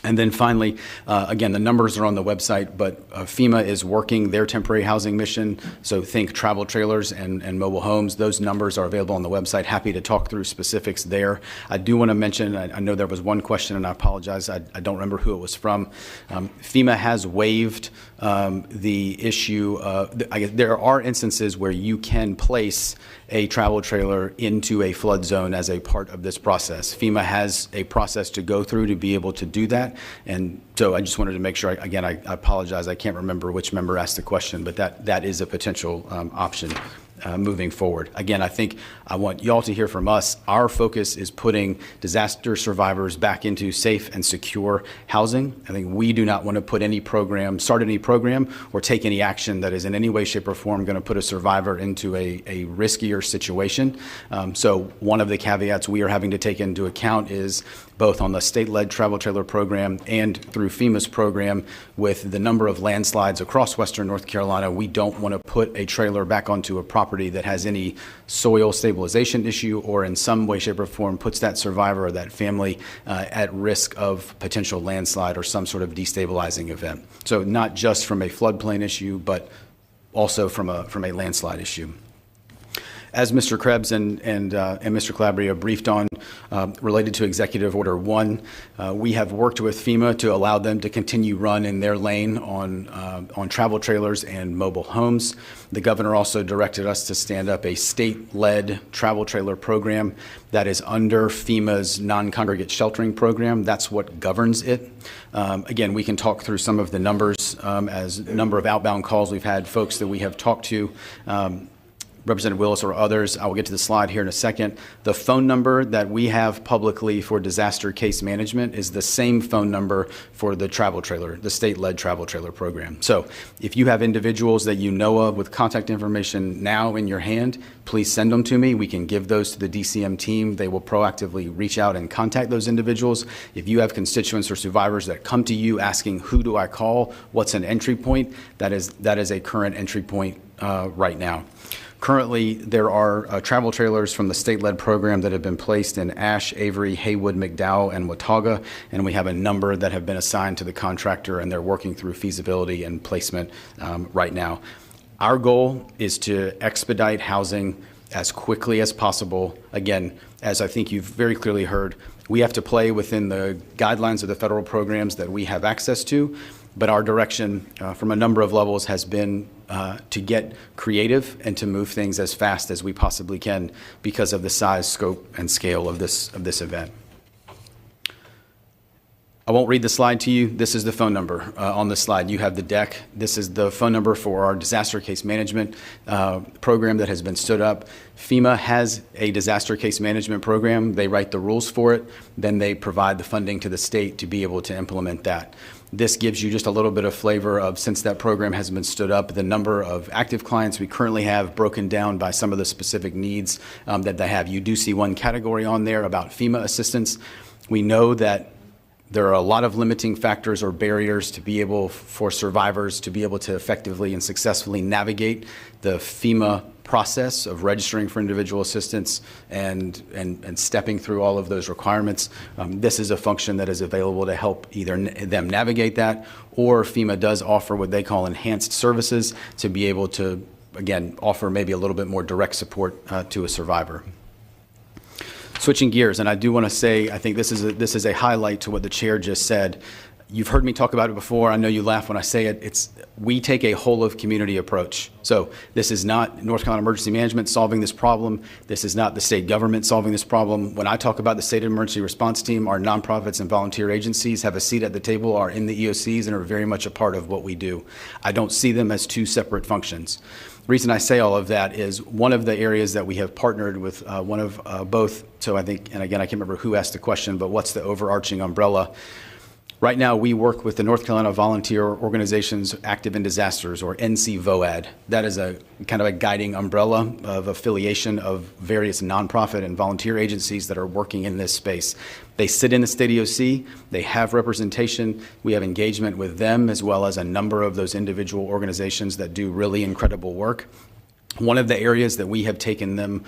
And then finally, again, the numbers are on the website, but FEMA is working their temporary housing mission. So think travel trailers and mobile homes. Those numbers are available on the website. Happy to talk through specifics there. I do want to mention, I know there was one question, and I apologize, I don't remember who it was from. FEMA has waived the issue. I guess there are instances where you can place a travel trailer into a flood zone as a part of this process. FEMA has a process to go through to be able to do that. And so I just wanted to make sure, I apologize, I can't remember which member asked the question, but that is a potential option moving forward. Again, I think I want y'all to hear from us. Our focus is putting disaster survivors back into safe and secure housing. I think we do not want to start any program or take any action that is in any way, shape, or form going to put a survivor into a riskier situation. So one of the caveats we are having to take into account is both on the state-led travel trailer program and through FEMA's program, with the number of landslides across western North Carolina, we don't want to put a trailer back onto a property that has any soil stabilization issue or in some way, shape, or form puts that survivor or that family at risk of potential landslide or some sort of destabilizing event. So not just from a floodplain issue, but also from a landslide issue. As Mr. Krebs and Mr. Calabria briefed on, related to Executive Order 1, we have worked with FEMA to allow them to continue run in their lane on travel trailers and mobile homes. The governor also directed us to stand up a state-led travel trailer program that is under FEMA's non-congregate sheltering program. That's what governs it. Again, we can talk through some of the numbers as number of outbound calls we've had, folks that we have talked to, Representative Willis or others. I will get to the slide here in a second. The phone number that we have publicly for disaster case management is the same phone number for the travel trailer, the state-led travel trailer program. So if you have individuals that you know of with contact information now in your hand, please send them to me. We can give those to the DCM team. They will proactively reach out and contact those individuals. If you have constituents or survivors that come to you asking, who do I call? What's an entry point? That is a current entry point right now. Currently, there are travel trailers from the state-led program that have been placed in Ash, Avery, Haywood, McDowell, and Watauga, and we have a number that have been assigned to the contractor, and they're working through feasibility and placement right now. Our goal is to expedite housing as quickly as possible. Again, as I think you've very clearly heard, we have to play within the guidelines of the federal programs that we have access to, but our direction from a number of levels has been to get creative and to move things as fast as we possibly can because of the size, scope, and scale of this event. I won't read the slide to you. This is the phone number on the slide. You have the deck. This is the phone number for our disaster case management program that has been stood up. FEMA has a disaster case management program. They write the rules for it. Then they provide the funding to the state to be able to implement that. This gives you just a little bit of flavor of, since that program has been stood up, the number of active clients we currently have broken down by some of the specific needs that they have. You do see one category on there about FEMA assistance. We know that there are a lot of limiting factors or barriers to be able for survivors to be able to effectively and successfully navigate the FEMA process of registering for individual assistance and stepping through all of those requirements. This is a function that is available to help either them navigate that, or FEMA does offer what they call enhanced services to be able to, again, offer maybe a little bit more direct support to a survivor. Switching gears, and I do want to say, I think this is a highlight to what the chair just said. You've heard me talk about it before. I know you laugh when I say it. We take a whole of community approach. So this is not North Carolina Emergency Management solving this problem. This is not the state government solving this problem. When I talk about the State Emergency Response Team, our nonprofits and volunteer agencies have a seat at the table, are in the EOCs, and are very much a part of what we do. I don't see them as two separate functions. The reason I say all of that is one of the areas that we have partnered with one of both, so I think, and again, I can't remember who asked the question, but what's the overarching umbrella? Right now, we work with the North Carolina Volunteer Organizations Active in Disasters, or NCVOAD. That is a kind of a guiding umbrella of affiliation of various nonprofit and volunteer agencies that are working in this space. They sit in the state EOC. They have representation. We have engagement with them, as well as a number of those individual organizations that do really incredible work. One of the areas that we have taken them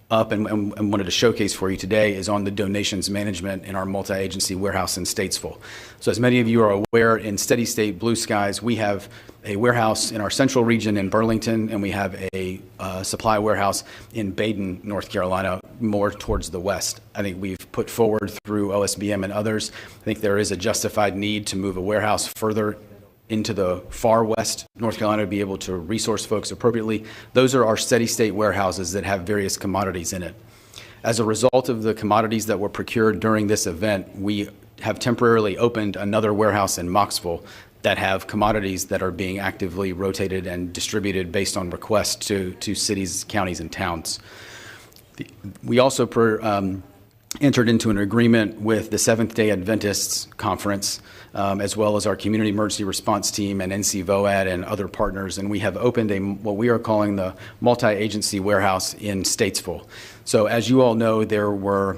up and wanted to showcase for you today is on the donations management in our multi-agency warehouse in Statesville. So as many of you are aware, in Steady State Blue Skies, we have a warehouse in our central region in Burlington, and we have a supply warehouse in Baden, North Carolina, more towards the west. I think we've put forward through OSBM and others, I think there is a justified need to move a warehouse further into the far west North Carolina to be able to resource folks appropriately. Those are our steady state warehouses that have various commodities in it. As a result of the commodities that were procured during this event, we have temporarily opened another warehouse in Moxville. that have commodities that are being actively rotated and distributed based on request to cities, counties, and towns. We also entered into an agreement with the Seventh-day Adventists Conference, as well as our Community Emergency Response Team and NCVOAD and other partners, and we have opened what we are calling the multi-agency warehouse in Statesville. So as you all know, there were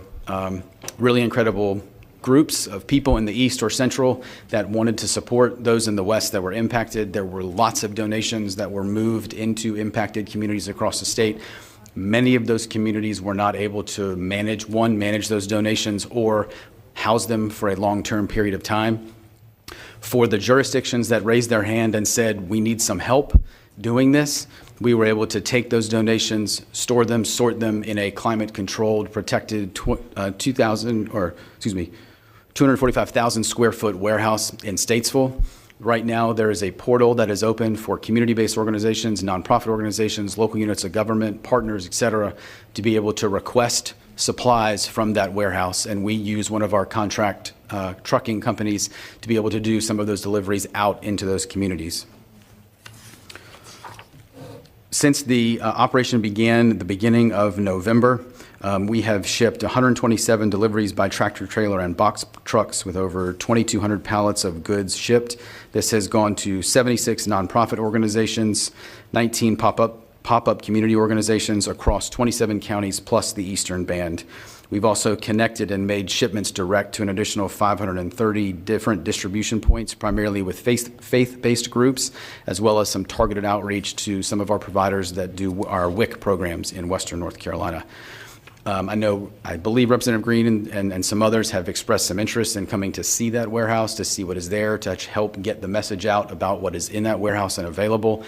really incredible groups of people in the East or Central that wanted to support those in the West that were impacted. There were lots of donations that were moved into impacted communities across the state. Many of those communities were not able to manage those donations or house them for a long-term period of time. For the jurisdictions that raised their hand and said, we need some help doing this, we were able to take those donations, store them, sort them in a climate-controlled, protected 245,000 square foot warehouse in Statesville. Right now, there is a portal that is open for community-based organizations, nonprofit organizations, local units of government, partners, et cetera, to be able to request supplies from that warehouse. And we use one of our contract trucking companies to be able to do some of those deliveries out into those communities. Since the operation began at the beginning of November, we have shipped 127 deliveries by tractor trailer and box trucks with over 2,200 pallets of goods shipped. This has gone to 76 nonprofit organizations, 19 pop-up community organizations across 27 counties plus the Eastern Band. We've also connected and made shipments direct to an additional 530 different distribution points, primarily with faith-based groups, as well as some targeted outreach to some of our providers that do our WIC programs in Western North Carolina. I believe Representative Green and some others have expressed some interest in coming to see that warehouse, to see what is there, to help get the message out about what is in that warehouse and available.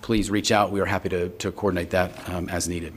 Please reach out. We are happy to coordinate that as needed.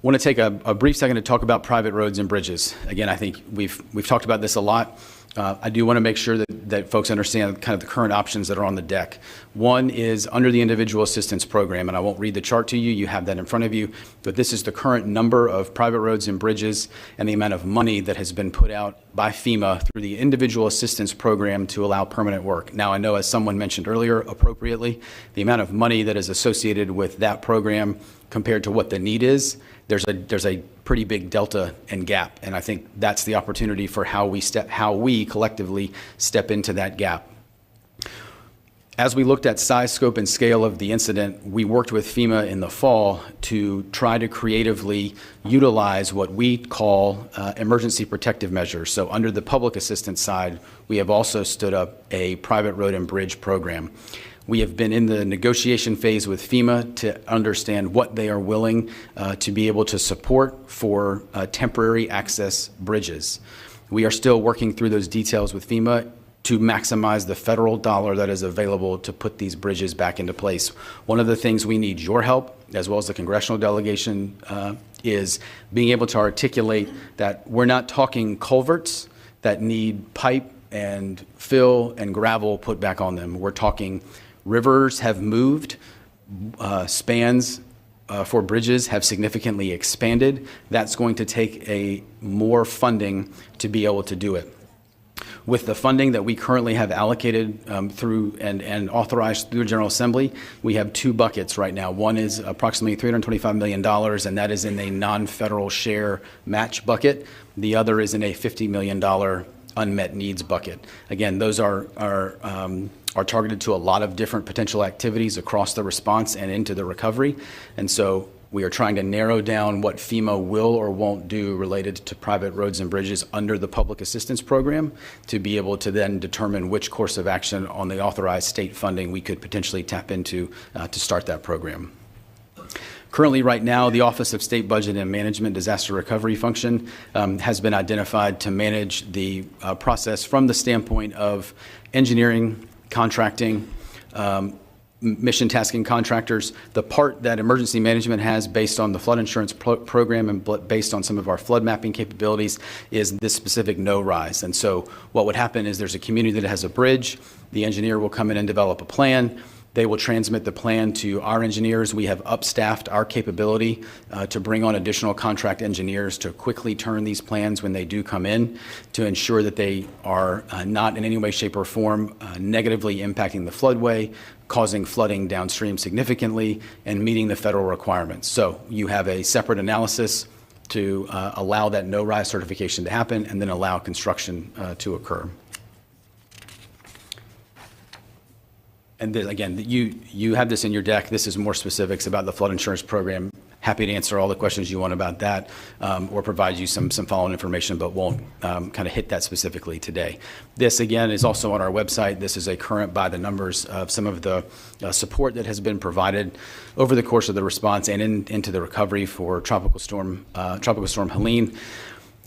I want to take a brief second to talk about private roads and bridges. Again, I think we've talked about this a lot. I do want to make sure that folks understand kind of the current options that are on the deck. One is under the Individual Assistance Program, and I won't read the chart to you. You have that in front of you. But this is the current number of private roads and bridges and the amount of money that has been put out by FEMA through the Individual Assistance Program to allow permanent work. Now, I know, as someone mentioned earlier, appropriately, the amount of money that is associated with that program compared to what the need is, there's a pretty big delta and gap, and I think that's the opportunity for how we collectively step into that gap. As we looked at size, scope, and scale of the incident, we worked with FEMA in the fall to try to creatively utilize what we call emergency protective measures. So under the public assistance side, we have also stood up a private road and bridge program. We have been in the negotiation phase with FEMA to understand what they are willing to be able to support for temporary access bridges. We are still working through those details with FEMA to maximize the federal dollar that is available to put these bridges back into place. One of the things we need your help, as well as the congressional delegation, is being able to articulate that we're not talking culverts that need pipe and fill and gravel put back on them. We're talking rivers have moved, spans for bridges have significantly expanded. That's going to take more funding to be able to do it. With the funding that we currently have allocated through and authorized through the General Assembly, we have two buckets right now. One is approximately $325 million, and that is in a non-federal share match bucket. The other is in a $50 million unmet needs bucket. Again, those are targeted to a lot of different potential activities across the response and into the recovery. And so we are trying to narrow down what FEMA will or won't do related to private roads and bridges under the public assistance program to be able to then determine which course of action on the authorized state funding we could potentially tap into to start that program. Currently, right now, the Office of State Budget and Management Disaster Recovery Function has been identified to manage the process from the standpoint of engineering, contracting, mission tasking contractors. The part that emergency management has based on the flood insurance program and based on some of our flood mapping capabilities is this specific no-rise. And so what would happen is there's a community that has a bridge. The engineer will come in and develop a plan. They will transmit the plan to our engineers. We have upstaffed our capability to bring on additional contract engineers to quickly turn these plans when they do come in, to ensure that they are not in any way, shape, or form negatively impacting the floodway, causing flooding downstream significantly, and meeting the federal requirements. So you have a separate analysis to allow that no-rise certification to happen and then allow construction to occur. And then, again, you have this in your deck. This is more specifics about the flood insurance program. Happy to answer all the questions you want about that, or provide you some follow-on information, but won't kind of hit that specifically today. This, again, is also on our website. This is a current by the numbers of some of the support that has been provided over the course of the response and into the recovery for Tropical Storm Helene.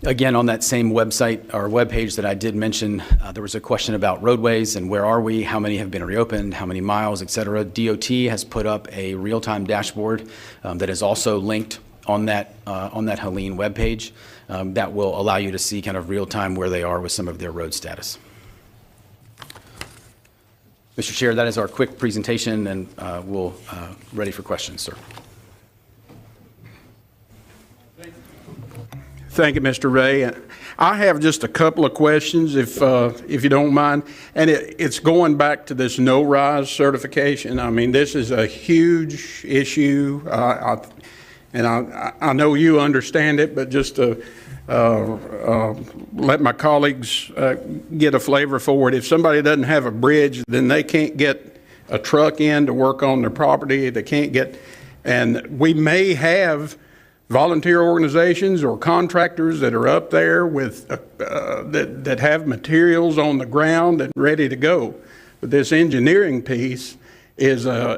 Again, on that same website or webpage that I did mention, there was a question about roadways and where are we, how many have been reopened, how many miles, et cetera. DOT has put up a real-time dashboard that is also linked on that Helene webpage that will allow you to see kind of real-time where they are with some of their road status. Mr. Chair, that is our quick presentation, and we'll ready for questions, sir. Thank you, Mr. Ray. I have just a couple of questions, if you don't mind, and it's going back to this no-rise certification. I mean, this is a huge issue, and I know you understand it, but just to let my colleagues get a flavor for it. If somebody doesn't have a bridge, then they can't get a truck in to work on their property. They can't get, and we may have volunteer organizations or contractors that are up there with that have materials on the ground and ready to go. But this engineering piece is a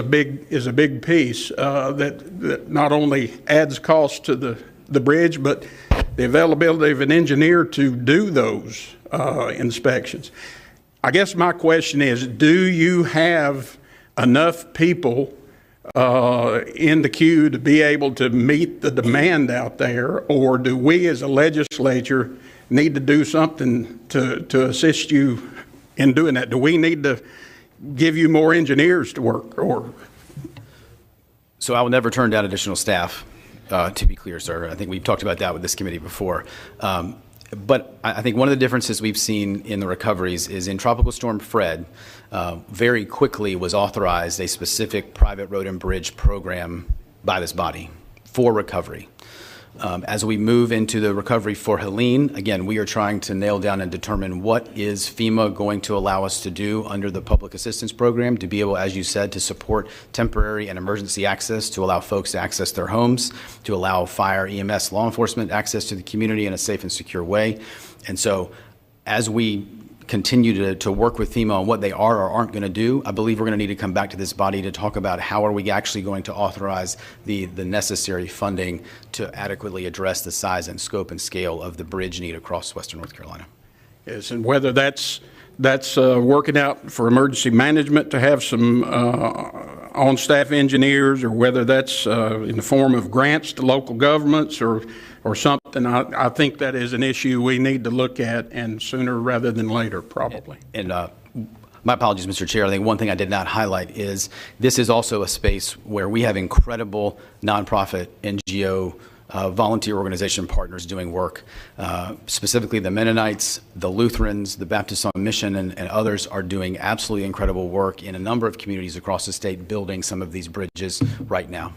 big piece that not only adds cost to the bridge, but the availability of an engineer to do those inspections. I guess my question is, do you have enough people in the queue to be able to meet the demand out there, or do we as a legislature need to do something to assist you in doing that? Do we need to give you more engineers to work? Or So I will never turn down additional staff, to be clear, sir. I think we've talked about that with this committee before. But I think one of the differences we've seen in the recoveries is in Tropical Storm Fred, very quickly was authorized a specific private road and bridge program by this body for recovery. As we move into the recovery for Helene, again, we are trying to nail down and determine what is FEMA going to allow us to do under the public assistance program to be able, as you said, to support temporary and emergency access, to allow folks to access their homes, to allow fire, EMS, law enforcement access to the community in a safe and secure way. And so as we continue to work with FEMA on what they are or aren't going to do, I believe we're going to need to come back to this body to talk about how are we actually going to authorize the necessary funding to adequately address the size and scope and scale of the bridge need across Western North Carolina. yes, and whether that's working out for emergency management to have some on-staff engineers, or whether that's in the form of grants to local governments or something. I think that is an issue we need to look at, and sooner rather than later, probably. And my apologies, Mr. Chair. I think one thing I did not highlight is this is also a space where we have incredible nonprofit NGO volunteer organization partners doing work. Specifically, the Mennonites, the Lutherans, the Baptists on Mission, and others are doing absolutely incredible work in a number of communities across the state, building some of these bridges right now.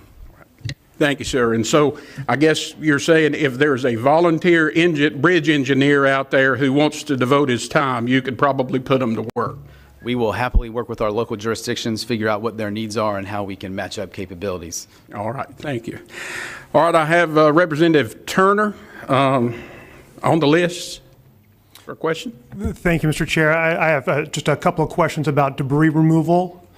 Thank you, sir. And so I guess you're saying if there's a volunteer bridge engineer out there who wants to devote his time, you could probably put them to work. We will happily work with our local jurisdictions, figure out what their needs are and how we can match up capabilities. All right, thank you. All right, I have Representative Turner on the list for a question. Thank you, Mr. Chair. I have just a couple of questions about debris removal.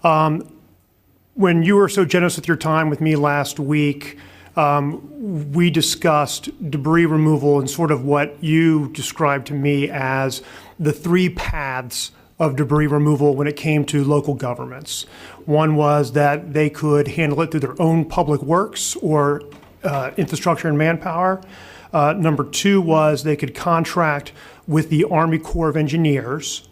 When you were so generous with your time with me last week, we discussed debris removal and sort of what you described to me as the three paths of debris removal when it came to local governments. One was that they could handle it through their own public works or infrastructure and manpower. Number two was they could contract with the Army Corps of Engineers,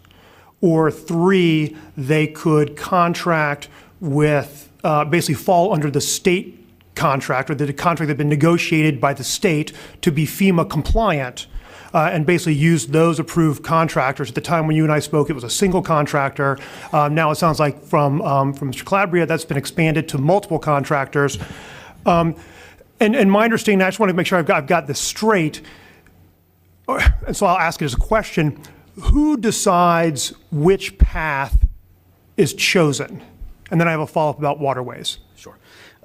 or 3, they could contract with, basically fall under the state contract, or the contract that had been negotiated by the state to be FEMA compliant, and basically use those approved contractors. At the time when you and I spoke, it was a single contractor. Now it sounds like from Mr. Calabria, that's been expanded to multiple contractors. And my understanding, I just want to make sure I've got this straight, and so I'll ask it as a question. Who decides which path is chosen? And then I have a follow-up about waterways. Sure.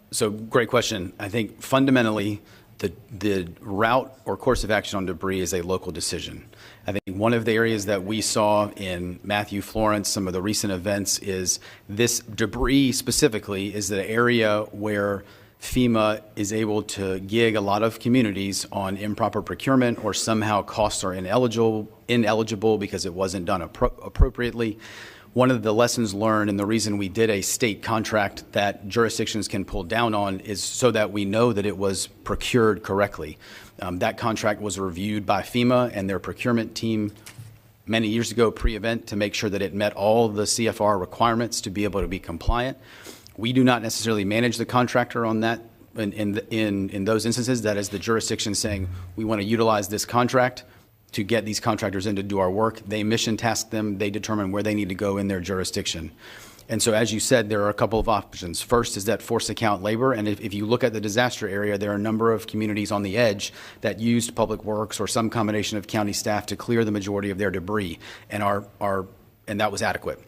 So great question. I think fundamentally, the route or course of action on debris is a local decision. I think one of the areas that we saw in Matthew, Florence, some of the recent events, is this debris specifically is the area where FEMA is able to gig a lot of communities on improper procurement, or somehow costs are ineligible because it wasn't done appropriately. One of the lessons learned, and the reason we did a state contract that jurisdictions can pull down on, is so that we know that it was procured correctly. That contract was reviewed by FEMA and their procurement team many years ago pre-event to make sure that it met all the CFR requirements to be able to be compliant. We do not necessarily manage the contractor on that. In those instances, that is the jurisdiction saying, we want to utilize this contract to get these contractors in to do our work. They mission task them. They determine where they need to go in their jurisdiction. And so, as you said, there are a couple of options. First is that force account labor. And if you look at the disaster area, there are a number of communities on the edge that used public works or some combination of county staff to clear the majority of their debris, and and that was adequate.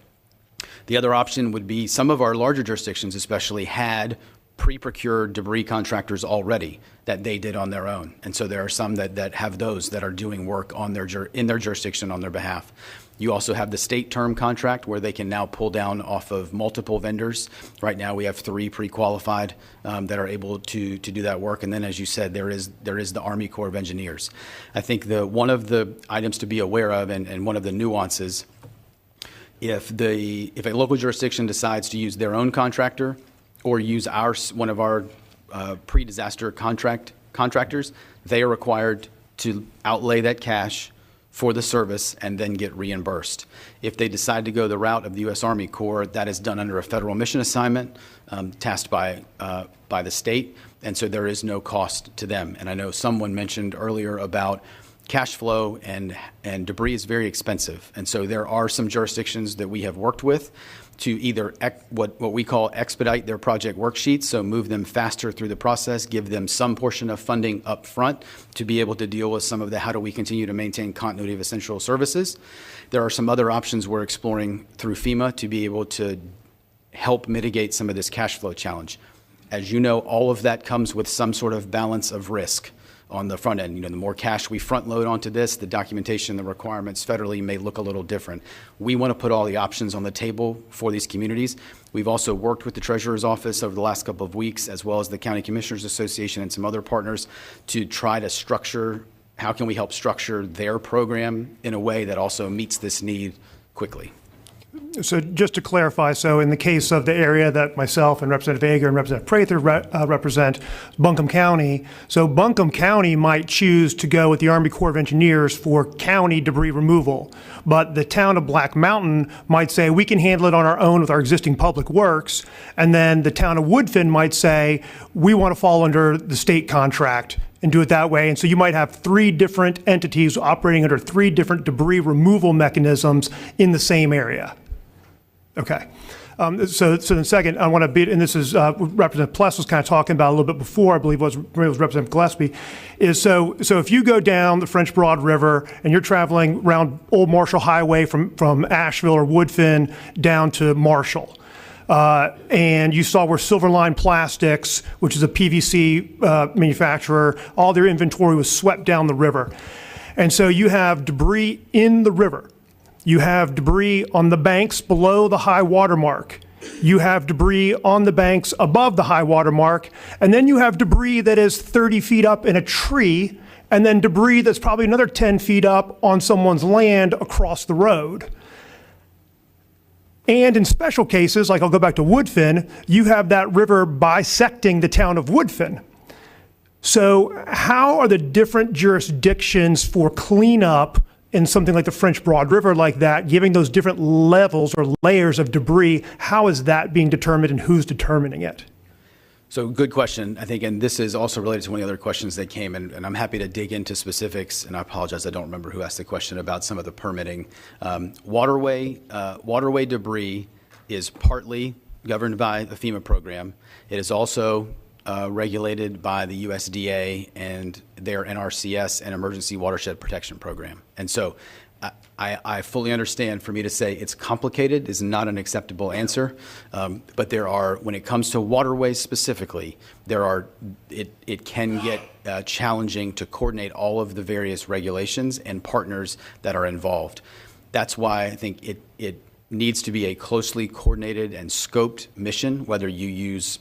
The other option would be some of our larger jurisdictions especially had pre-procured debris contractors already that they did on their own. And so there are some that have those that are doing work on in their jurisdiction on their behalf. You also have the state term contract where they can now pull down off of multiple vendors. Right now we have 3 pre-qualified that are able to do that work. And then, as you said, there is the Army Corps of Engineers. I think one of the items to be aware of, and one of the nuances, if a local jurisdiction decides to use their own contractor or use one of our pre-disaster contractors, they are required to outlay that cash for the service and then get reimbursed. If they decide to go the route of the U.S. Army Corps, that is done under a federal mission assignment tasked by the state, and so there is no cost to them. And I know someone mentioned earlier about cash flow, and debris is very expensive. And so there are some jurisdictions that we have worked with to either what we call expedite their project worksheets, so move them faster through the process, give them some portion of funding up front to be able to deal with some of the how do we continue to maintain continuity of essential services. There are some other options we're exploring through FEMA to be able to help mitigate some of this cash flow challenge. As you know, all of that comes with some sort of balance of risk on the front end. The more cash we front load onto this, the documentation, the requirements federally may look a little different. We want to put all the options on the table for these communities. We've also worked with the Treasurer's Office over the last couple of weeks, as well as the County Commissioners Association and some other partners, to try to structure, how can we help structure their program in a way that also meets this need quickly. So just to clarify, so in the case of the area that myself and Representative Ager and Representative Prather represent, Buncombe County, so Buncombe County might choose to go with the Army Corps of Engineers for county debris removal, but the town of Black Mountain might say, we can handle it on our own with our existing public works, and then the town of Woodfin might say, we want to fall under the state contract and do it that way. And so you might have 3 different entities operating under 3 different debris removal mechanisms in the same area. Okay. So then second, I want to beat, and this is Representative Pless was kind of talking about a little bit before, I believe it was Representative Gillespie, is so if you go down the French Broad River and you're traveling around Old Marshall Highway from Asheville or Woodfin down to Marshall, and you saw where Silverline Plastics, which is a PVC manufacturer, all their inventory was swept down the river. And so you have debris in the river. You have debris on the banks below the high water mark. You have debris on the banks above the high water mark. And then you have debris that is 30 feet up in a tree, and then debris that's probably another 10 feet up on someone's land across the road. And in special cases, like I'll go back to Woodfin, you have that river bisecting the town of Woodfin. So how are the different jurisdictions for cleanup in something like the French Broad River like that, giving those different levels or layers of debris, how is that being determined and who's determining it? So good question, I think, and this is also related to one of the other questions that came, and I'm happy to dig into specifics, and I apologize, I don't remember who asked the question about some of the permitting. Waterway debris is partly governed by the FEMA program. It is also regulated by the USDA and their NRCS and Emergency Watershed Protection Program. And so I fully understand for me to say it's complicated is not an acceptable answer, but there are, when it comes to waterways specifically, it can get challenging to coordinate all of the various regulations and partners that are involved. That's why I think it needs to be a closely coordinated and scoped mission, whether you use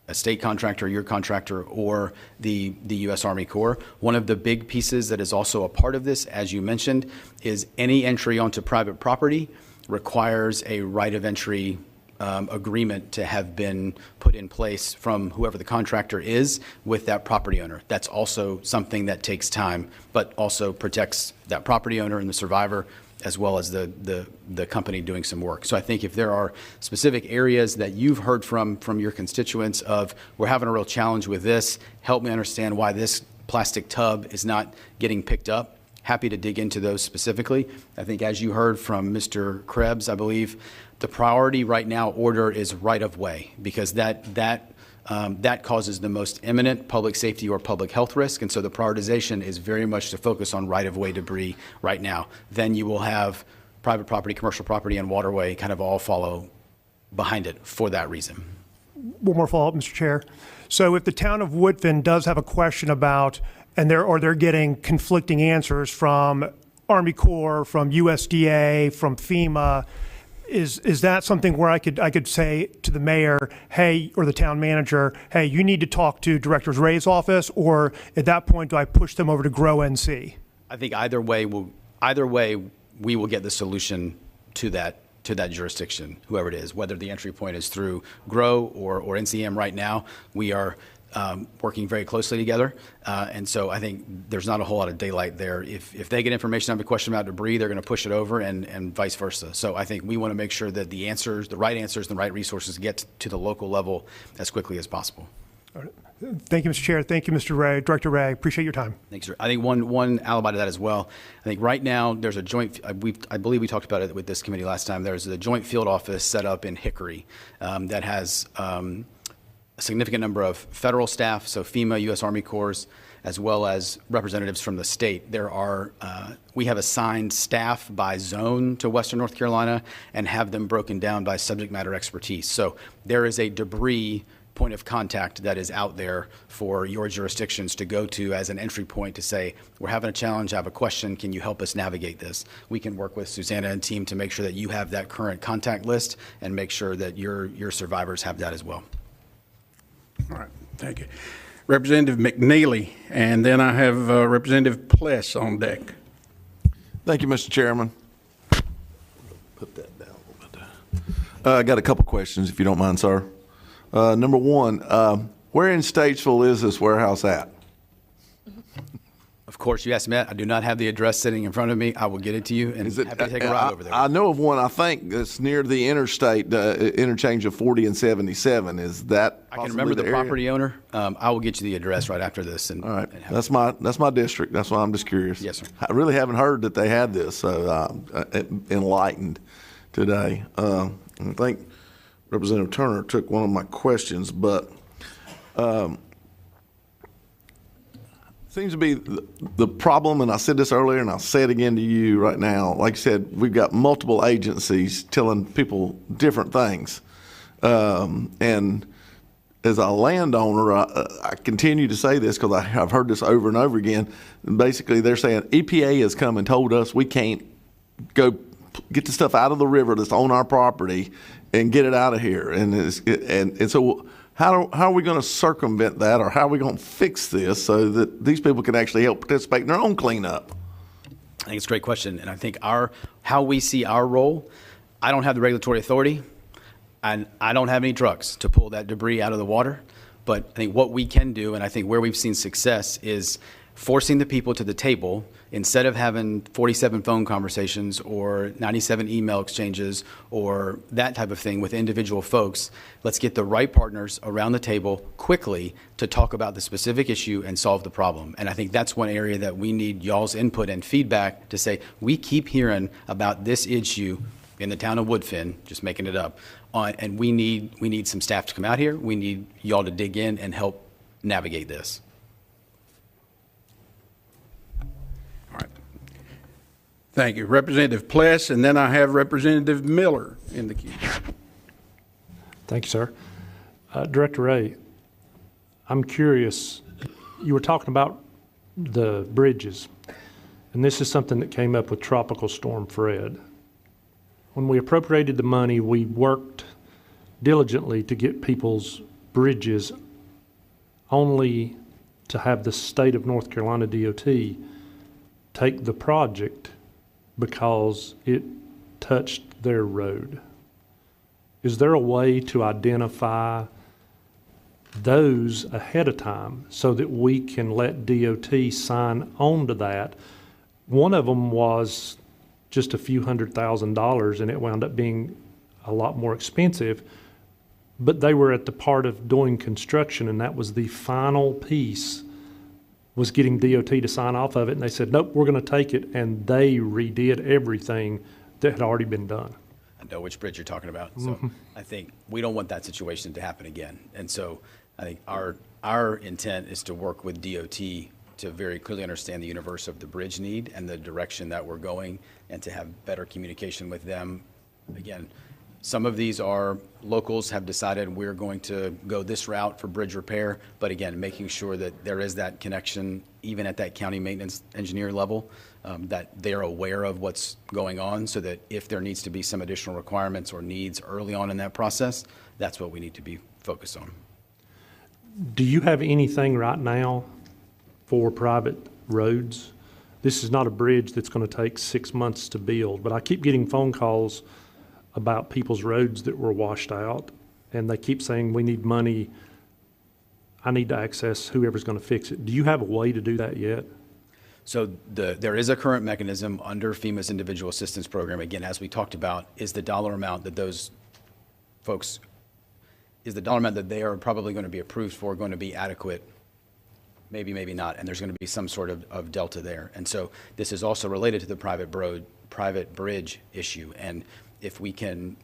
a state contractor, your contractor, or the U.S. Army Corps. One of the big pieces that is also a part of this, as you mentioned, is any entry onto private property requires a right of entry agreement to have been put in place from whoever the contractor is with that property owner. That's also something that takes time, but also protects that property owner and the survivor, as well as the company doing some work. So I think if there are specific areas that you've heard from your constituents of, we're having a real challenge with this, help me understand why this plastic tub is not getting picked up, happy to dig into those specifically. I think as you heard from Mr. Krebs, I believe the priority right now order is right of way, because that causes the most imminent public safety or public health risk. And so the prioritization is very much to focus on right-of-way debris right now. Then you will have private property, commercial property, and waterway kind of all follow behind it for that reason. One more follow-up, Mr. Chair. So if the town of Woodfin does have a question about, and they're getting conflicting answers from Army Corps, from USDA, from FEMA, is that something where I could say to the mayor, hey, or the town manager, hey, you need to talk to Director Ray's office, or at that point, do I push them over to Grow NC? I think either way we will get the solution to that jurisdiction, whoever it is, whether the entry point is through Grow or NCM. Right now, we are working very closely together. And so I think there's not a whole lot of daylight there. If they get information on a question about debris, they're going to push it over and vice versa. So I think we want to make sure that the right answers, the right resources get to the local level as quickly as possible. All right. Thank you, Mr. Chair. Thank you, Mr. Ray, Director Ray. Appreciate your time. Thanks, sir. I think one alibi to that as well. I think right now there's a joint, I believe we talked about it with this committee last time. There's a joint field office set up in Hickory that has a significant number of federal staff, so FEMA, U.S. Army Corps, as well as representatives from the state. We have assigned staff by zone to Western North Carolina and have them broken down by subject matter expertise. So there is a debris point of contact that is out there for your jurisdictions to go to as an entry point to say, we're having a challenge, I have a question, can you help us navigate this? We can work with Susanna and team to make sure that you have that current contact list and make sure that your survivors have that as well. All right, thank you. Representative McNeely, and then I have Representative Pless on deck. Thank you, Mr. Chairman. Put that down a little bit. I got a couple questions, if you don't mind, sir. Number one, where in Statesville is this warehouse at? Of course, you asked me that. I do not have the address sitting in front of me. I will get it to you, and happy to take a ride over there. I know of one, I think, that's near the interstate, interchange of 40 and 77. Is that I can remember the property owner. I will get you the address right after this. And, all right. That's my district. That's why I'm just curious. Yes, sir. I really haven't heard that they had this, so enlightened today. I think Representative Turner took one of my questions, but seems to be the problem, and I said this earlier, and I'll say it again to you right now. Like I said, we've got multiple agencies telling people different things. And as a landowner, I continue to say this because I've heard this over and over again. And basically, they're saying EPA has come and told us we can't go get the stuff out of the river that's on our property and get it out of here. And so how are we going to circumvent that, or how are we going to fix this so that these people can actually help participate in their own cleanup? I think it's a great question. And I think how we see our role, I don't have the regulatory authority, and I don't have any trucks to pull that debris out of the water. But I think what we can do, and I think where we've seen success, is forcing the people to the table instead of having 47 phone conversations or 97 email exchanges or that type of thing with individual folks. Let's get the right partners around the table quickly to talk about the specific issue and solve the problem. And I think that's one area that we need y'all's input and feedback to say, we keep hearing about this issue in the town of Woodfin, just making it up, and we need some staff to come out here. We need y'all to dig in and help navigate this. Thank you. Representative Pless, and then I have Representative Miller in the queue. Thank you, sir. Director Ray, I'm curious, you were talking about the bridges, and this is something that came up with Tropical Storm Fred. When we appropriated the money, we worked diligently to get people's bridges, only to have the state of North Carolina DOT take the project because it touched their road. Is there a way to identify those ahead of time so that we can let DOT sign on to that? One of them was just a few $100,000 and it wound up being a lot more expensive, but they were at the part of doing construction and that was the final piece, was getting DOT to sign off of it, and they said, nope, we're going to take it, and they redid everything that had already been done. I know which bridge you're talking about. So I think we don't want that situation to happen again. And so I think our intent is to work with DOT to very clearly understand the universe of the bridge need and the direction that we're going, and to have better communication with them. Again, some of these are locals have decided we're going to go this route for bridge repair, but again, making sure that there is that connection even at that county maintenance engineer level, that they're aware of what's going on, so that if there needs to be some additional requirements or needs early on in that process, that's what we need to be focused on. Do you have anything right now for private roads? This is not a bridge that's going to take 6 months to build, but I keep getting phone calls about people's roads that were washed out, and they keep saying, we need money, I need to access whoever's going to fix it. Do you have a way to do that yet? So there is a current mechanism under FEMA's individual assistance program. Again, as we talked about, is the dollar amount that those folks, is the dollar amount that they are probably going to be approved for going to be adequate? Maybe, maybe not, and there's going to be some sort of delta there. And so this is also related to the private bridge issue. And if we can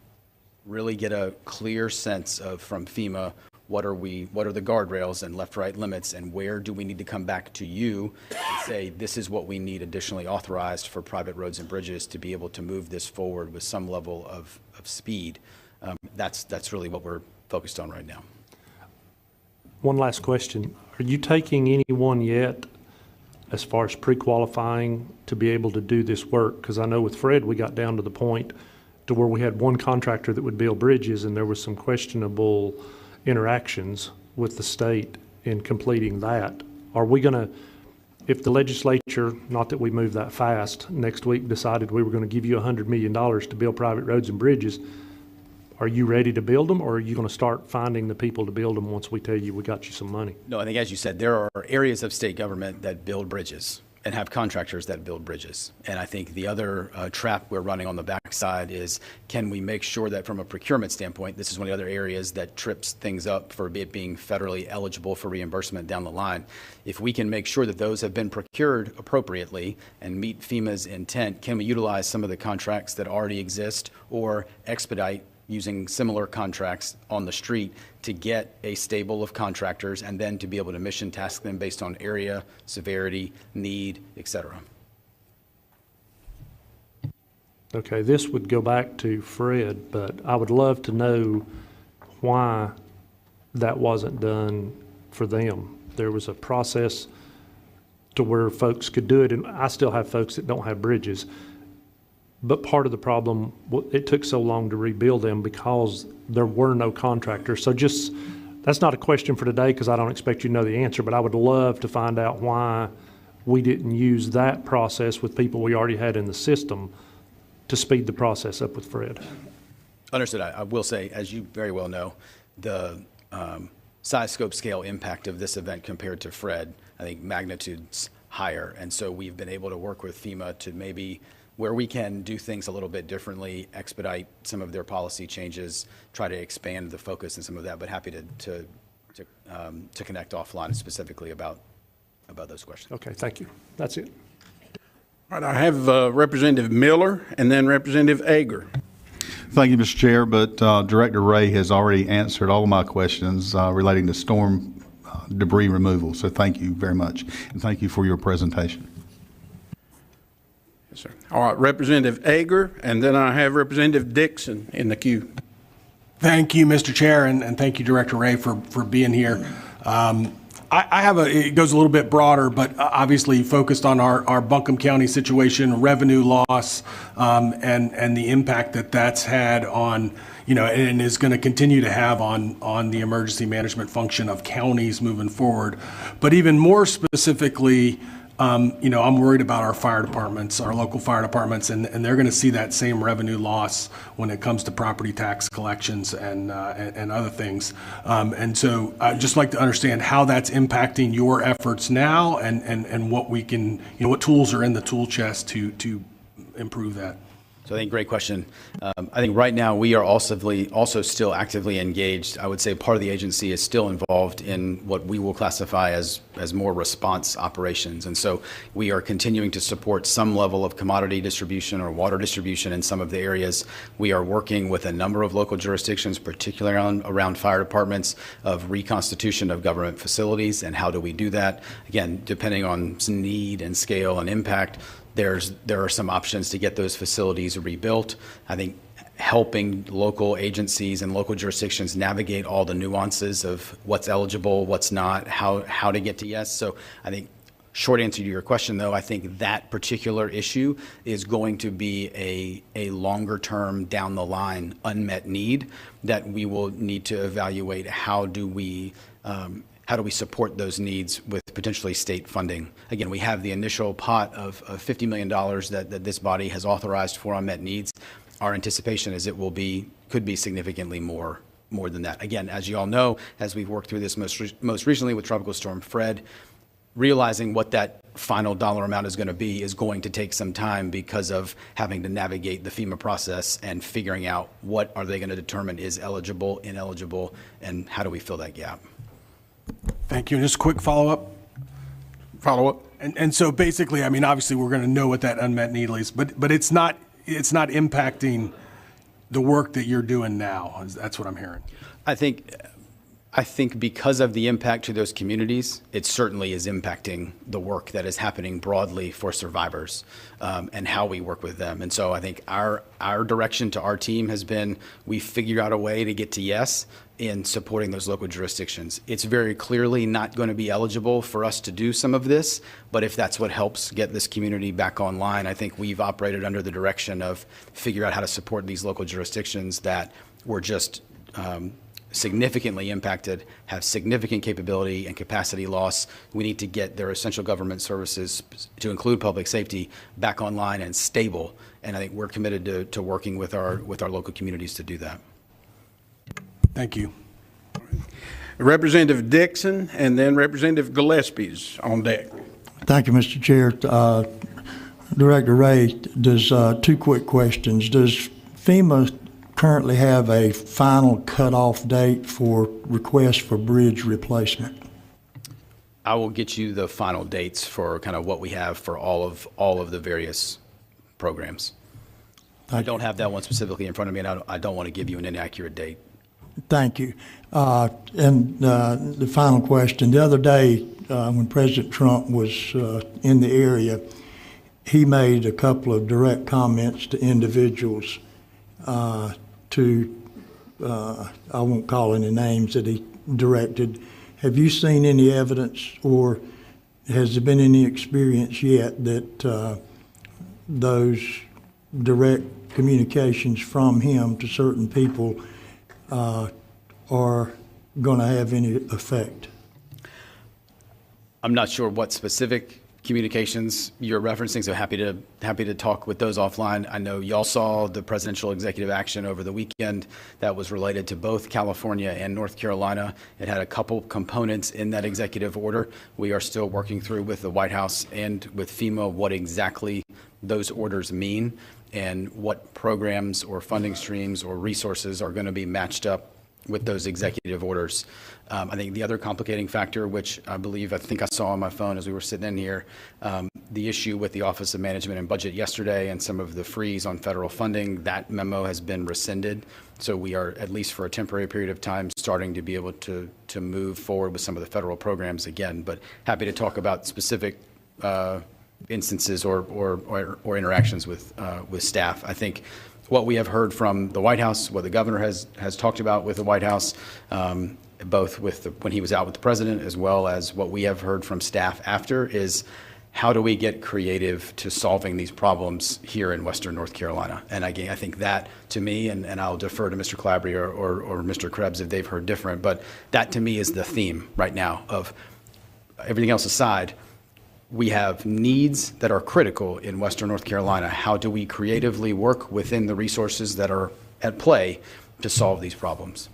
really get a clear sense of, from FEMA, what are the guardrails and left-right limits, and where do we need to come back to you and say, this is what we need additionally authorized for private roads and bridges to be able to move this forward with some level of speed. That's really what we're focused on right now. One last question. Are you taking anyone yet as far as pre-qualifying to be able to do this work? Because I know with Fred, we got down to the point to where we had one contractor that would build bridges, and there was some questionable interactions with the state in completing that. Are we going to, if the legislature, not that we move that fast, next week decided we were going to give you $100 million to build private roads and bridges, are you ready to build them, or are you going to start finding the people to build them once we tell you we got you some money? No, I think as you said, there are areas of state government that build bridges and have contractors that build bridges. And I think the other trap we're running on the backside is, can we make sure that from a procurement standpoint, this is one of the other areas that trips things up for it being federally eligible for reimbursement down the line. If we can make sure that those have been procured appropriately and meet FEMA's intent, can we utilize some of the contracts that already exist or expedite using similar contracts on the street to get a stable of contractors and then to be able to mission task them based on area, severity, need, et cetera. Okay, this would go back to Fred, but I would love to know why that wasn't done for them. There was a process to where folks could do it, and I still have folks that don't have bridges. But part of the problem, it took so long to rebuild them because there were no contractors. So just, that's not a question for today because I don't expect you to know the answer, but I would love to find out why we didn't use that process with people we already had in the system to speed the process up with Fred. Understood. I will say, as you very well know, the size, scope, scale impact of this event compared to Fred, I think magnitudes higher. And so we've been able to work with FEMA to maybe, where we can, do things a little bit differently, expedite some of their policy changes, try to expand the focus and some of that, but happy to connect offline specifically about those questions. Okay, thank you. That's it. All right, I have Representative Miller and then Representative Ager. Thank you, Mr. Chair, but Director Ray has already answered all of my questions relating to storm debris removal, so thank you very much, and thank you for your presentation. Yes, sir. All right, Representative Ager, and then I have Representative Dixon in the queue. Thank you, Mr. Chair, and thank you, Director Ray, for being here. It goes a little bit broader, but obviously focused on our Buncombe County situation, revenue loss, and the impact that that's had on, and is going to continue to have on the emergency management function of counties moving forward. But even more specifically, I'm worried about our fire departments, our local fire departments, and they're going to see that same revenue loss when it comes to property tax collections and other things. And so I'd just like to understand how that's impacting your efforts now and what we can, what tools are in the tool chest to improve that. So I think great question. I think right now we are also still actively engaged. I would say part of the agency is still involved in what we will classify as more response operations. And so we are continuing to support some level of commodity distribution or water distribution in some of the areas. We are working with a number of local jurisdictions, particularly around fire departments, of reconstitution of government facilities and how do we do that. Again, depending on need and scale and impact, there are some options to get those facilities rebuilt. I think helping local agencies and local jurisdictions navigate all the nuances of what's eligible, what's not, how to get to yes. So I think, short answer to your question, though, I think that particular issue is going to be a longer term, down the line, unmet need that we will need to evaluate. How do we support those needs with potentially state funding? Again, we have the initial pot of $50 million that this body has authorized for unmet needs. Our anticipation is could be significantly more than that. Again, as you all know, as we've worked through this most recently with Tropical Storm Fred, realizing what that final dollar amount is going to be is going to take some time because of having to navigate the FEMA process and figuring out what are they going to determine is eligible, ineligible, and how do we fill that gap. Thank you. Just a quick follow-up. And so basically, I mean, obviously, we're going to know what that unmet need is, but it's not impacting the work that you're doing now. That's what I'm hearing. I think because of the impact to those communities, it certainly is impacting the work that is happening broadly for survivors and how we work with them. And so I think our direction to our team has been, we figure out a way to get to yes in supporting those local jurisdictions. It's very clearly not going to be eligible for us to do some of this, but if that's what helps get this community back online, I think we've operated under the direction of figure out how to support these local jurisdictions that were just significantly impacted, have significant capability and capacity loss. We need to get their essential government services, to include public safety, back online and stable. And I think we're committed to working with our local communities to do that. Thank you. Representative Dixon and then Representative Gillespie's on deck. Thank you, Mr. Chair. Director Ray, two quick questions. Does FEMA currently have a final cutoff date for requests for bridge replacement? I will get you the final dates for kind of what we have for all of the various programs. I don't have that one specifically in front of me, and I don't want to give you an inaccurate date. Thank you. And the final question, the other day when President Trump was in the area, he made a couple of direct comments to individuals I won't call any names that he directed. Have you seen any evidence, or has there been any experience yet that those direct communications from him to certain people are going to have any effect? I'm not sure what specific communications you're referencing, so happy to talk with those offline. I know y'all saw the presidential executive action over the weekend that was related to both California and North Carolina. It had a couple components in that executive order. We are still working through with the White House and with FEMA what exactly those orders mean and what programs or funding streams or resources are going to be matched up with those executive orders. I think the other complicating factor, which I think I saw on my phone as we were sitting in here, the issue with the Office of Management and Budget yesterday and some of the freeze on federal funding, that memo has been rescinded. So we are, at least for a temporary period of time, starting to be able to move forward with some of the federal programs again. But happy to talk about specific instances or interactions with staff. I think what we have heard from the White House, what the governor has talked about with the White House, both when he was out with the president, as well as what we have heard from staff after, is how do we get creative to solving these problems here in Western North Carolina? And again, I think that, to me, and I'll defer to Mr. Calabria or Mr. Krebs if they've heard different, but that to me is the theme right now of everything else aside. We have needs that are critical in Western North Carolina. How do we creatively work within the resources that are at play to solve these problems?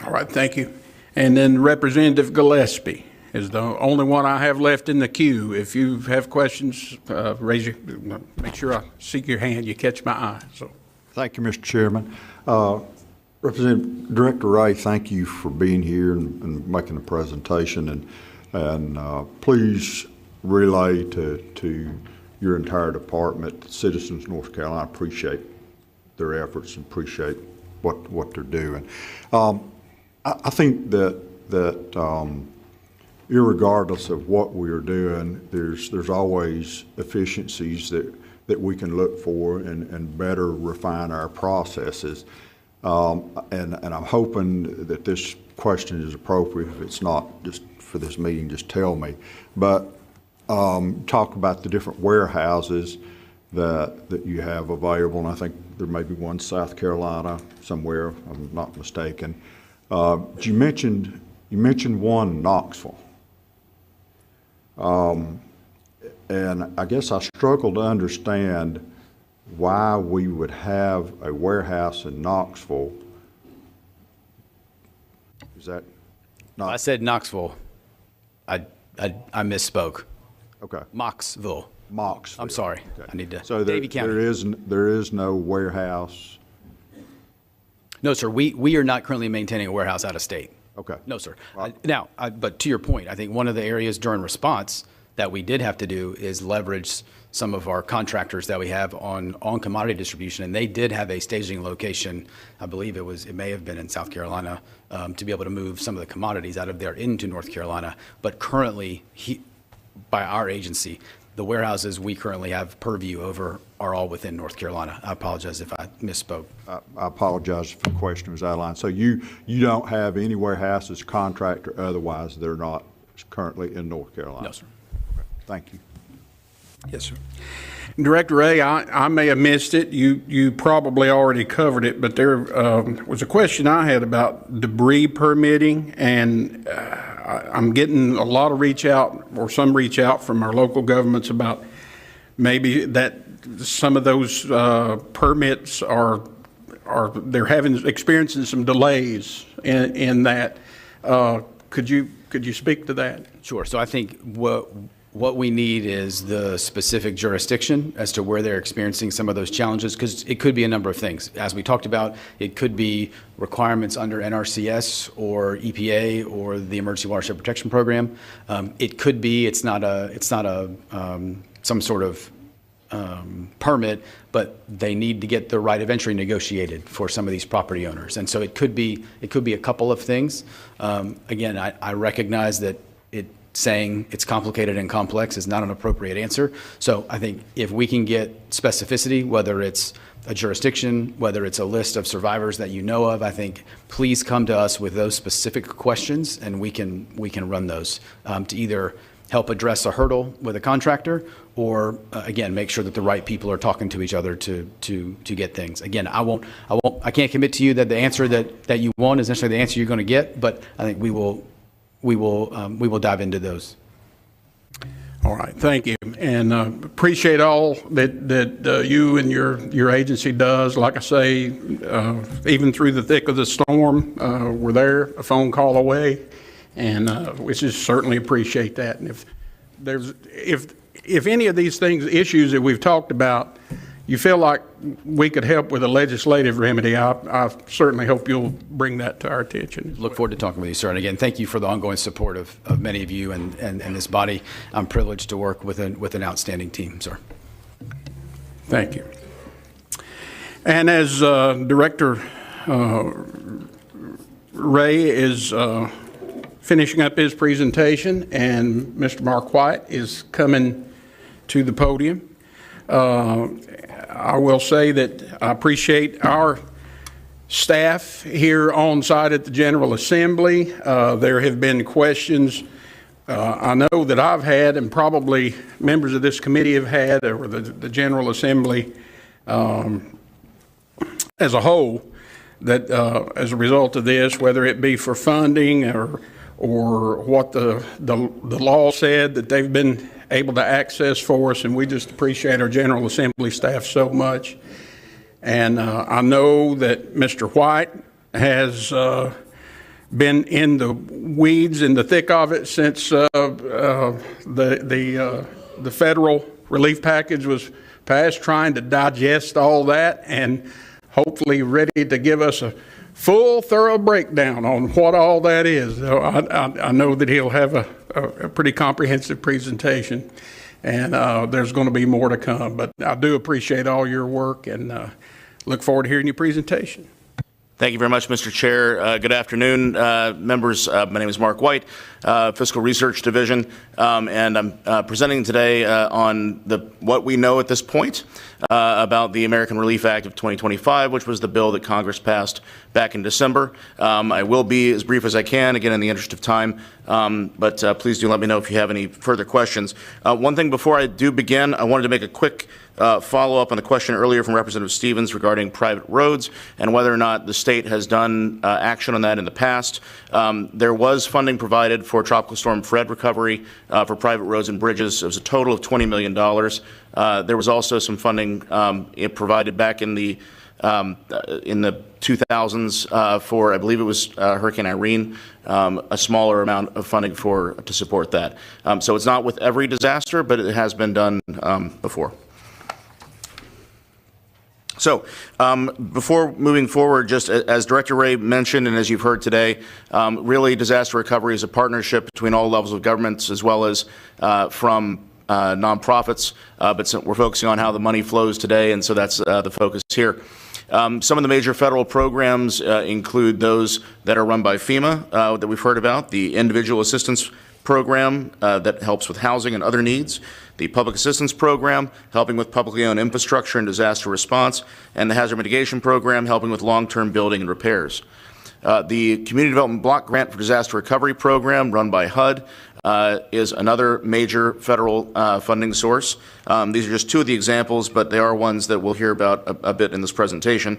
All right, thank you. And then Representative Gillespie is the only one I have left in the queue. If you have questions, make sure I see your hand, you catch my eye. So, thank you, Mr. Chairman. Representative Director Ray, thank you for being here and making the presentation, and please relay to your entire department, citizens of North Carolina appreciate their efforts and appreciate what they're doing. I think that irregardless of what we are doing, there's always efficiencies that we can look for and better refine our processes. And I'm hoping that this question is appropriate. If it's not, just for this meeting, just tell me. But talk about the different warehouses that you have available, and I think there may be one in South Carolina somewhere, if I'm not mistaken. You mentioned one in Knoxville. And I guess I struggle to understand why we would have a warehouse in Knoxville. Is that not? I said Knoxville. I misspoke. Okay. Moxville. I'm sorry. Okay. I need to. So Davie County. there is no warehouse. No, sir. We are not currently maintaining a warehouse out of state. Okay. No, sir. But to your point, I think one of the areas during response that we did have to do is leverage some of our contractors that we have on commodity distribution, and they did have a staging location. I believe it may have been in South Carolina, to be able to move some of the commodities out of there into North Carolina. But currently, by our agency, the warehouses we currently have purview over are all within North Carolina. I apologize if I misspoke. I apologize if the question was outlined. So you don't have any warehouses, contract or otherwise, they're not currently in North Carolina? No, sir. Okay. Thank you. yes, sir. Director Ray, I may have missed it. You probably already covered it, but there was a question I had about debris permitting, and I'm getting a lot of reach out from our local governments about maybe that some of those permits they're experiencing some delays in that. Could you speak to that? Sure. So I think what we need is the specific jurisdiction as to where they're experiencing some of those challenges, because it could be a number of things. As we talked about, it could be requirements under NRCS or EPA or the Emergency Watershed Protection Program. It could be it's not some sort of permit, but they need to get the right of entry negotiated for some of these property owners. And so it could be a couple of things. Again, I recognize that saying it's complicated and complex is not an appropriate answer. So I think if we can get specificity, whether it's a jurisdiction, whether it's a list of survivors that you know of, I think please come to us with those specific questions, and we can run those to either help address a hurdle with a contractor, or again, make sure that the right people are talking to each other to get things. Again, I can't commit to you that the answer that you want is necessarily the answer you're going to get, but I think we will we will dive into those. All right, thank you, and appreciate all that you and your agency does. Like I say, even through the thick of the storm, we're there, a phone call away, and we just certainly appreciate that. And if any of these issues that we've talked about, you feel like we could help with a legislative remedy, I certainly hope you'll bring that to our attention. Look forward to talking with you, sir. And again, thank you for the ongoing support of many of you and this body. I'm privileged to work with an outstanding team, sir. Thank you. And as Director Ray is finishing up his presentation and Mr. Mark White is coming to the podium, I will say that I appreciate our staff here on site at the General Assembly. There have been questions I know that I've had, and probably members of this committee have had, or the General Assembly as a whole, that as a result of this, whether it be for funding or what the law said that they've been able to access for us, and we just appreciate our General Assembly staff so much. And I know that Mr. White has been in the weeds, in the thick of it, since the federal relief package was passed, trying to digest all that and hopefully ready to give us a full, thorough breakdown on what all that is. So I know that he'll have a pretty comprehensive presentation, and there's going to be more to come. But I do appreciate all your work and look forward to hearing your presentation. Thank you very much, Mr. Chair. Good afternoon, members. My name is Mark White, Fiscal Research Division, and I'm presenting today on what we know at this point about the American Relief Act of 2025, which was the bill that Congress passed back in December. I will be as brief as I can, again, in the interest of time, but please do let me know if you have any further questions. One thing before I do begin, I wanted to make a quick follow up on the question earlier from Representative Stevens regarding private roads and whether or not the state has done action on that in the past. There was funding provided for Tropical Storm Fred recovery for private roads and bridges. It was a total of $20 million. There was also some funding provided back in the 2000s for, I believe it was Hurricane Irene, a smaller amount of funding to support that. So it's not with every disaster, but it has been done before. So before moving forward, just as Director Ray mentioned and as you've heard today, really disaster recovery is a partnership between all levels of governments as well as from nonprofits, but we're focusing on how the money flows today, and so that's the focus here. Some of the major federal programs include those that are run by FEMA that we've heard about, the Individual Assistance Program that helps with housing and other needs, the Public Assistance Program helping with publicly owned infrastructure and disaster response, and the Hazard Mitigation Program helping with long-term building and repairs. The Community Development Block Grant for Disaster Recovery Program run by HUD is another major federal funding source. These are just two of the examples, but they are ones that we'll hear about a bit in this presentation.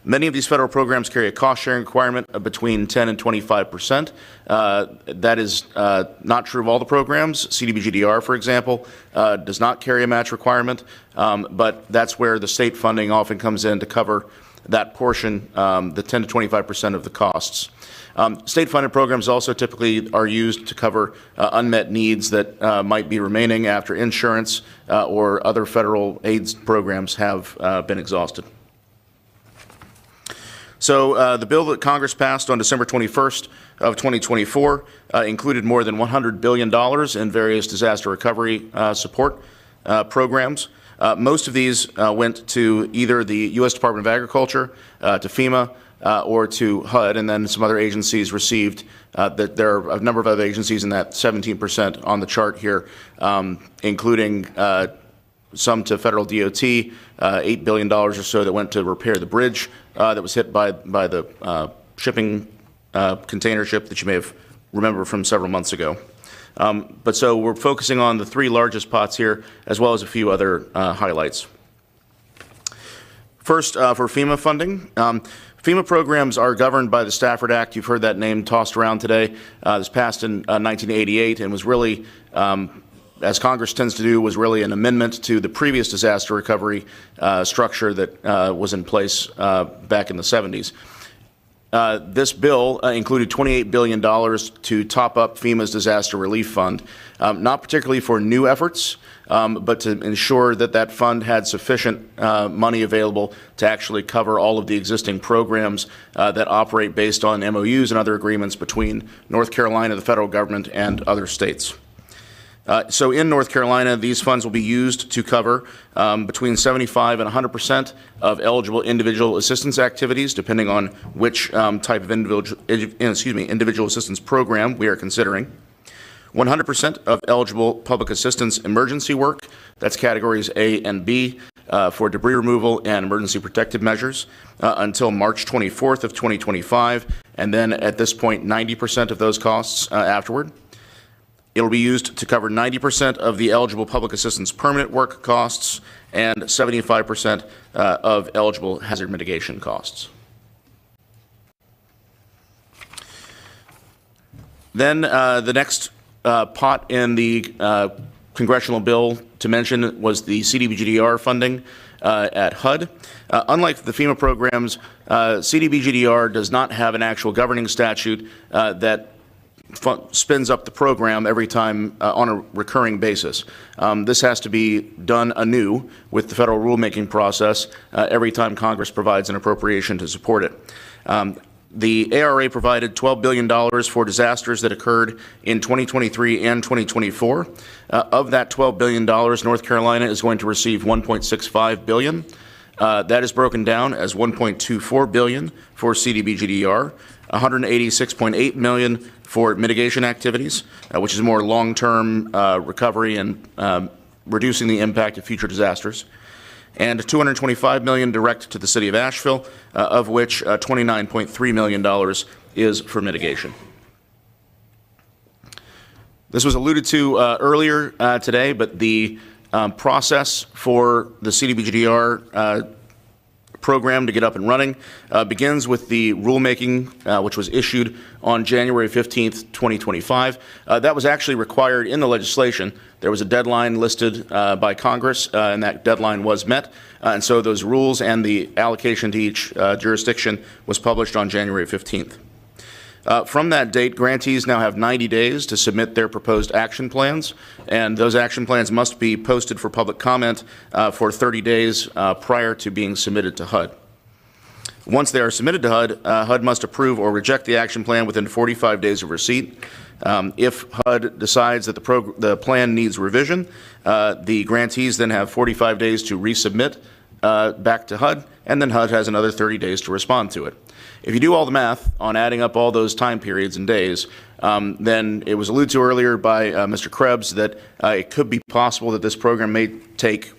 Many of these federal programs carry a cost-sharing requirement of between 10 and 25%. That is not true of all the programs. CDBG-DR, for example, does not carry a match requirement, but that's where the state funding often comes in to cover that portion, the 10 to 25% of the costs. State-funded programs also typically are used to cover unmet needs that might be remaining after insurance or other federal aid programs have been exhausted. So the bill that Congress passed on December 21st of 2024 included more than $100 billion in various disaster recovery support programs. Most of these went to either the U.S. Department of Agriculture, to FEMA, or to HUD, and then some other agencies received, there are a number of other agencies in that 17% on the chart here, including some to federal DOT, $8 billion or so that went to repair the bridge that was hit by the shipping container ship that you may have remembered from several months ago. But so we're focusing on the three largest pots here, as well as a few other highlights. First, for FEMA funding. FEMA programs are governed by the Stafford Act. You've heard that name tossed around today. This passed in 1988 and was really, as Congress tends to do, was really an amendment to the previous disaster recovery structure that was in place back in the 70s. This bill included $28 billion to top up FEMA's disaster relief fund, not particularly for new efforts, but to ensure that that fund had sufficient money available to actually cover all of the existing programs that operate based on MOUs and other agreements between North Carolina, the federal government, and other states. So in North Carolina, these funds will be used to cover between 75 and 100% of eligible individual assistance activities, depending on which type of individual assistance program we are considering. 100% of eligible public assistance emergency work, that's categories A and B, for debris removal and emergency protective measures until March 24th of 2025, and then at this point, 90% of those costs afterward. It'll be used to cover 90% of the eligible public assistance permanent work costs and 75% of eligible hazard mitigation costs. Then the next pot in the congressional bill to mention was the CDBGDR funding at HUD. Unlike the FEMA programs, CDBGDR does not have an actual governing statute that spins up the program every time on a recurring basis. This has to be done anew with the federal rulemaking process every time Congress provides an appropriation to support it. The ARA provided $12 billion for disasters that occurred in 2023 and 2024. Of that $12 billion, North Carolina is going to receive $1.65 billion. That is broken down as $1.24 billion for CDBGDR, $186.8 million for mitigation activities, which is more long-term recovery and reducing the impact of future disasters, and $225 million direct to the city of Asheville, of which $29.3 million is for mitigation. This was alluded to earlier today, but the process for the CDBGDR program to get up and running begins with the rulemaking, which was issued on January 15th, 2025. That was actually required in the legislation. There was a deadline listed by Congress, and that deadline was met. And so those rules and the allocation to each jurisdiction was published on January 15th. From that date, grantees now have 90 days to submit their proposed action plans, and those action plans must be posted for public comment for 30 days prior to being submitted to HUD. Once they are submitted to HUD, HUD must approve or reject the action plan within 45 days of receipt. If HUD decides that the plan needs revision, the grantees then have 45 days to resubmit back to HUD, and then HUD has another 30 days to respond to it. If you do all the math on adding up all those time periods and days, then it was alluded to earlier by Mr. Krebs that it could be possible that this program may take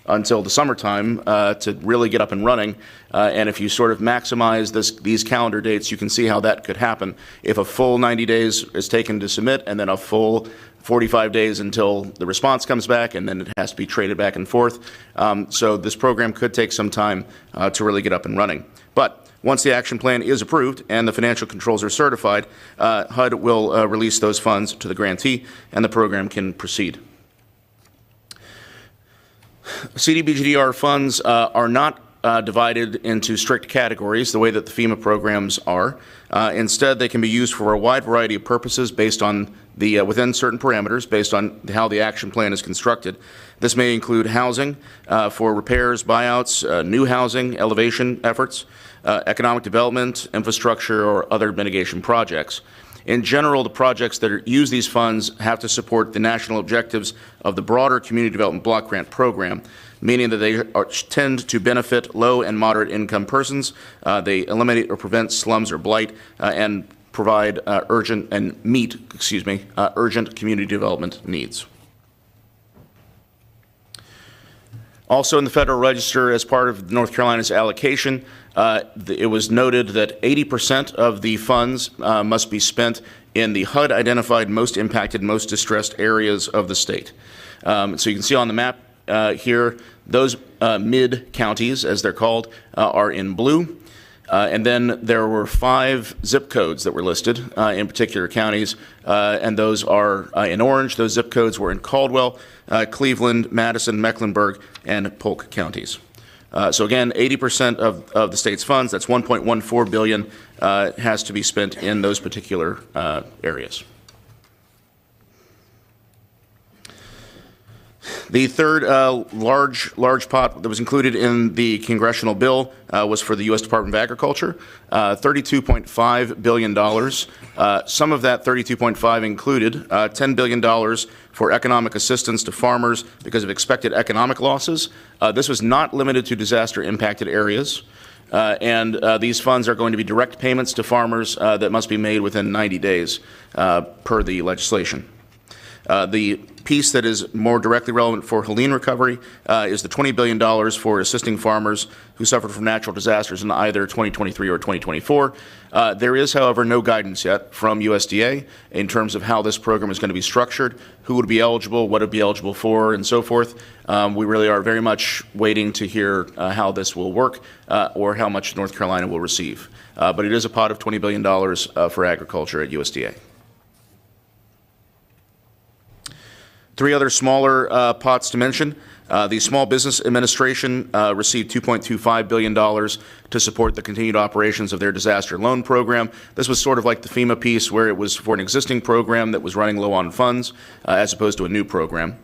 until the summertime to really get up and running. And if you sort of maximize these calendar dates, you can see how that could happen. If a full 90 days is taken to submit and then a full 45 days until the response comes back, and then it has to be traded back and forth. So this program could take some time to really get up and running. But once the action plan is approved and the financial controls are certified, HUD will release those funds to the grantee, and the program can proceed. CDBGDR funds are not divided into strict categories the way that the FEMA programs are. Instead, they can be used for a wide variety of purposes based on within certain parameters based on how the action plan is constructed. This may include housing for repairs, buyouts, new housing, elevation efforts, economic development, infrastructure, or other mitigation projects. In general, the projects that use these funds have to support the national objectives of the broader Community Development Block Grant Program, meaning that they tend to benefit low and moderate income persons. They eliminate or prevent slums or blight and provide urgent community development needs. Also in the Federal Register, as part of North Carolina's allocation, it was noted that 80% of the funds must be spent in the HUD-identified most impacted, most distressed areas of the state. So you can see on the map here, those mid-counties, as they're called, are in blue. And then there were 5 zip codes that were listed in particular counties, and those are in orange. Those zip codes were in Caldwell, Cleveland, Madison, Mecklenburg, and Polk counties. So again, 80% of the state's funds, that's $1.14 billion, has to be spent in those particular areas. The third large pot that was included in the congressional bill was for the U.S. Department of Agriculture, $32.5 billion. Some of that $32.5 included $10 billion for economic assistance to farmers because of expected economic losses. This was not limited to disaster-impacted areas. And these funds are going to be direct payments to farmers that must be made within 90 days per the legislation. The piece that is more directly relevant for Helene recovery is the $20 billion for assisting farmers who suffered from natural disasters in either 2023 or 2024. There is, however, no guidance yet from USDA in terms of how this program is going to be structured, who would be eligible, what it would be eligible for, and so forth. We really are very much waiting to hear how this will work or how much North Carolina will receive. But it is a pot of $20 billion for agriculture at USDA. 3 other smaller pots to mention. The Small Business Administration received $2.25 billion to support the continued operations of their disaster loan program. This was sort of like the FEMA piece where it was for an existing program that was running low on funds as opposed to a new program.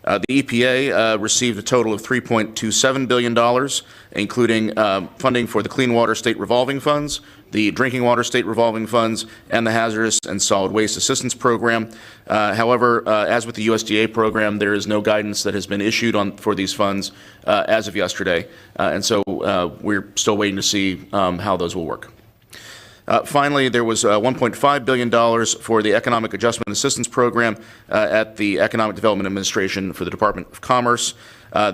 The EPA received a total of $3.27 billion, including funding for the Clean Water State Revolving Funds, the Drinking Water State Revolving Funds, and the Hazardous and Solid Waste Assistance Program. However, as with the USDA program, there is no guidance that has been issued for these funds as of yesterday, and so we're still waiting to see how those will work. Finally, there was $1.5 billion for the Economic Adjustment Assistance Program at the Economic Development Administration for the Department of Commerce.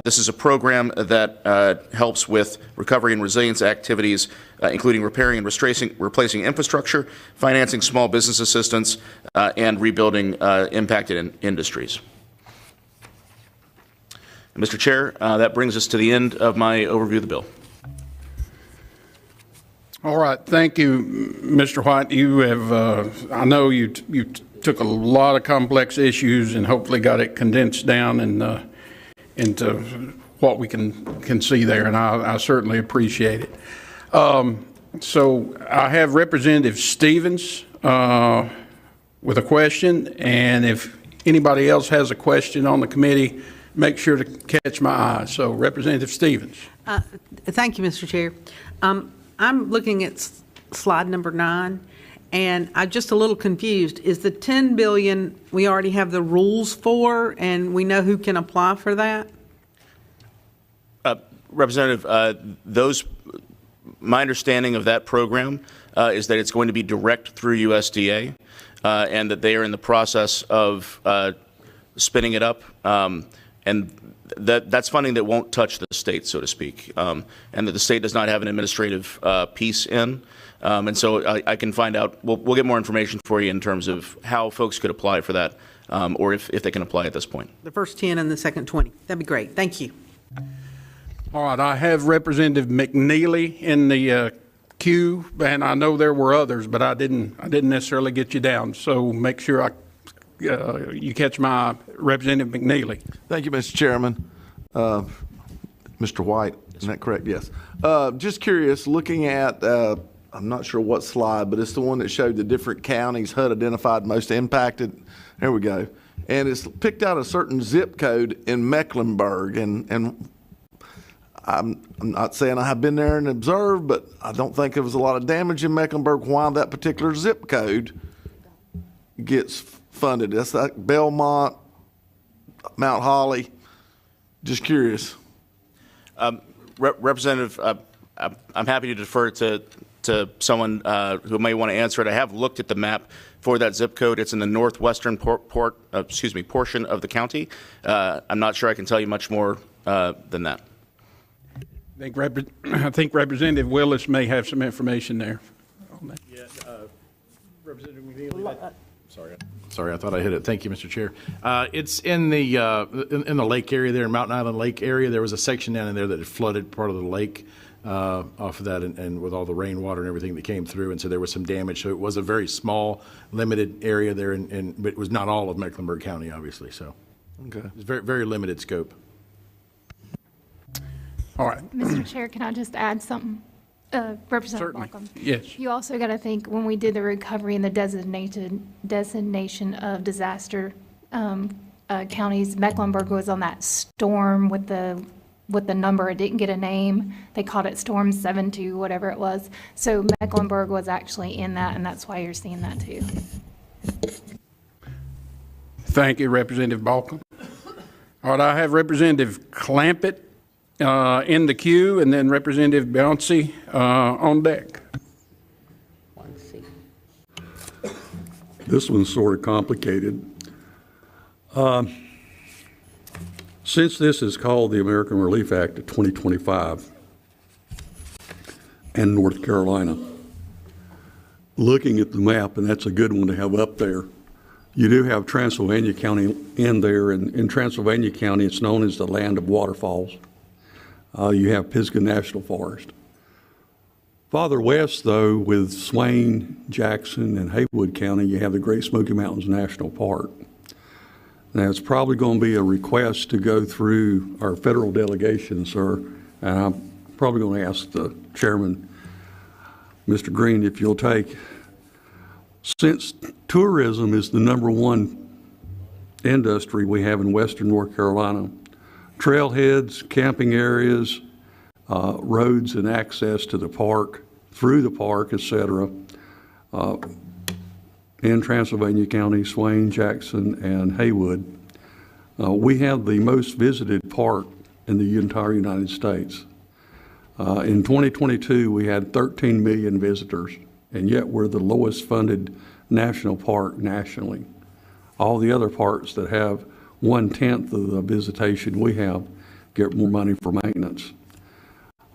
This is a program that helps with recovery and resilience activities, including repairing and replacing infrastructure, financing small business assistance, and rebuilding impacted industries. Mr. Chair, that brings us to the end of my overview of the bill. All right, thank you, Mr. White. You have, I know you took a lot of complex issues and hopefully got it condensed down and into what we can see there, and I certainly appreciate it. So I have Representative Stevens with a question, and if anybody else has a question on the committee, make sure to catch my eye. So Representative Stevens. Thank you, Mr. Chair. I'm looking at slide number 9, and I'm just a little confused. Is the $10 billion we already have the rules for, and we know who can apply for that? Representative, my understanding of that program is that it's going to be direct through USDA, and that they are in the process of spinning it up, and that's funding that won't touch the state, so to speak, and that the state does not have an administrative piece in. And so I can find out, we'll get more information for you in terms of how folks could apply for that, or if they can apply at this point. The first 10 and the second 20. That'd be great. Thank you. All right, I have Representative McNeely in the queue, and I know there were others, but I didn't necessarily get you down. So make sure you catch my eye. Representative McNeely. Thank you, Mr. Chairman. Mr. White, isn't that correct? Yes. Just curious, looking at, I'm not sure what slide, but it's the one that showed the different counties HUD identified most impacted. There we go. And it's picked out a certain zip code in Mecklenburg, and I'm not saying I have been there and observed, but I don't think there was a lot of damage in Mecklenburg. Why that particular zip code gets funded? That's like Belmont, Mount Holly. Just curious. Representative, I'm happy to defer to someone who may want to answer it. I have looked at the map for that zip code. It's in the northwestern portion of the county. I'm not sure I can tell you much more than that. I think Representative Willis may have some information there. Yeah, Representative McNeely. Sorry, I thought I hit it. Thank you, Mr. Chair. It's in the lake area there, Mountain Island Lake area. There was a section down in there that had flooded part of the lake. off of that, and with all the rainwater and everything that came through, and so there was some damage. So it was a very small, limited area there, but it was not all of Mecklenburg County, obviously. So okay, it's very, very limited scope. All right. Mr. Chair, can I just add something? Representative Markham. Yes. You also got to think when we did the recovery and the designation of disaster counties, Mecklenburg was on that storm with the number. It didn't get a name. They called it Storm 7-2, whatever it was. So Mecklenburg was actually in that, and that's why you're seeing that too. Thank you, Representative Balcom. All right, I have Representative Clampett in the queue, and then Representative Bouncy on deck. This one's sort of complicated. Since this is called the American Relief Act of 2025 and North Carolina, looking at the map, and that's a good one to have up there, you do have Transylvania County in there, and in Transylvania County it's known as the land of waterfalls. You have Pisgah National Forest. Farther west, though, with Swain, Jackson, and Haywood County, you have the Great Smoky Mountains National Park. Now, it's probably going to be a request to go through our federal delegation, sir, and I'm probably going to ask the chairman, Mr. Green, if you'll take, since tourism is the #1 industry we have in western North Carolina, trailheads, camping areas, roads and access to the park, through the park, etc., in Transylvania County, Swain, Jackson, and Haywood. We have the most visited park in the entire United States. In 2022, we had 13 million visitors, and yet we're the lowest funded national park nationally. All the other parks that have 1/10 of the visitation we have get more money for maintenance.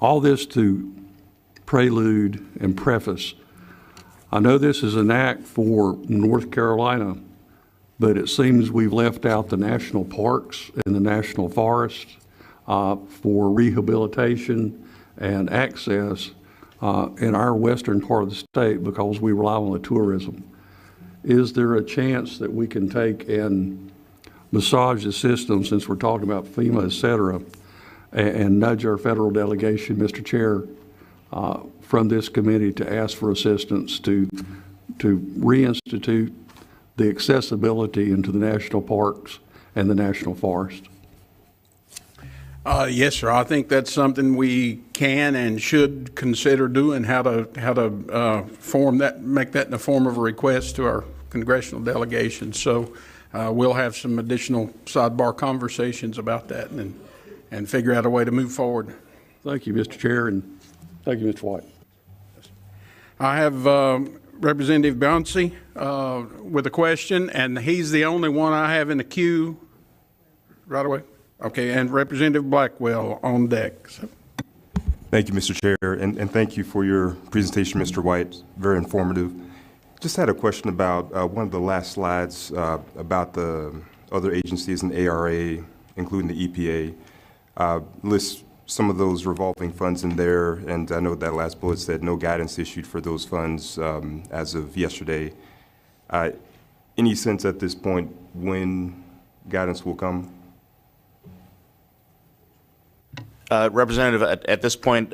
All this to prelude and preface. I know this is an act for North Carolina, but it seems we've left out the national parks and the national forests for rehabilitation and access in our western part of the state because we rely on the tourism. Is there a chance that we can take and massage the system, since we're talking about FEMA, et cetera, and nudge our federal delegation, Mr. Chair, from this committee to ask for assistance to reinstitute the accessibility into the national parks and the national forest? Yes, sir. I think that's something we can and should consider doing. How to form that, make that in the form of a request to our congressional delegation. So we'll have some additional sidebar conversations about that and figure out a way to move forward. Thank you, Mr. Chair, and thank you, Mr. White. I have Representative Bouncy with a question, and he's the only one I have in the queue right away. Okay, and Representative Blackwell on deck. So. Thank you, Mr. Chair, and thank you for your presentation, Mr. White. Very informative. Just had a question about one of the last slides about the other agencies in ARA, including the EPA. Lists some of those revolving funds in there, and I know that last bullet said no guidance issued for those funds as of yesterday. Any sense at this point when guidance will come? Representative, at this point,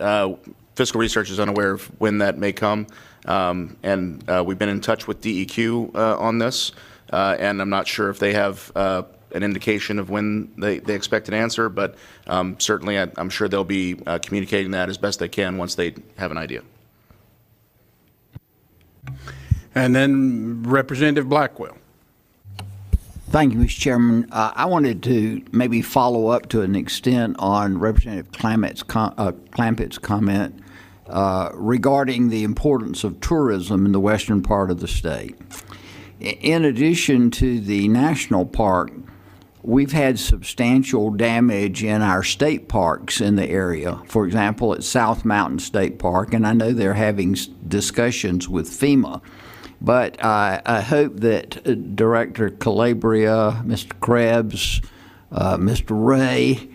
Fiscal Research is unaware of when that may come, and we've been in touch with DEQ on this, and I'm not sure if they have an indication of when they expect an answer, but certainly I'm sure they'll be communicating that as best they can once they have an idea. And then Representative Blackwell. Thank you, Mr. Chairman. I wanted to maybe follow up to an extent on Representative Clampett's comment regarding the importance of tourism in the western part of the state. In addition to the national park, we've had substantial damage in our state parks in the area. For example, at South Mountain State Park, and I know they're having discussions with FEMA. But I hope that Director Calabria, Mr. Krebs, Mr. Ray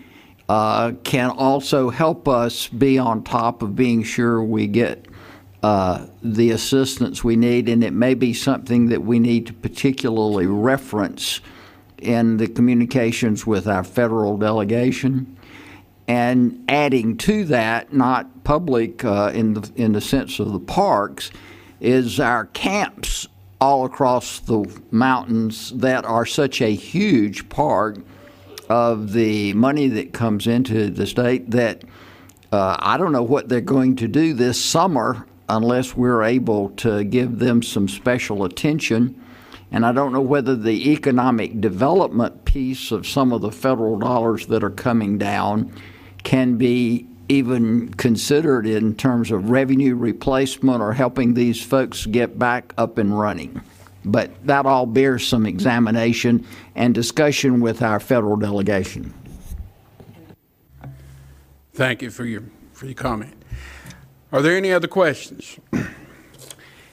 can also help us be on top of being sure we get the assistance we need, and it may be something that we need to particularly reference in the communications with our federal delegation. And adding to that, not public in the sense of the parks, is our camps all across the mountains that are such a huge part of the money that comes into the state that I don't know what they're going to do this summer unless we're able to give them some special attention. And I don't know whether the economic development piece of some of the federal dollars that are coming down can be even considered in terms of revenue replacement or helping these folks get back up and running. But that all bears some examination and discussion with our federal delegation. Thank you for your comment. Are there any other questions?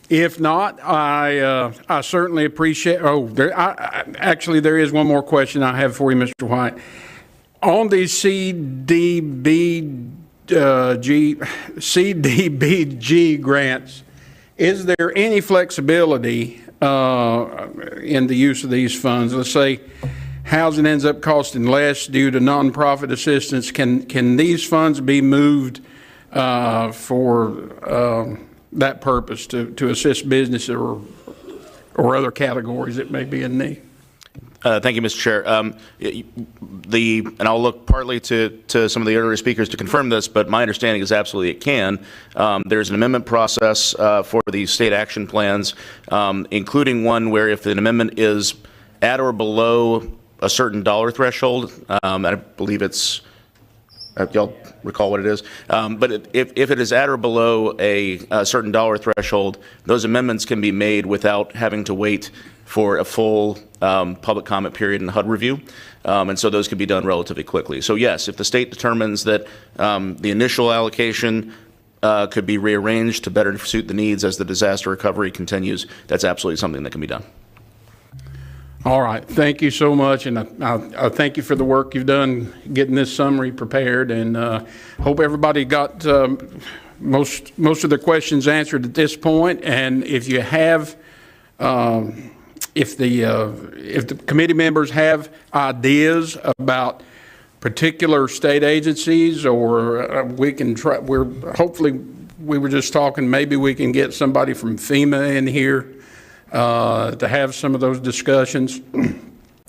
If not, I certainly appreciate. Actually, there is one more question I have for you, Mr. White. On these CDBG grants, is there any flexibility in the use of these funds? Let's say housing ends up costing less due to nonprofit assistance. Can these funds be moved for that purpose to assist business or other categories that may be in need? Thank you, Mr. Chair. And I'll look partly to some of the earlier speakers to confirm this, but my understanding is absolutely it can. There's an amendment process for these state action plans, including one where if an amendment is at or below a certain dollar threshold, I believe it's, y'all recall what it is, but if it is at or below a certain dollar threshold, those amendments can be made without having to wait for a full public comment period and HUD review. And so those could be done relatively quickly. So yes, if the state determines that the initial allocation could be rearranged to better suit the needs as the disaster recovery continues, that's absolutely something that can be done. All right. Thank you so much. And I thank you for the work you've done getting this summary prepared, and hope everybody got most of their questions answered at this point. And if you have if the committee members have ideas about particular state agencies, or we can try, hopefully we were just talking, maybe we can get somebody from FEMA in here to have some of those discussions.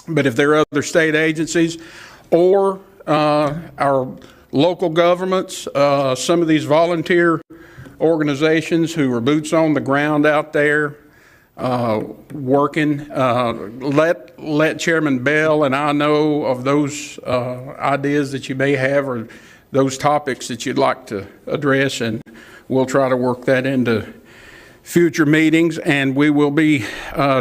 But if there are other state agencies or our local governments, some of these volunteer organizations who are boots on the ground out there, working, let Chairman Bell and I know of those ideas that you may have, or those topics that you'd like to address, and we'll try to work that into future meetings. And we will be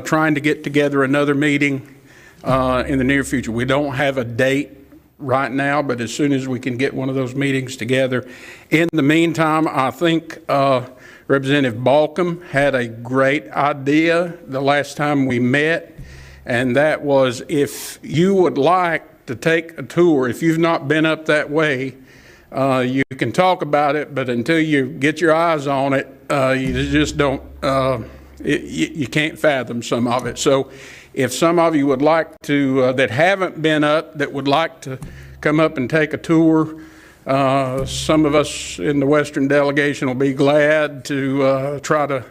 trying to get together another meeting in the near future. We don't have a date right now, but as soon as we can get one of those meetings together. In the meantime, I think Representative Balcom had a great idea the last time we met, and that was, if you would like to take a tour, if you've not been up that way, you can talk about it, but until you get your eyes on it, you just don't, you can't fathom some of it. So if some of you would like to, that haven't been up, that would like to come up and take a tour, some of us in the Western delegation will be glad to try to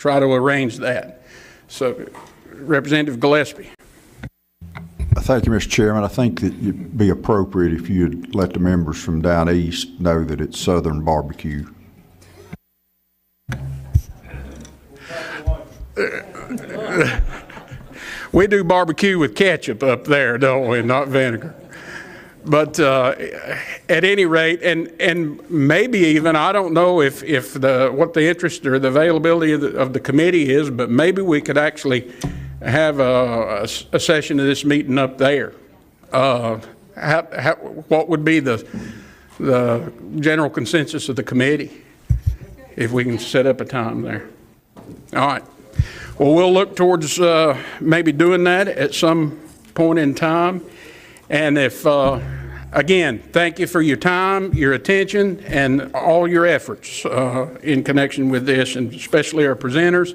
arrange that. So, Representative Gillespie. Thank you, Mr. Chairman. I think that it'd be appropriate if you'd let the members from down east know that it's Southern barbecue. We do barbecue with ketchup up there, don't we? Not vinegar. But at any rate, and maybe even, I don't know if what the interest or the availability of the committee is, but maybe we could actually have a session of this meeting up there. What would be the general consensus of the committee if we can set up a time there? All right. Well, we'll look towards maybe doing that at some point in time. And if Again, thank you for your time, your attention, and all your efforts in connection with this, and especially our presenters.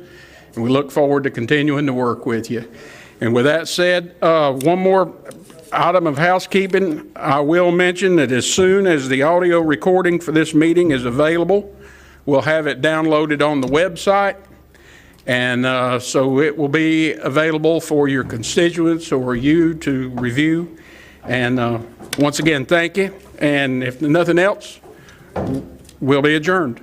And we look forward to continuing to work with you. And with that said, one more item of housekeeping. I will mention that as soon as the audio recording for this meeting is available, we'll have it downloaded on the website. And so it will be available for your constituents or you to review. And once again, thank you. And if nothing else, we'll be adjourned.